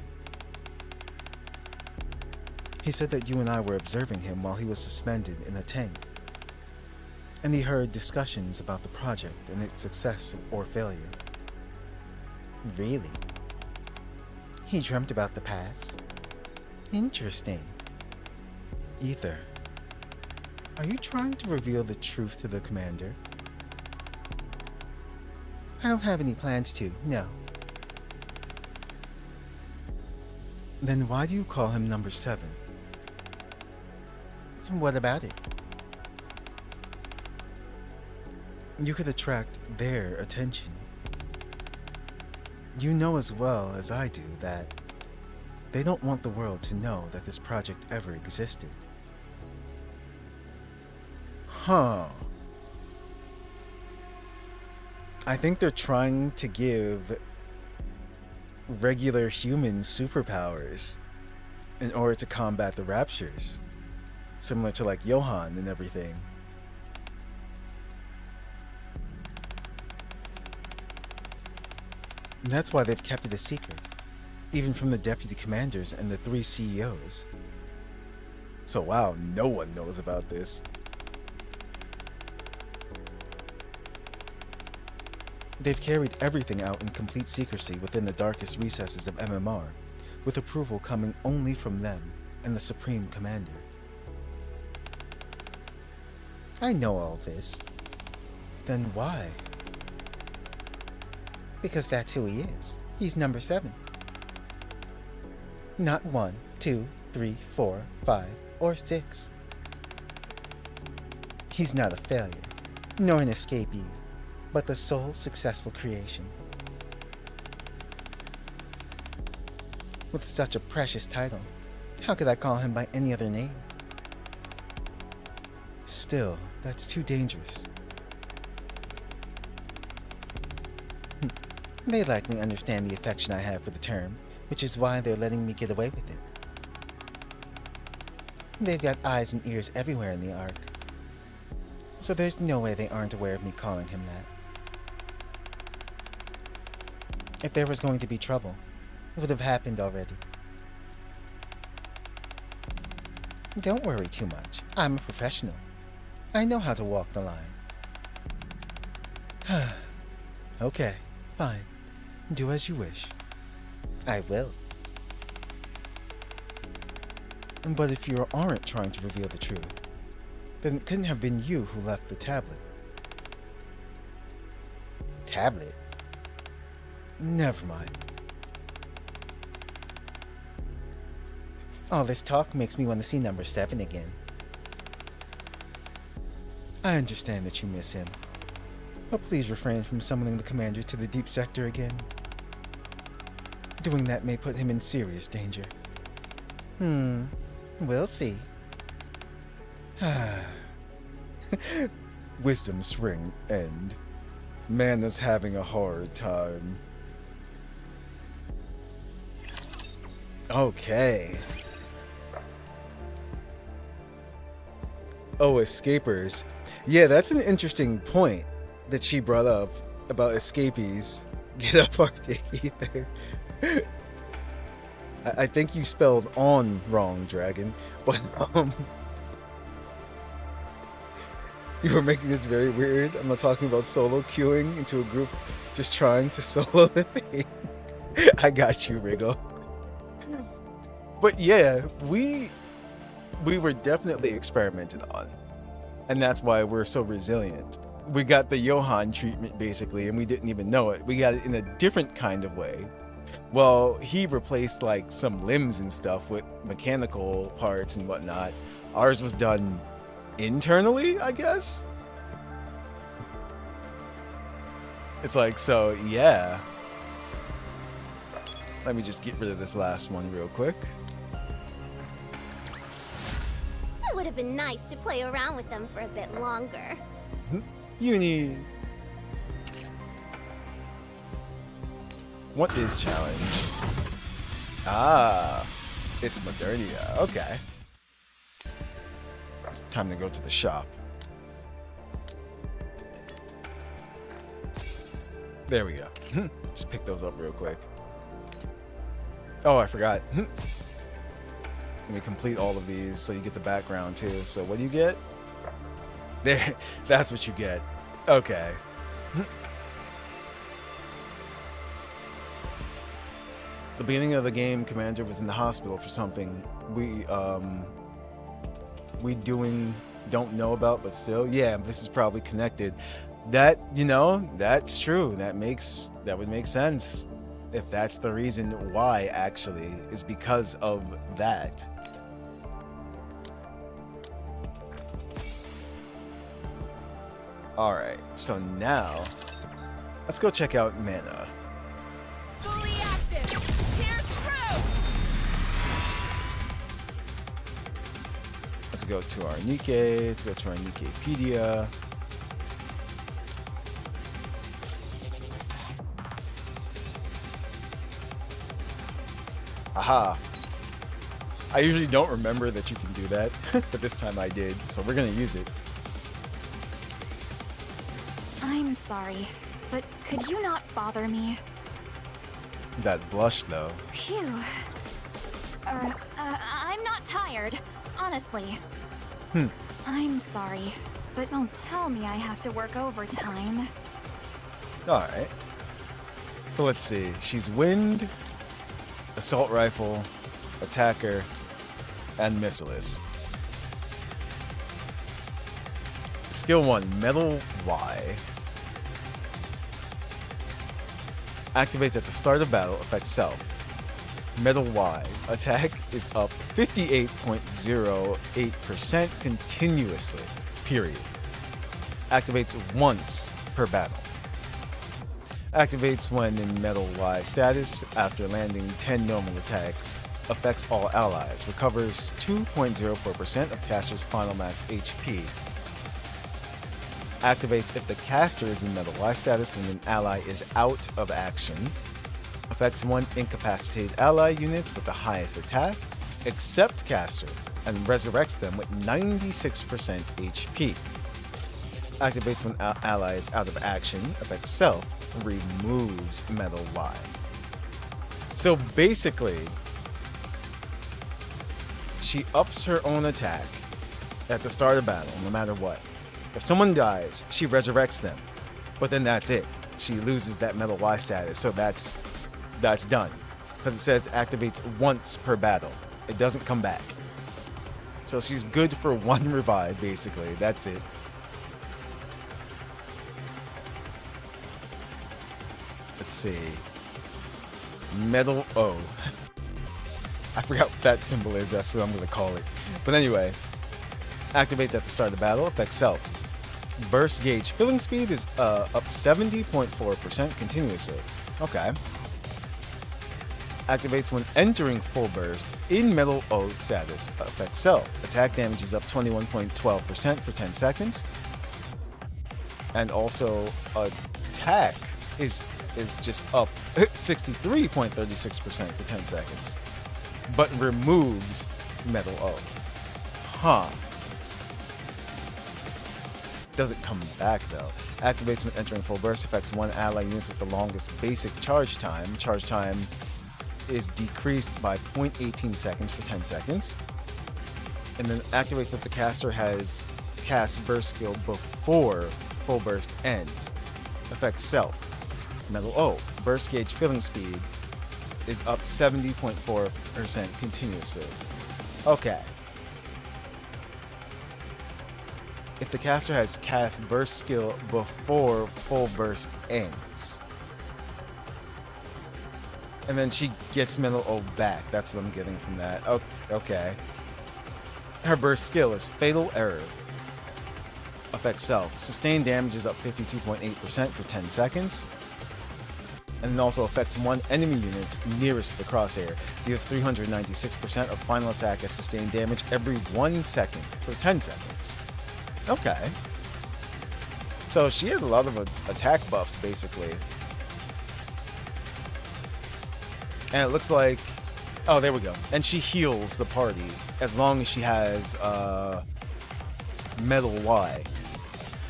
He said that you and I were observing him while he was suspended in a tank, and he heard discussions about the project and its success or failure. Really? He dreamt about the past? Interesting. Ether, are you trying to reveal the truth to the commander? I don't have any plans to, no. Then why do you call him number 7? What about it? You could attract their attention. You know as well as I do that they don't want the world to know that this project ever existed. Huh. I think they're trying to give regular humans superpowers in order to combat the Raptures. Similar to like Johan and everything. And that's why they've kept it a secret, even from the deputy commanders and the 3 CEOs. So wow, no one knows about this. They've carried everything out in complete secrecy within the darkest recesses of MMR, with approval coming only from them and the Supreme Commander. I know all this. Then why? Because that's who he is. He's number 7. Not 1, 2, 3, 4, 5, or 6. He's not a failure, nor an escapee, but the sole successful creation. With such a precious title, how could I call him by any other name? Still, that's too dangerous. They likely understand the affection I have for the term, which is why they're letting me get away with it. They've got eyes and ears everywhere in the Ark, so there's no way they aren't aware of me calling him that. If there was going to be trouble, it would have happened already. Don't worry too much. I'm a professional. I know how to walk the line. Okay, fine. Do as you wish. I will. But if you aren't trying to reveal the truth, then it couldn't have been you who left the tablet. Tablet? Never mind. All this talk makes me want to see number 7 again. I understand that you miss him, but please refrain from summoning the commander to the deep sector again. Doing that may put him in serious danger. We'll see. Wisdom Spring End. Mana's having a hard time. Okay. Oh, escapers. Yeah, that's an interesting point that she brought up about escapees. Get up, Arctic Ether. I think you spelled on wrong, Dragon, but you were making this very weird. I'm not talking about solo queuing into a group just trying to solo the thing. I got you, Wriggle. But yeah, we were definitely experimented on, and that's why we're so resilient. We got the Johan treatment basically, and we didn't even know it. We got it in a different kind of way. Well, he replaced like some limbs and stuff with mechanical parts and whatnot. Ours was done internally, I guess. It's like, so yeah. Let me just get rid of this last one real quick. It would have been nice to play around with them for a bit longer. Uni. What is challenge? Ah, it's Modernia. Okay. Time to go to the shop. There we go. Just pick those up real quick. Oh, I forgot. Let me complete all of these so you get the background too. So what do you get? There, that's what you get. Okay. The beginning of the game, Commander was in the hospital for something we don't know about, but still, yeah, this is probably connected. That, you know, that's true. That would make sense. If that's the reason why, actually, is because of that. Alright, so now, let's go check out Mana. Fully active! Here's through! Let's go to our NIKKE, let's go to our Nikkepedia. Aha! I usually don't remember that you can do that, but this time I did, so we're gonna use it. I'm sorry, but could you not bother me? That blush, though. Phew. I'm not tired, honestly. I'm sorry, but don't tell me I have to work overtime. Alright. So let's see. She's wind, assault rifle, attacker, and missileless. Skill 1, Metal Y. Activates at the start of battle, affects self. Metal Y. Attack is up 58.08% continuously. Period. Activates once per battle. Activates when in Metal Y status after landing 10 normal attacks. Affects all allies. Recovers 2.04% of caster's final max HP. Activates if the caster is in Metal Y status when an ally is out of action. Affects 1 incapacitated ally units with the highest attack, except caster, and resurrects them with 96% HP. Activates when ally is out of action, affects self, removes Metal Y. So basically, she ups her own attack at the start of battle, no matter what. If someone dies, she resurrects them, but then that's it. She loses that Metal Y status, so that's done. Because it says activates once per battle. It doesn't come back. So she's good for 1 revive, basically. That's it. Let's see. Metal O. I forgot what that symbol is. That's what I'm going to call it. But anyway, activates at the start of the battle, affects self. Burst gauge filling speed is up 70.4% continuously. Okay. Activates when entering full burst in Metal O status, affects self. Attack damage is up 21.12% for 10 seconds. And also attack is just up 63.36% for 10 seconds. But removes Metal O. Huh. Doesn't come back though. Activates when entering full burst, affects 1 ally units with the longest basic charge time. Charge time is decreased by 0.18 seconds for 10 seconds. And then activates if the caster has cast burst skill before full burst ends. Affects self. Metal O. Burst gauge filling speed is up 70.4% continuously. Okay. If the caster has cast burst skill before full burst ends. And then she gets Metal O back. That's what I'm getting from that. Oh, okay. Her burst skill is Fatal Error. Affects self. Sustained damage is up 52.8% for 10 seconds. And it also affects 1 enemy unit nearest to the crosshair. Deals 396% of final attack as sustained damage every 1 second for 10 seconds. Okay. So she has a lot of attack buffs, basically. And it looks like... Oh, there we go. And she heals the party as long as she has Metal Y.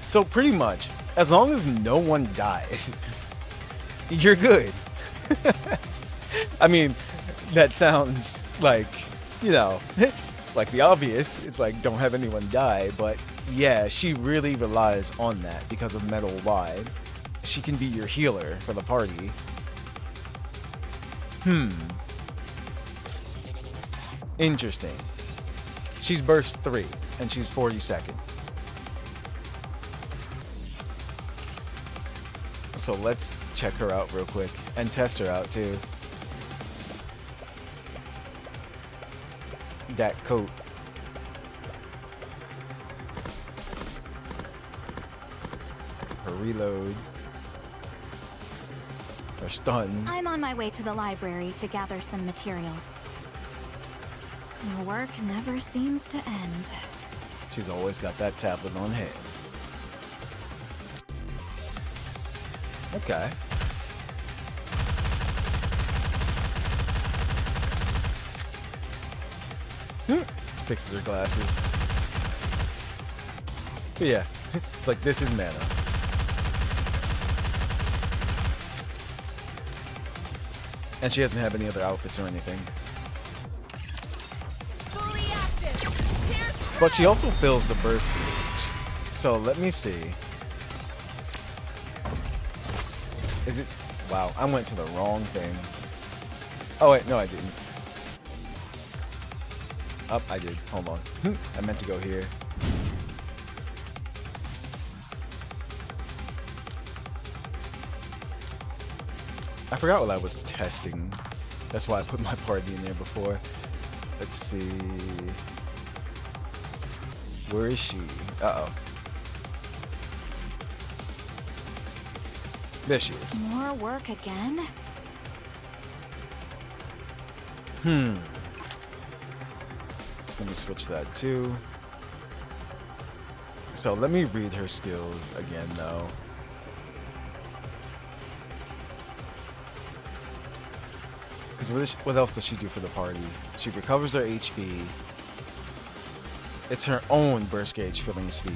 So pretty much, as long as no one dies, you're good. I mean, that sounds like, you know, like the obvious. It's like, don't have anyone die. But yeah, she really relies on that because of Metal Y. She can be your healer for the party. Interesting. She's burst 3, and she's 42nd. So let's check her out real quick, and test her out too. That coat. Her reload. Her stun. I'm on my way to the library to gather some materials. Your work never seems to end. She's always got that tablet on hand. Okay. Fixes her glasses. But yeah, it's like, this is mana. And she doesn't have any other outfits or anything. Fully active. Here's But she also fills the burst gauge. So let me see. Wow, I went to the wrong thing. Oh wait, no I didn't. Up, I did. Hold on. I meant to go here. I forgot what I was testing. That's why I put my party in there before. Let's see. Where is she? Uh-oh. There she is. More work again? Let me switch that too. So let me read her skills again though. Because what else does she do for the party? She recovers her HP. It's her own burst gauge filling speed.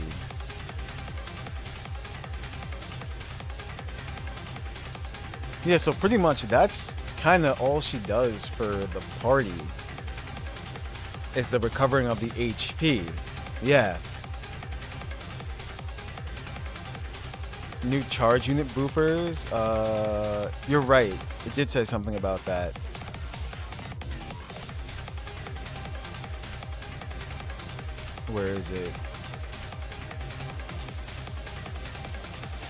Yeah, so pretty much that's kind of all she does for the party. Is the recovering of the HP. Yeah. New charge unit boofers. You're right. It did say something about that. Where is it?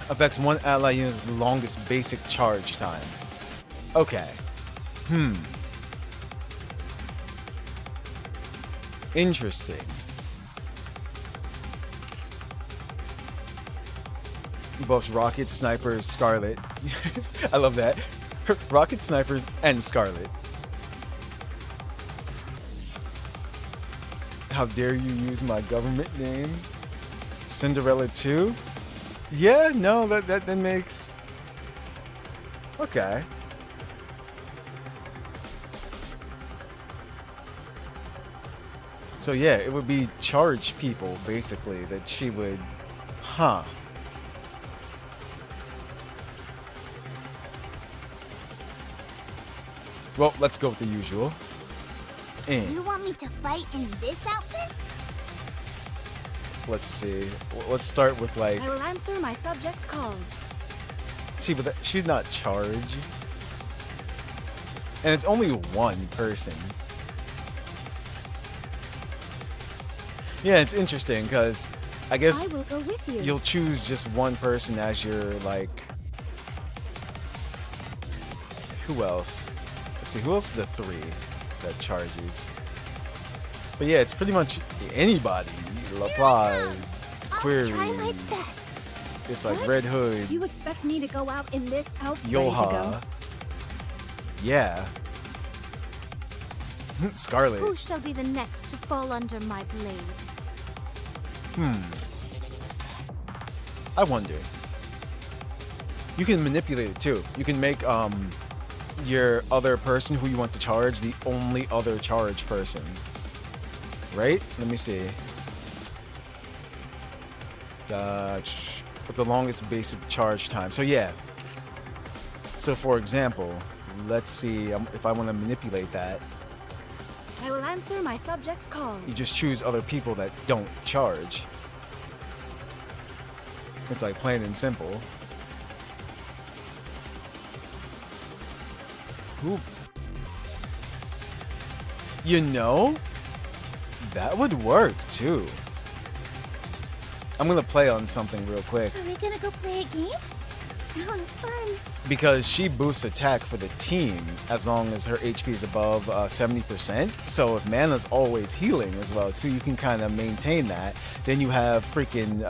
Affects one ally unit's longest basic charge time. Okay. Interesting. Both rocket snipers, Scarlet. I love that. Rocket snipers and Scarlet. How dare you use my government name? Cinderella 2? Yeah, no, that makes... Okay. So yeah, it would be charge people, basically, that she would... Huh. Well, let's go with the usual. You want me to fight in this outfit? Let's see. Let's start with like... I will answer my subjects' calls. See, but she's not charge. And it's only one person. Yeah, it's interesting because I guess I will go with you. you'll choose just one person as your like... Who else? Let's see, who else is a 3 that charges? But yeah, it's pretty much anybody. La Paz, Query. Try my best. It's like What? Red Hood, You expect me to go out in this outfit? Yoha. Yeah. Scarlet. Who shall be the next to fall under my blade? I wonder. You can manipulate it too. You can make your other person who you want to charge the only other charge person. Right? Let me see. With the longest basic charge time. So yeah. So for example, let's see if I want to manipulate that. I will answer my subjects' calls. You just choose other people that don't charge. It's like plain and simple. Who? You know, that would work too. I'm gonna play on something real quick Are we gonna go play a game? Sounds fun. because she boosts attack for the team as long as her HP is above 70%. So if Mana's always healing as well too, you can kind of maintain that. Then you have freaking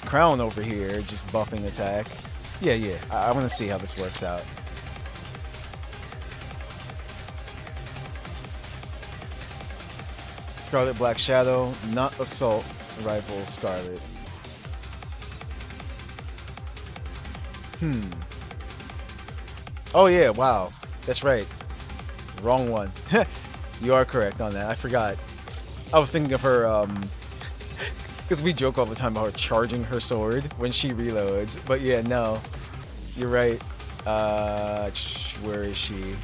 Crown over here just buffing attack. Yeah. I want to see how this works out. Scarlet Black Shadow, not Assault Rifle Scarlet. Oh yeah, wow. That's right. Wrong one. You are correct on that. I forgot. I was thinking of her, because we joke all the time about her charging her sword when she reloads. But yeah, no. You're right. Where is she?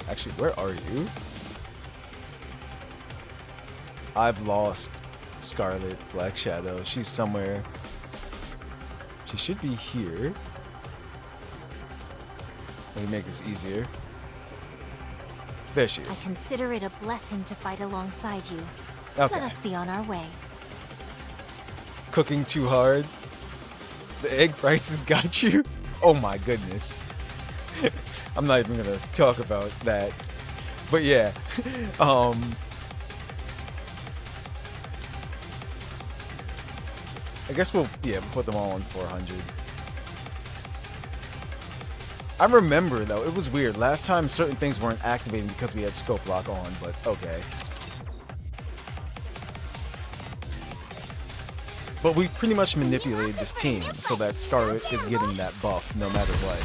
Actually, where are you? I've lost Scarlet Black Shadow. She's somewhere. She should be here. Let me make this easier. There she I is. consider it a blessing to fight alongside you. Okay. Let us be on our way. Cooking too hard. The egg prices got you. Oh my goodness. I'm not even gonna talk about that. But yeah. I guess we'll put them all on 400. I remember though, it was weird. Last time certain things weren't activating because we had scope lock on, but okay. But we pretty much manipulated this team so that Scarlet is getting that buff no matter what.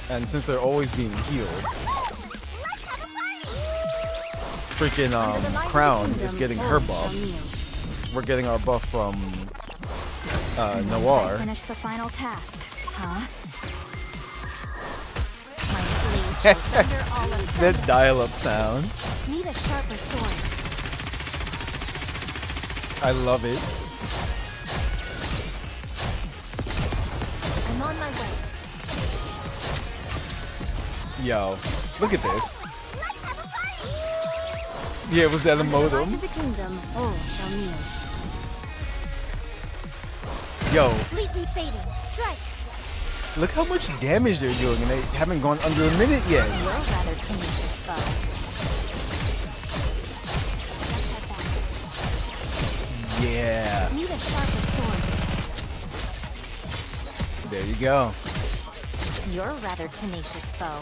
And since they're always being healed, freaking Crown is getting her buff. We're getting our buff from Noir. Finish the final task, huh? My blade shall render all That asunder. dial-up sound. Need a sharper sword. I love it. I'm on my way. Yo, look at this. Yeah, was that a modem? The kingdom, all shall kneel. Yo, Completely fading. Strike. look how much damage they're doing and they haven't gone under a minute yet. You're rather tenacious foe. Yeah, Need a sharper sword. there you go. You're rather tenacious foe.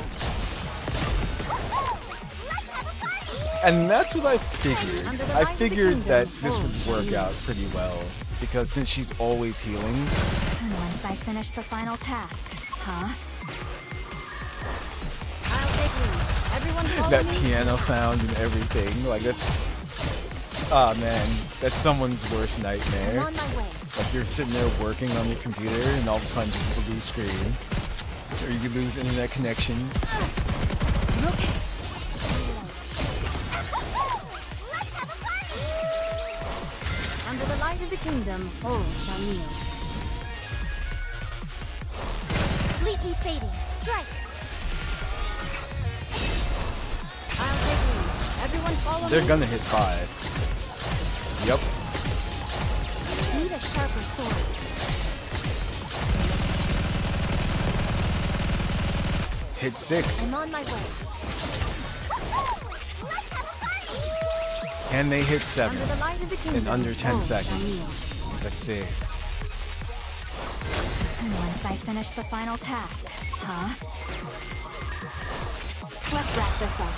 And that's what I figured. I figured that this would work out pretty well because since she's always healing, And once I finish the final task, huh? I'll take lead. Everyone follow that me. piano sound and everything, like that's, ah man, that's someone's worst I'm nightmare. on my way. Like you're sitting there working on your computer and all of a sudden just a blue screen. Or you could lose internet connection. Okay. Under the light of the kingdom, all shall kneel. Completely fading. Strike. I'll take lead. Everyone follow They're me. gonna hit 5. Yep. Need a sharper sword. Hit 6. I'm on my way. And they hit 7 Under the light of the kingdom, in under 10 all shall seconds. kneel. Let's see. And once I finish the final task, huh? Let's wrap this up.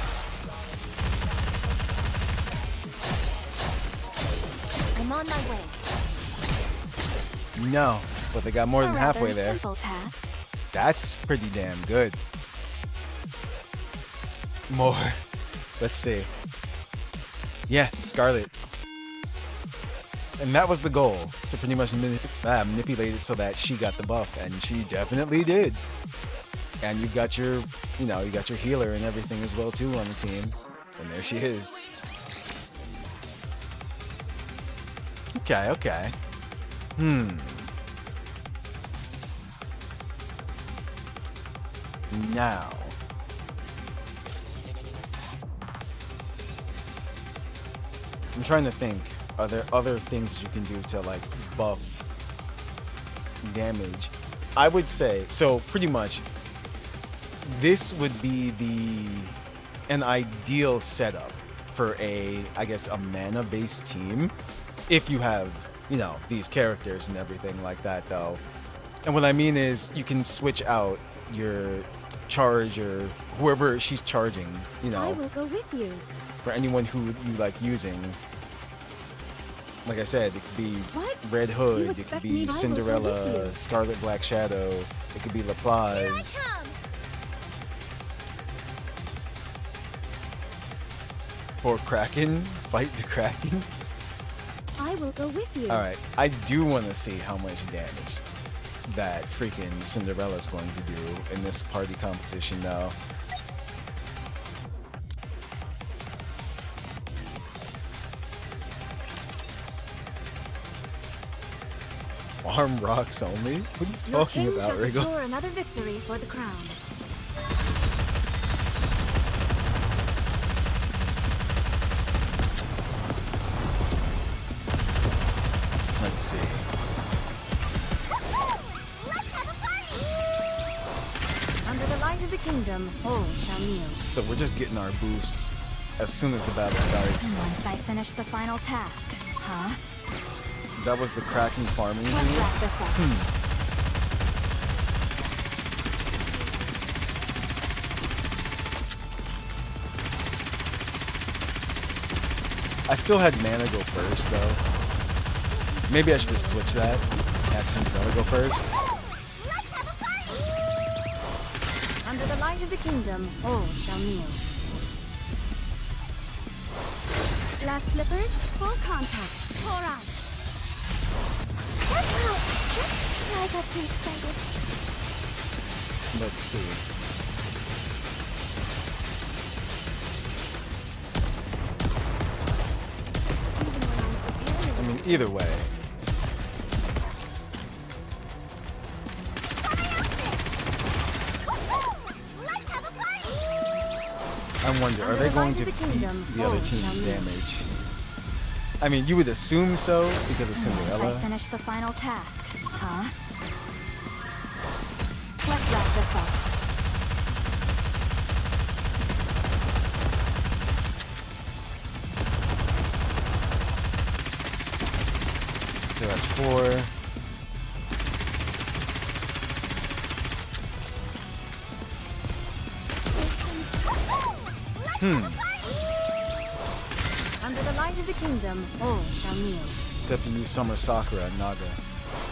I'm on my way. No, but they got more than A halfway rather there. simple task. That's pretty damn good. More. Let's see. Yeah, Scarlet. And that was the goal, to pretty much manipulate it so that she got the buff, and she definitely did. And you've got your, you got your healer and everything as well too on the team. And there she is. Okay. Now. I'm trying to think. Are there other things you can do to like buff damage? I would say so. Pretty much, this would be an ideal setup for I guess a mana-based team, if you have these characters and everything like that though. And what I mean is you can switch out your charge or whoever she's charging, I will go with you. for anyone who you like using. Like I said, it could be What? Red You Hood, it could expect be me to- I will go with Cinderella, you. Scarlet Black Shadow, it could be Here I Laplace. come! Or Kraken, fight the Kraken. I will go with you. Alright, I do want to see how much damage that freaking Cinderella's going to do in this party composition though. Arm rocks only? What are you Your talking king about, shall Wriggle? secure another victory for the crown. Let's see. Under the light of the kingdom, all shall kneel. So we're just getting our boosts as soon as the battle starts. Once I finish the final task, huh? That was the cracking farming Let's thing. wrap this up. I still had mana go first though. Maybe I should just switch that. Have Cinderella go first. Under the light of the kingdom, all shall kneel. Last slippers, full contact. Pour out. Check out! I got too excited. Let's see. I mean, either way. I wonder, are they going to beat the other team's damage? I mean, you would assume so because of Once I Cinderella. finish the final task, huh? Let's wrap this up. They're at 4. Under the light of the kingdom, all shall kneel. Except you use Summer Sakura and Naga.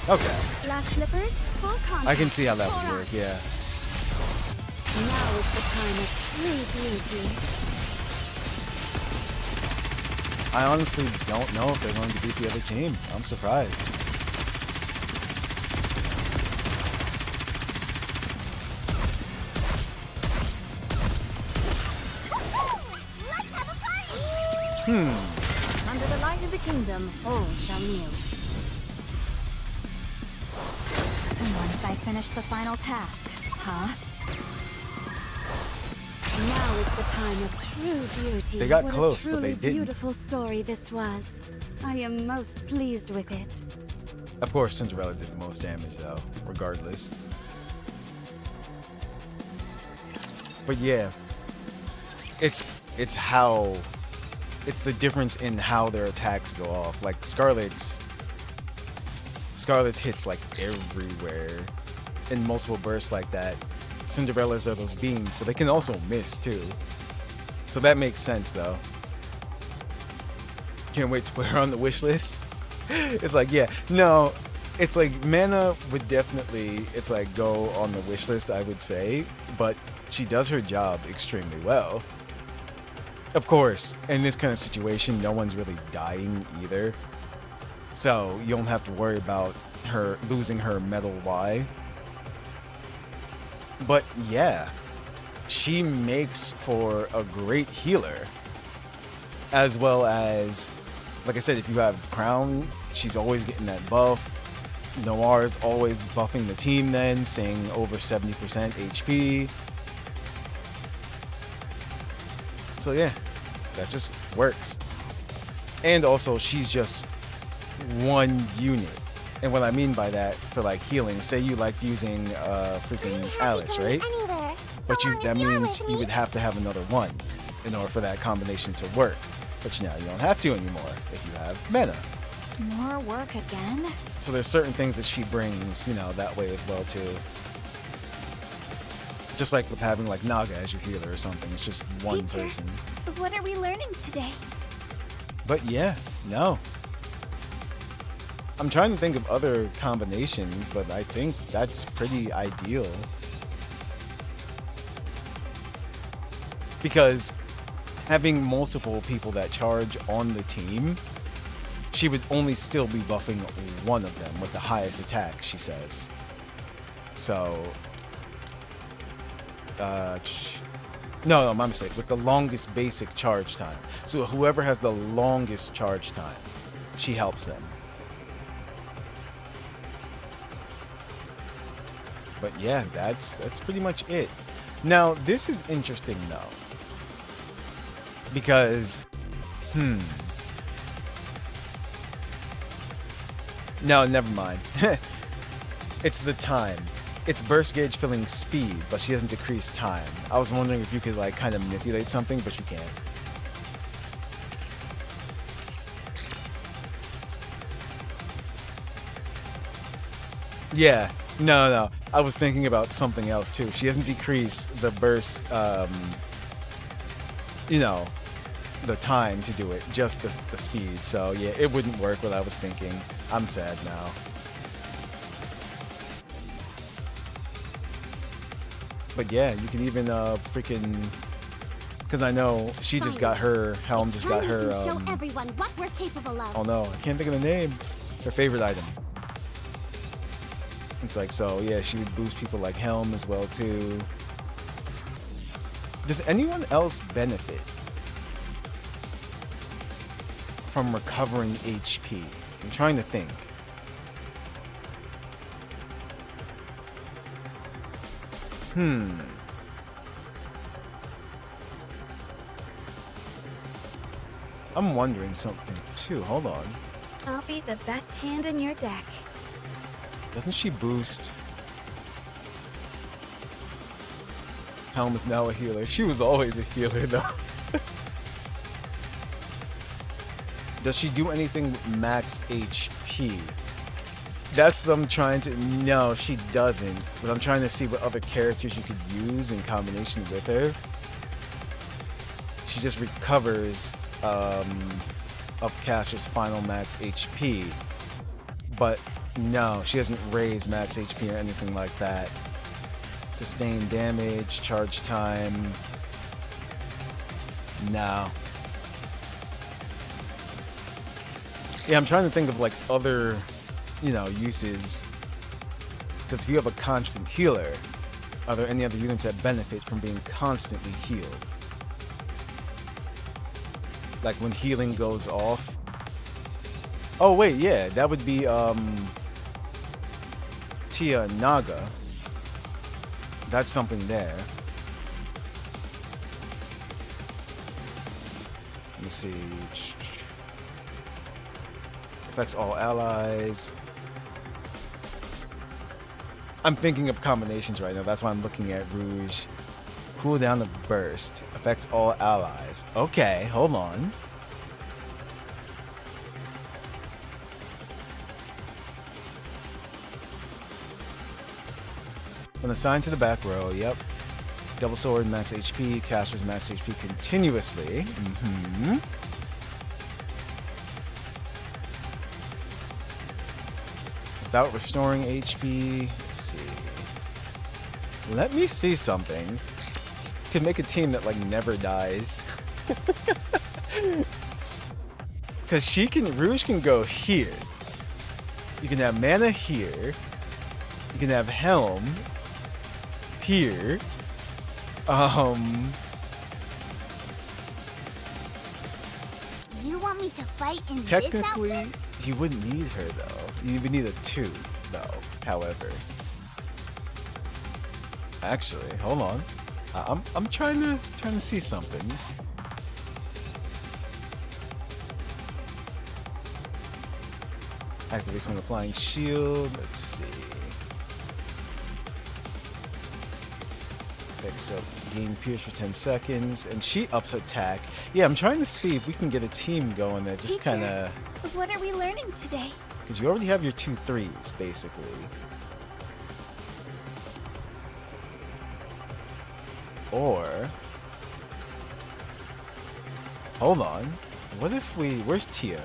Okay. Last slippers, full contact. I can see how that Pour would out. work, yeah. Now is the time of true beauty. I honestly don't know if they're going to beat the other team. I'm surprised. Under the light of the kingdom, all shall kneel. Once I finish the final task, huh? Now is the time of true beauty. They got What close, a but they truly didn't. beautiful story this was. I am most pleased with it. Of course, Cinderella did the most damage, though, regardless. But yeah, it's the difference in how their attacks go off. Like Scarlet's hits like everywhere in multiple bursts like that. Cinderella's are those beams, but they can also miss too. So that makes sense though. Can't wait to put her on the wish list. It's like, yeah, no, it's like mana would definitely, it's like go on the wish list, I would say, but she does her job extremely well. Of course, in this kind of situation, no one's really dying either. So you don't have to worry about her losing her Metal Y. But yeah, she makes for a great healer. As well as, like I said, if you have Crown, she's always getting that buff. Noir's always buffing the team then, saying over 70% HP. So yeah, that just works. And also, she's just one unit. And what I mean by that, for like healing, say you liked using freaking Alice, right? Anywhere. But So long that as you're means with you me. would have to have another one in order for that combination to work. But now you don't have to anymore if you have mana. More work again? So there's certain things that she brings, you know, that way as well too. Just like with having like Naga as your healer or something, it's just one Teacher. person. What are we learning today? But yeah, no. I'm trying to think of other combinations, but I think that's pretty ideal. Because having multiple people that charge on the team, she would only still be buffing one of them with the highest attack, she says. So, no, my mistake. With the longest basic charge time. So whoever has the longest charge time, she helps them. But yeah, that's pretty much it. Now, this is interesting though. Because no, never mind. It's the time. It's burst gauge filling speed, but she doesn't decrease time. I was wondering if you could like kind of manipulate something, but you can't. Yeah, no. I was thinking about something else too. She doesn't decrease the burst, you know, the time to do it, just the speed. So yeah, it wouldn't work what I was thinking. I'm sad now. But yeah, you can even freaking, because I know she just got her helm, just got her. Show everyone what we're capable of. Oh no, I can't think of the name. Her favorite item. It's like, so yeah, she would boost people like Helm as well too. Does anyone else benefit from recovering HP? I'm trying to think. I'm wondering something too. Hold on. I'll be the best hand in your deck. Doesn't she boost? Helm is now a healer. She was always a healer though. Does she do anything with max HP? That's what I'm trying to... No, she doesn't. But I'm trying to see what other characters you could use in combination with her. She just recovers of caster's final max HP. But no, she doesn't raise max HP or anything like that. Sustained damage, charge time. No. Yeah, I'm trying to think of like other, you know, uses. Because if you have a constant healer, are there any other units that benefit from being constantly healed? Like when healing goes off. Oh wait, yeah, that would be Tia and Naga. That's something there. Let me see. Affects all allies. I'm thinking of combinations right now. That's why I'm looking at Rouge. Cooldown of burst. Affects all allies. Okay, hold on. When assigned to the back row, yep. Double sword, max HP. Caster's max HP continuously. Without restoring HP. Let's see. Let me see something. Could make a team that like never dies. Cause Rouge can go here. You can have mana here. You can have Helm here. You want me to fight in Technically, this outfit? you wouldn't need her though. You would need a 2 though. However, actually, hold on. I'm trying to see something. Activates when applying shield. Let's see. Picks up gain pierce for 10 seconds, and she ups attack. Yeah, I'm trying to see if we can get a team going that just kind of. What are we learning today? Because you already have your 2 3s, basically. Or... Hold on. What if we... Where's Tia?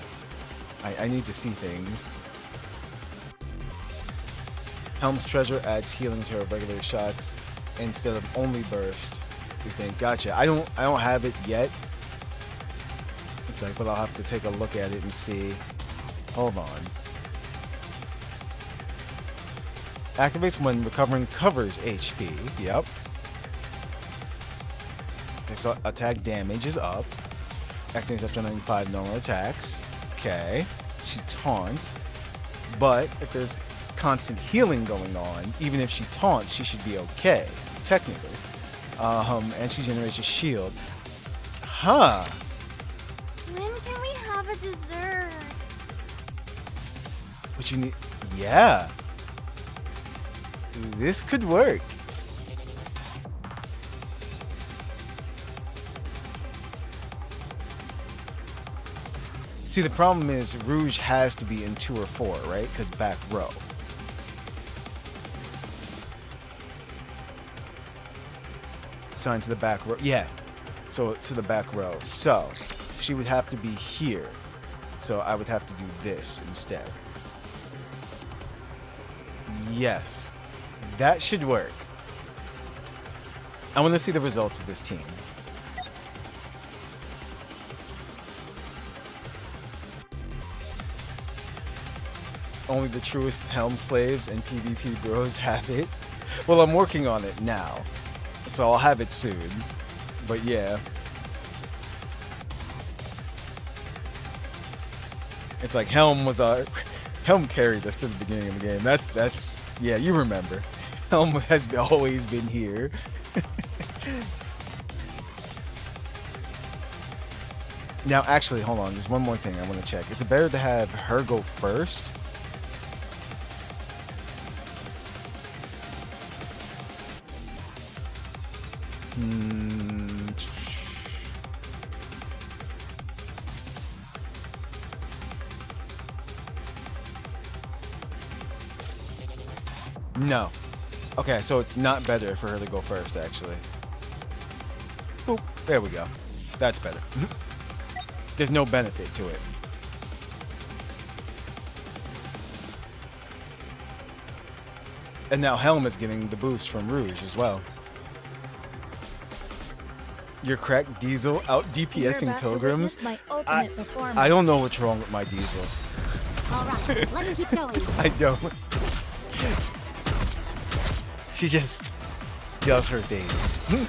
I need to see things. Helm's Treasure adds healing to her regular shots instead of only burst. You think, gotcha. I don't have it yet. It's like, but I'll have to take a look at it and see. Hold on. Activates when recovering covers HP. Yep. So attack damage is up. Activates after 95 normal attacks. Okay. She taunts. But if there's constant healing going on. Even if she taunts, she should be okay, technically. And she generates a shield. Huh. When can we have a dessert? What you need? Yeah. This could work. See, the problem is Rouge has to be in 2 or 4, right? Because back row. Assigned to the back row. Yeah. So it's to the back row. So she would have to be here. So I would have to do this instead. Yes. That should work. I want to see the results of this team. Only the truest Helm slaves and PvP bros have it. Well, I'm working on it now, so I'll have it soon. But yeah. It's like Helm was Helm carried us to the beginning of the game. That's yeah, you remember. Helm has always been here. Now, actually, hold on. There's one more thing I want to check. Is it better to have her go first? No. Okay, so it's not better for her to go first, actually. Boop. There we go. That's better. There's no benefit to it. And now Helm is getting the boost from Rouge as well. Your cracked Diesel out DPSing Pilgrims? I don't know what's wrong with my Diesel. All right, let's keep going. I don't. She just does her thing. Stay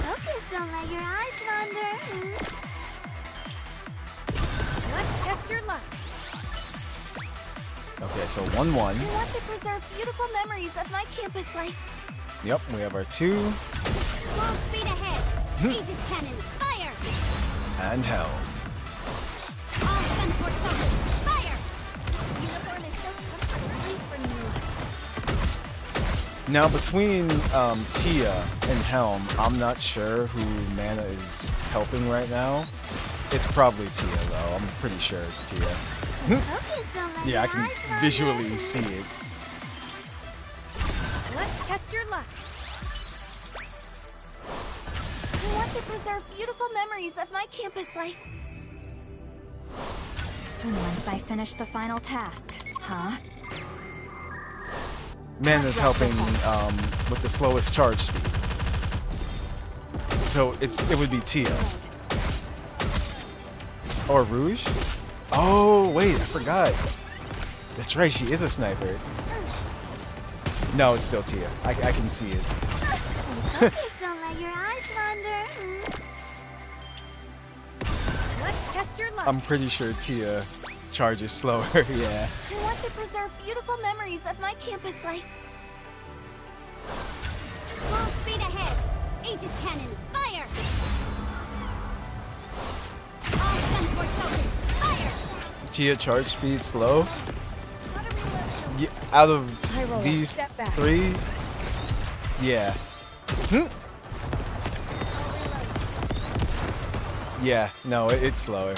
focused, don't let your eyes wander. Let's test your luck. Okay, so 1-1. I want to preserve beautiful memories of my campus life. Yep, we have our 2. Full speed ahead. Aegis cannon, fire! And Helm. All gunport focus, fire! Unicorn is so comfortable for me. Now between Tia and Helm, I'm not sure who Mana is helping right now. It's probably Tia though. I'm pretty sure it's Tia. Focus, don't let Yeah, I your can eyes wander. visually see it. Let's test your luck. I want to preserve beautiful memories of my campus life. And once I finish the final task, huh? Mana's helping with the slowest charge speed. So it would be Tia. Or Rouge? Oh, wait, I forgot. That's right, she is a sniper. No, it's still Tia. I can see it. Focus, don't let your eyes wander. Let's test your luck. I'm pretty sure Tia charges slower, yeah. I want to preserve beautiful memories of my campus life. Full speed ahead. Aegis cannon, fire! All gunport focus, fire! Tia charge speed slow. Yeah, out of these 3, yeah. Yeah, no, it's slower.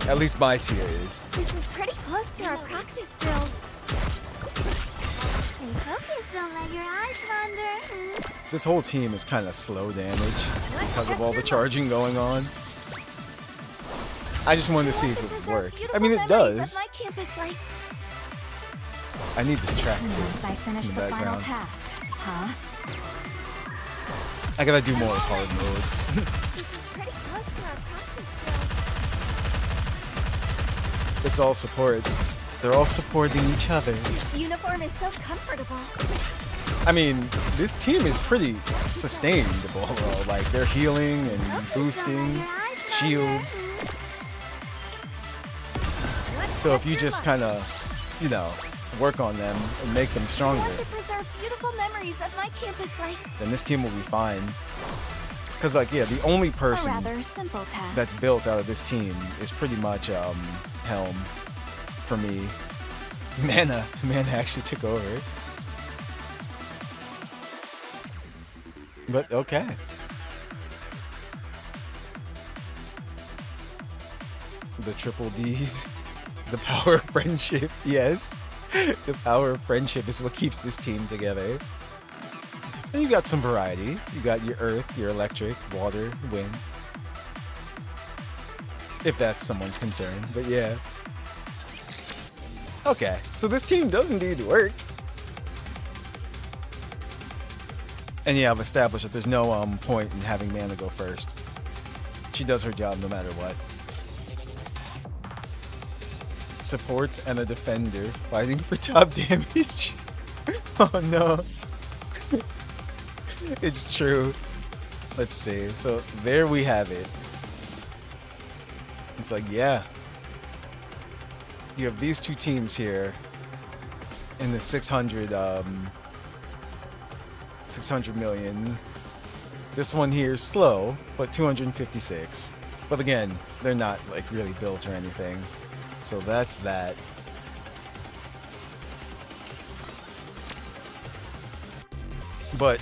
At least my Tia is. This is pretty close to our practice drills. Stay focused, don't let your eyes wander. This whole team is kind of slow damage because of all the charging going on. I just wanted to see if it would work. I mean, it does. My campus life. I need this track And too once I finish in the the final background. task, huh? I gotta do more hard mode. This is pretty close to our practice drills. It's all supports. They're all supporting each other. This uniform is so comfortable. I mean, this team is pretty sustainable, though. Like, they're healing and boosting shields. Let's So if test you your just luck. kind of, you know, work on them and make them I stronger, want to preserve beautiful memories of my campus life. then this team will be fine. Because, like, yeah, the only A person rather simple task. that's built out of this team is pretty much Helm for me. Mana actually took over. But okay. The triple D's. The power of friendship. Yes. The power of friendship is what keeps this team together. And you got some variety. You got your earth, your electric, water, wind. If that's someone's concern. But yeah. Okay. So this team does indeed work. And yeah, I've established that there's no point in having Mana go first. She does her job no matter what. Supports and a defender fighting for top damage. Oh no. It's true. Let's see. So there we have it. It's like, yeah. You have these two teams here in the 600 million. This one here is slow, but 256. But again, they're not like really built or anything. So that's that. But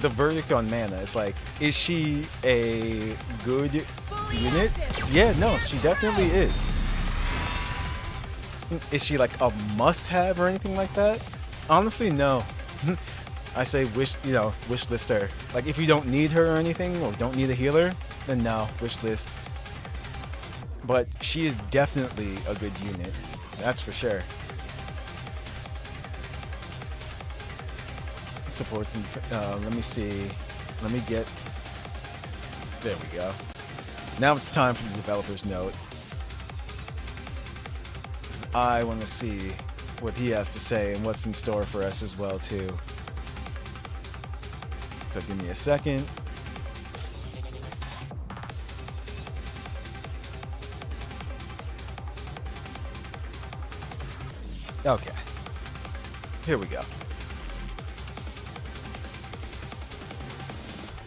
the verdict on Mana is like, is she a good unit? Yeah, no, she definitely is. Is she like a must-have or anything like that? Honestly, no. I say wish list her. Like if you don't need her or anything, or don't need a healer, then no, wish list. But she is definitely a good unit. That's for sure. Supports and let me see. Let me get. There we go. Now it's time for the developer's note. 'Cause I want to see what he has to say and what's in store for us as well too. So give me a second. Okay. Here we go.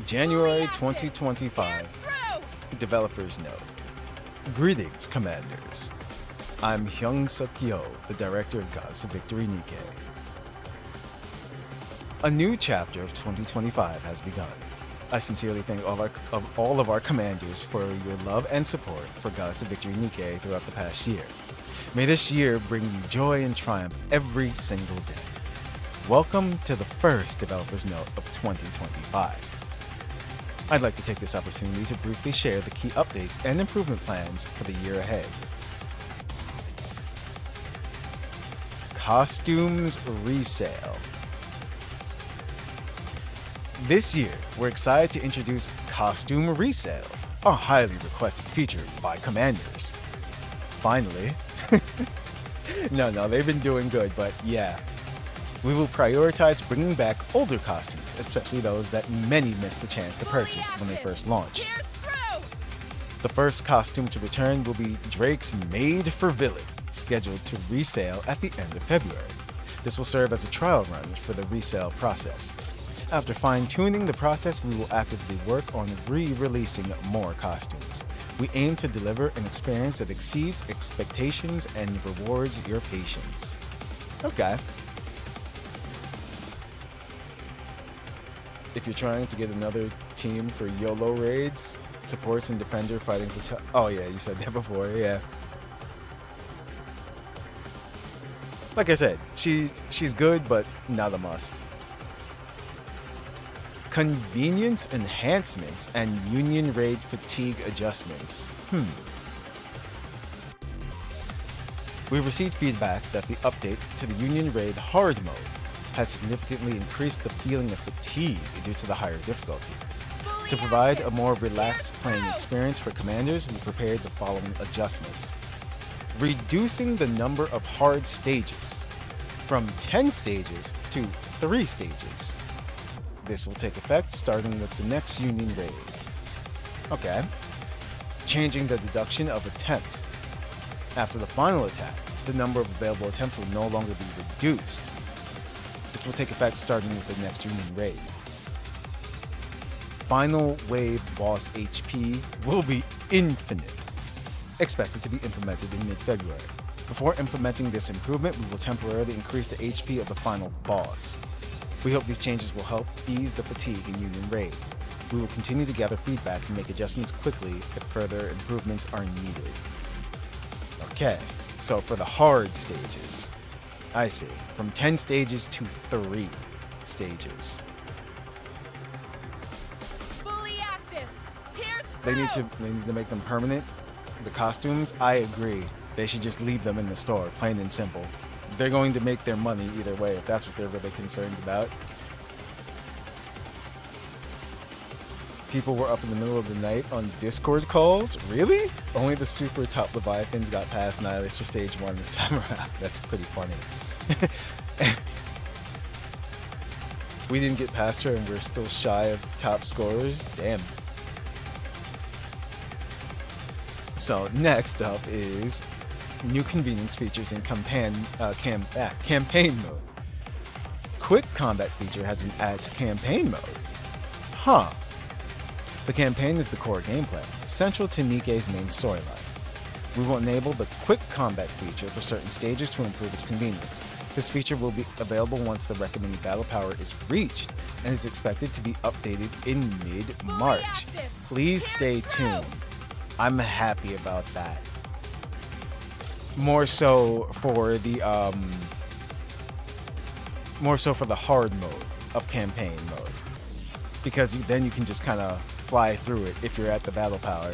January 2025. Developer's note. Greetings, Commanders. I'm Hyung-Suk Yo, the director of Goddess of Victory NIKKE. A new chapter of 2025 has begun. I sincerely thank all of our commanders for your love and support for Goddess of Victory NIKKE throughout the past year. May this year bring you joy and triumph every single day. Welcome to the first Developer's Note of 2025. I'd like to take this opportunity to briefly share the key updates and improvement plans for the year ahead. Costumes resale. This year, we're excited to introduce costume resales, a highly requested feature by commanders. Finally. No, they've been doing good, but yeah. We will prioritize bringing back older costumes, especially those that many missed the chance to purchase when they first launched. The first costume to return will be Drake's Made for Villain, scheduled to resale at the end of February. This will serve as a trial run for the resale process. After fine-tuning the process, we will actively work on re-releasing more costumes. We aim to deliver an experience that exceeds expectations and rewards your patience. Okay. If you're trying to get another team for YOLO raids, supports and defender fighting for oh yeah, you said that before, yeah. Like I said, she's good, but not a must. Convenience enhancements and Union Raid fatigue adjustments. We've received feedback that the update to the Union Raid hard mode has significantly increased the feeling of fatigue due to the higher difficulty. To provide a more relaxed playing experience for commanders, we prepared the following adjustments. Reducing the number of hard stages from 10 stages to 3 stages. This will take effect starting with the next Union Raid. Okay. Changing the deduction of attempts. After the final attack, the number of available attempts will no longer be reduced. This will take effect starting with the next Union raid. Final wave boss HP will be infinite, expected to be implemented in mid-February. Before implementing this improvement, we will temporarily increase the HP of the final boss. We hope these changes will help ease the fatigue in Union Raid. We will continue to gather feedback and make adjustments quickly if further improvements are needed. Okay, so for the hard stages, I see, from 10 stages to 3 stages. Fully active. Here's They need to make them permanent. The costumes, I agree. They should just leave them in the store, plain and simple. They're going to make their money either way if that's what they're really concerned about. People were up in the middle of the night on Discord calls? Really? Only the super top Leviathans got past Nihilist for stage 1 this time around. That's pretty funny. We didn't get past her and we're still shy of top scorers? Damn. So next up is new convenience features in campaign mode. Quick combat feature has been added to campaign mode. Huh. The campaign is the core gameplay, central to NIKKE's main storyline. We will enable the quick combat feature for certain stages to improve its convenience. This feature will be available once the recommended battle power is reached and is expected to be updated in mid-March. Please stay tuned. I'm happy about that. More so for the hard mode of campaign mode, because then you can just kind of fly through it if you're at the battle power.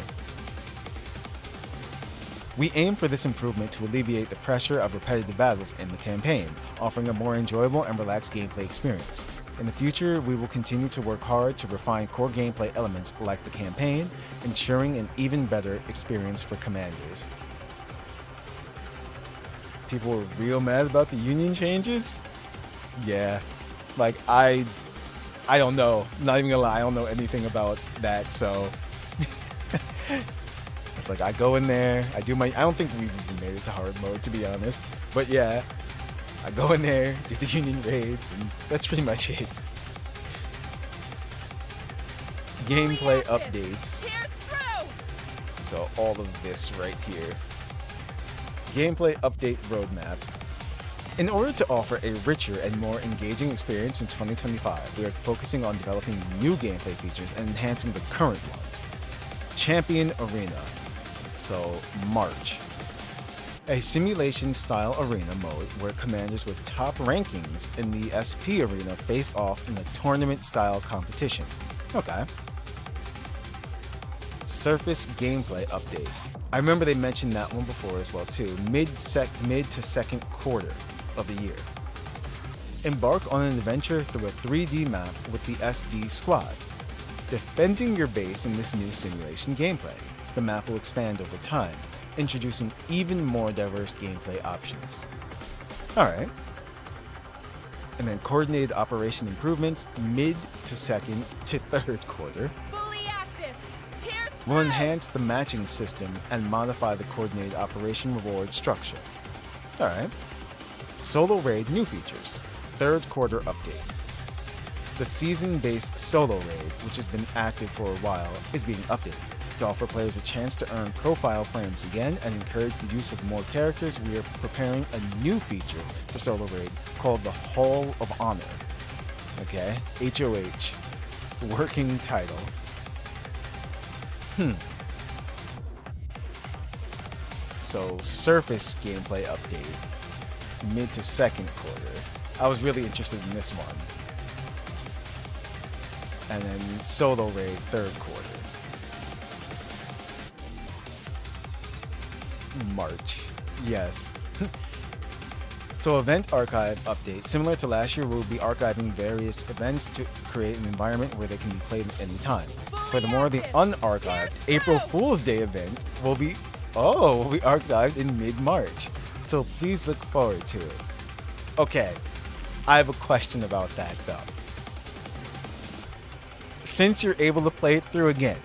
We aim for this improvement to alleviate the pressure of repetitive battles in the campaign, offering a more enjoyable and relaxed gameplay experience. In the future, we will continue to work hard to refine core gameplay elements like the campaign, ensuring an even better experience for commanders. People were real mad about the Union changes? Yeah. Like, I don't know. Not even gonna lie, I don't know anything about that, so... It's like, I go in there, I don't think we've even made it to hard mode, to be honest. But yeah, I go in there, do the Union raid, and that's pretty much it. Gameplay updates. So all of this right here. Gameplay update roadmap. In order to offer a richer and more engaging experience in 2025, we are focusing on developing new gameplay features and enhancing the current ones. Champion Arena. So, March. A simulation-style arena mode where commanders with top rankings in the SP arena face off in a tournament-style competition. Okay. Surface gameplay update. I remember they mentioned that one before as well too. Mid to second quarter of the year. Embark on an adventure through a 3D map with the SD squad, defending your base in this new simulation gameplay. The map will expand over time, introducing even more diverse gameplay options. Alright. And then coordinated operation improvements mid to second to third quarter. We'll enhance the matching system and modify the coordinated operation reward structure. Alright. Solo Raid new features. Third quarter update. The season-based Solo Raid, which has been active for a while, is being updated. To offer players a chance to earn profile frames again and encourage the use of more characters, we are preparing a new feature for Solo Raid called the Hall of Honor. Okay? HOH. Working title. So, Surface gameplay update. Mid to second quarter. I was really interested in this one. And then Solo Raid third quarter. March. Yes. So Event Archive update. Similar to last year, we'll be archiving various events to create an environment where they can be played at any time. Furthermore, the unarchived April Fool's Day event will be archived in mid-March. So please look forward to it. Okay, I have a question about that though. Since you're able to play it through again,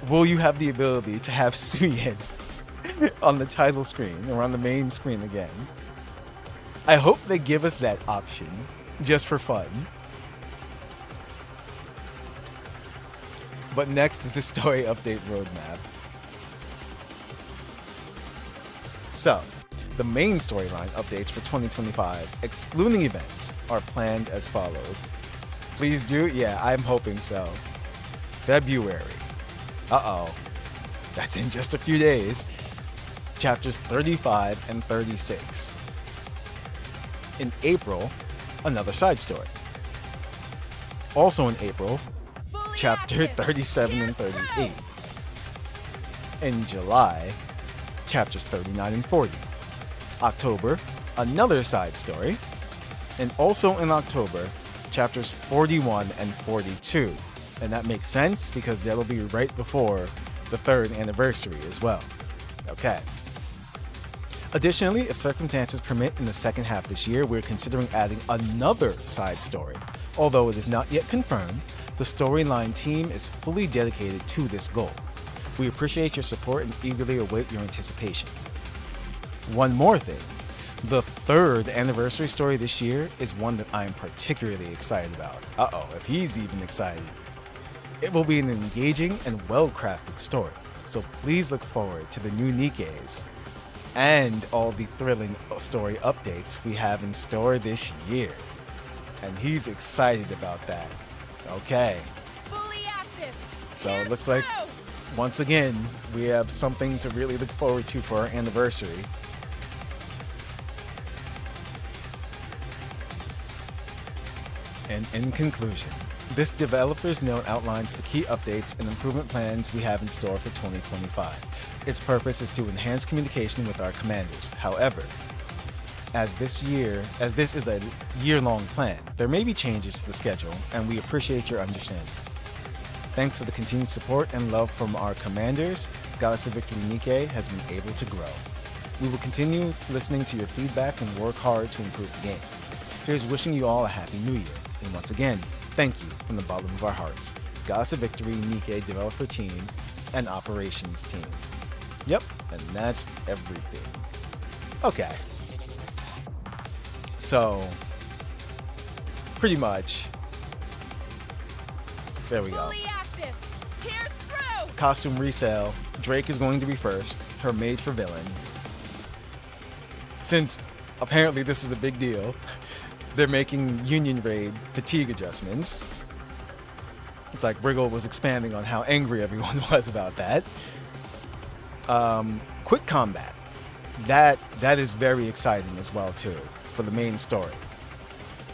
will you have the ability to have Suyin on the title screen or on the main screen again. I hope they give us that option just for fun. But next is the story update roadmap. So, the main storyline updates for 2025, excluding events, are planned as follows. Please do? Yeah, I'm hoping so. February. Uh-oh. That's in just a few days. Chapters 35 and 36. In April, another side story. Also in April, chapter 37 and 38. In July, chapters 39 and 40. October, another side story. And also in October, chapters 41 and 42. And that makes sense because that'll be right before the 3rd anniversary as well. Okay. Additionally, if circumstances permit in the second half this year, we're considering adding another side story. Although it is not yet confirmed, the storyline team is fully dedicated to this goal. We appreciate your support and eagerly await your anticipation. One more thing. The 3rd anniversary story this year is one that I am particularly excited about. Uh-oh, if he's even excited. It will be an engaging and well-crafted story, so please look forward to the new NIKKEs and all the thrilling story updates we have in store this year. And he's excited about that. Okay. Fully active. So it looks like, once again, we have something to really look forward to for our anniversary. And in conclusion, this developer's note outlines the key updates and improvement plans we have in store for 2025. Its purpose is to enhance communication with our commanders. However, as this is a year-long plan, there may be changes to the schedule, and we appreciate your understanding. Thanks to the continued support and love from our commanders, Goddess of Victory NIKKE has been able to grow. We will continue listening to your feedback and work hard to improve the game. Here's wishing you all a happy new year. And once again, thank you from the bottom of our hearts. Goddess of Victory NIKKE developer team and operations team. Yep, and that's everything. Okay. So, pretty much, there we go. Fully active. Here's through. Costume resale. Drake is going to be first. Her made for villain. Since apparently this is a big deal, they're making Union Raid fatigue adjustments. It's like Wriggle was expanding on how angry everyone was about that. Quick combat. That is very exciting as well too for the main story.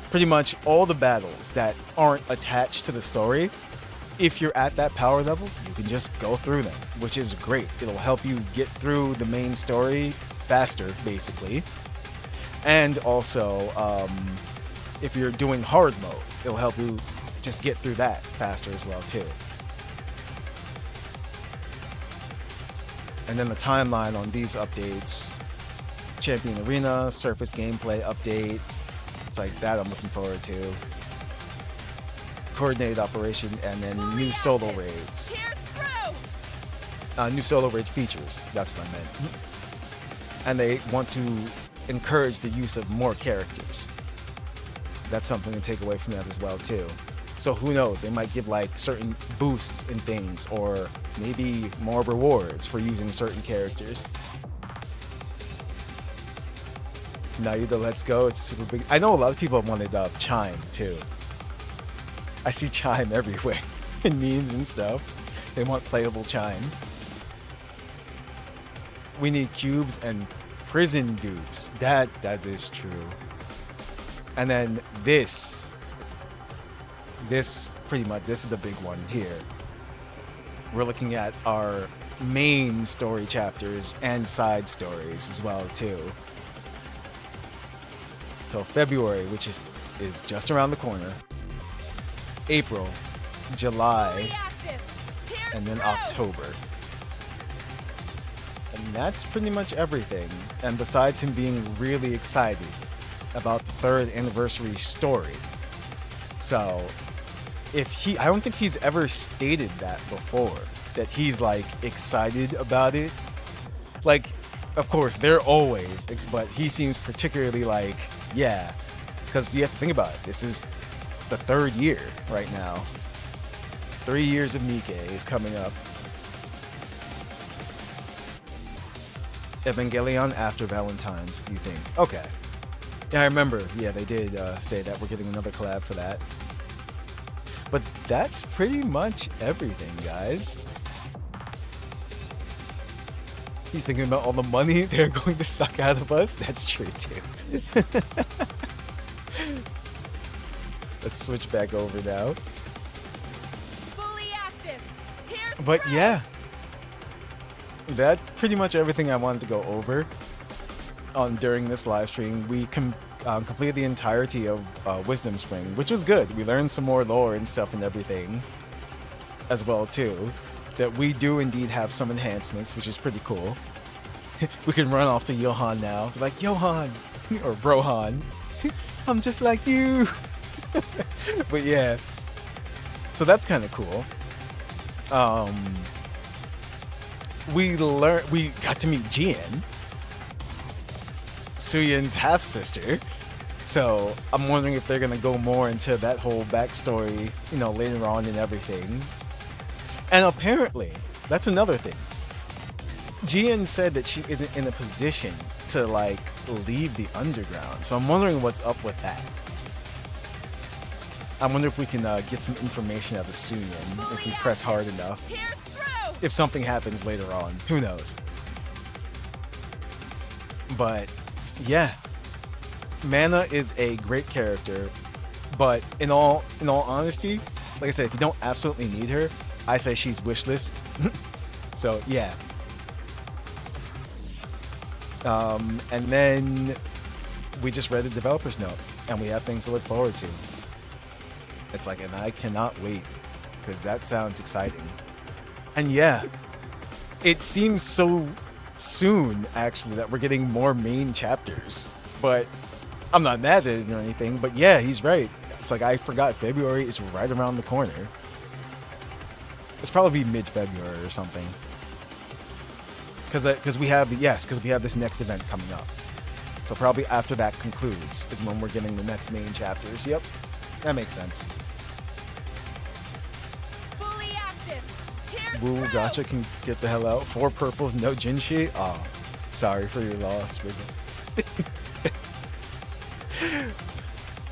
Pretty much all the battles that aren't attached to the story, if you're at that power level, you can just go through them, which is great. It'll help you get through the main story faster, basically. And also, if you're doing hard mode, it'll help you just get through that faster as well too. And then the timeline on these updates: Champion Arena, Surface gameplay update. It's like that I'm looking forward to. Coordinated operation, and then new solo raids. Here's through. New solo raid features. That's what I meant. And they want to encourage the use of more characters. That's something to take away from that as well too. So who knows? They might give like certain boosts and things, or maybe more rewards for using certain characters. Naida, let's go. It's super big. I know a lot of people wanted Chime too. I see Chime everywhere in memes and stuff. They want playable Chime. We need cubes and prison dupes. That is true. And then this pretty much, this is the big one here. We're looking at our main story chapters and side stories as well too. So February, which is just around the corner. April, July, and then October. And that's pretty much everything. And besides him being really excited about the 3rd anniversary story. So, I don't think he's ever stated that before, that he's like excited about it. Like, of course, they're always, but he seems particularly like, yeah, because you have to think about it. This is the 3rd year right now. 3 years of NIKKE is coming up. Evangelion after Valentine's, you think? Okay. Yeah, I remember. Yeah, they did say that we're getting another collab for that. But that's pretty much everything, guys. He's thinking about all the money they're going to suck out of us. That's true, too. Let's switch back over now. Fully active. Here's But through. yeah, that pretty much everything I wanted to go over during this live stream. We completed the entirety of Wisdom Spring, which was good. We learned some more lore and stuff and everything as well too. That we do indeed have some enhancements, which is pretty cool. We can run off to Johan now. Be like, Johan or Brohan, I'm just like you. But yeah, so that's kind of cool. We got to meet Jian, Suyin's half sister. So I'm wondering if they're gonna go more into that whole backstory, you know, later on and everything. And apparently, that's another thing. Jian said that she isn't in a position to like leave the underground. So I'm wondering what's up with that. I wonder if we can get some information out of Suyin if we press hard enough. Here's through. If something happens later on, who knows? But yeah, Mana is a great character, but in all honesty, like I said, if you don't absolutely need her, I say she's wishless. So yeah. And then we just read the developer's note, and we have things to look forward to. It's like, and I cannot wait, because that sounds exciting. And yeah, it seems so soon, actually, that we're getting more main chapters. But I'm not mad at it or anything, but yeah, he's right. It's like, I forgot February is right around the corner. It's probably mid-February or something. Because we have this next event coming up. So probably after that concludes is when we're getting the next main chapters. Yep, that makes sense. Fully active. Here's Woo, through. gotcha, can get the hell out. 4 purples, no Jinshi. Oh, sorry for your loss, Wiggle.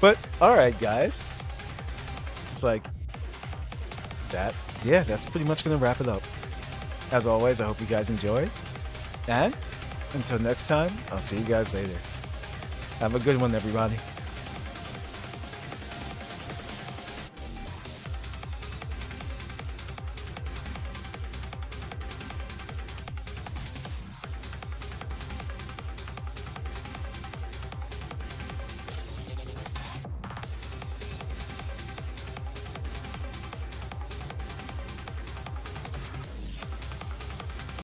But alright, guys. It's like that. Yeah, that's pretty much gonna wrap it up. As always, I hope you guys enjoyed. And until next time, I'll see you guys later. Have a good one, everybody.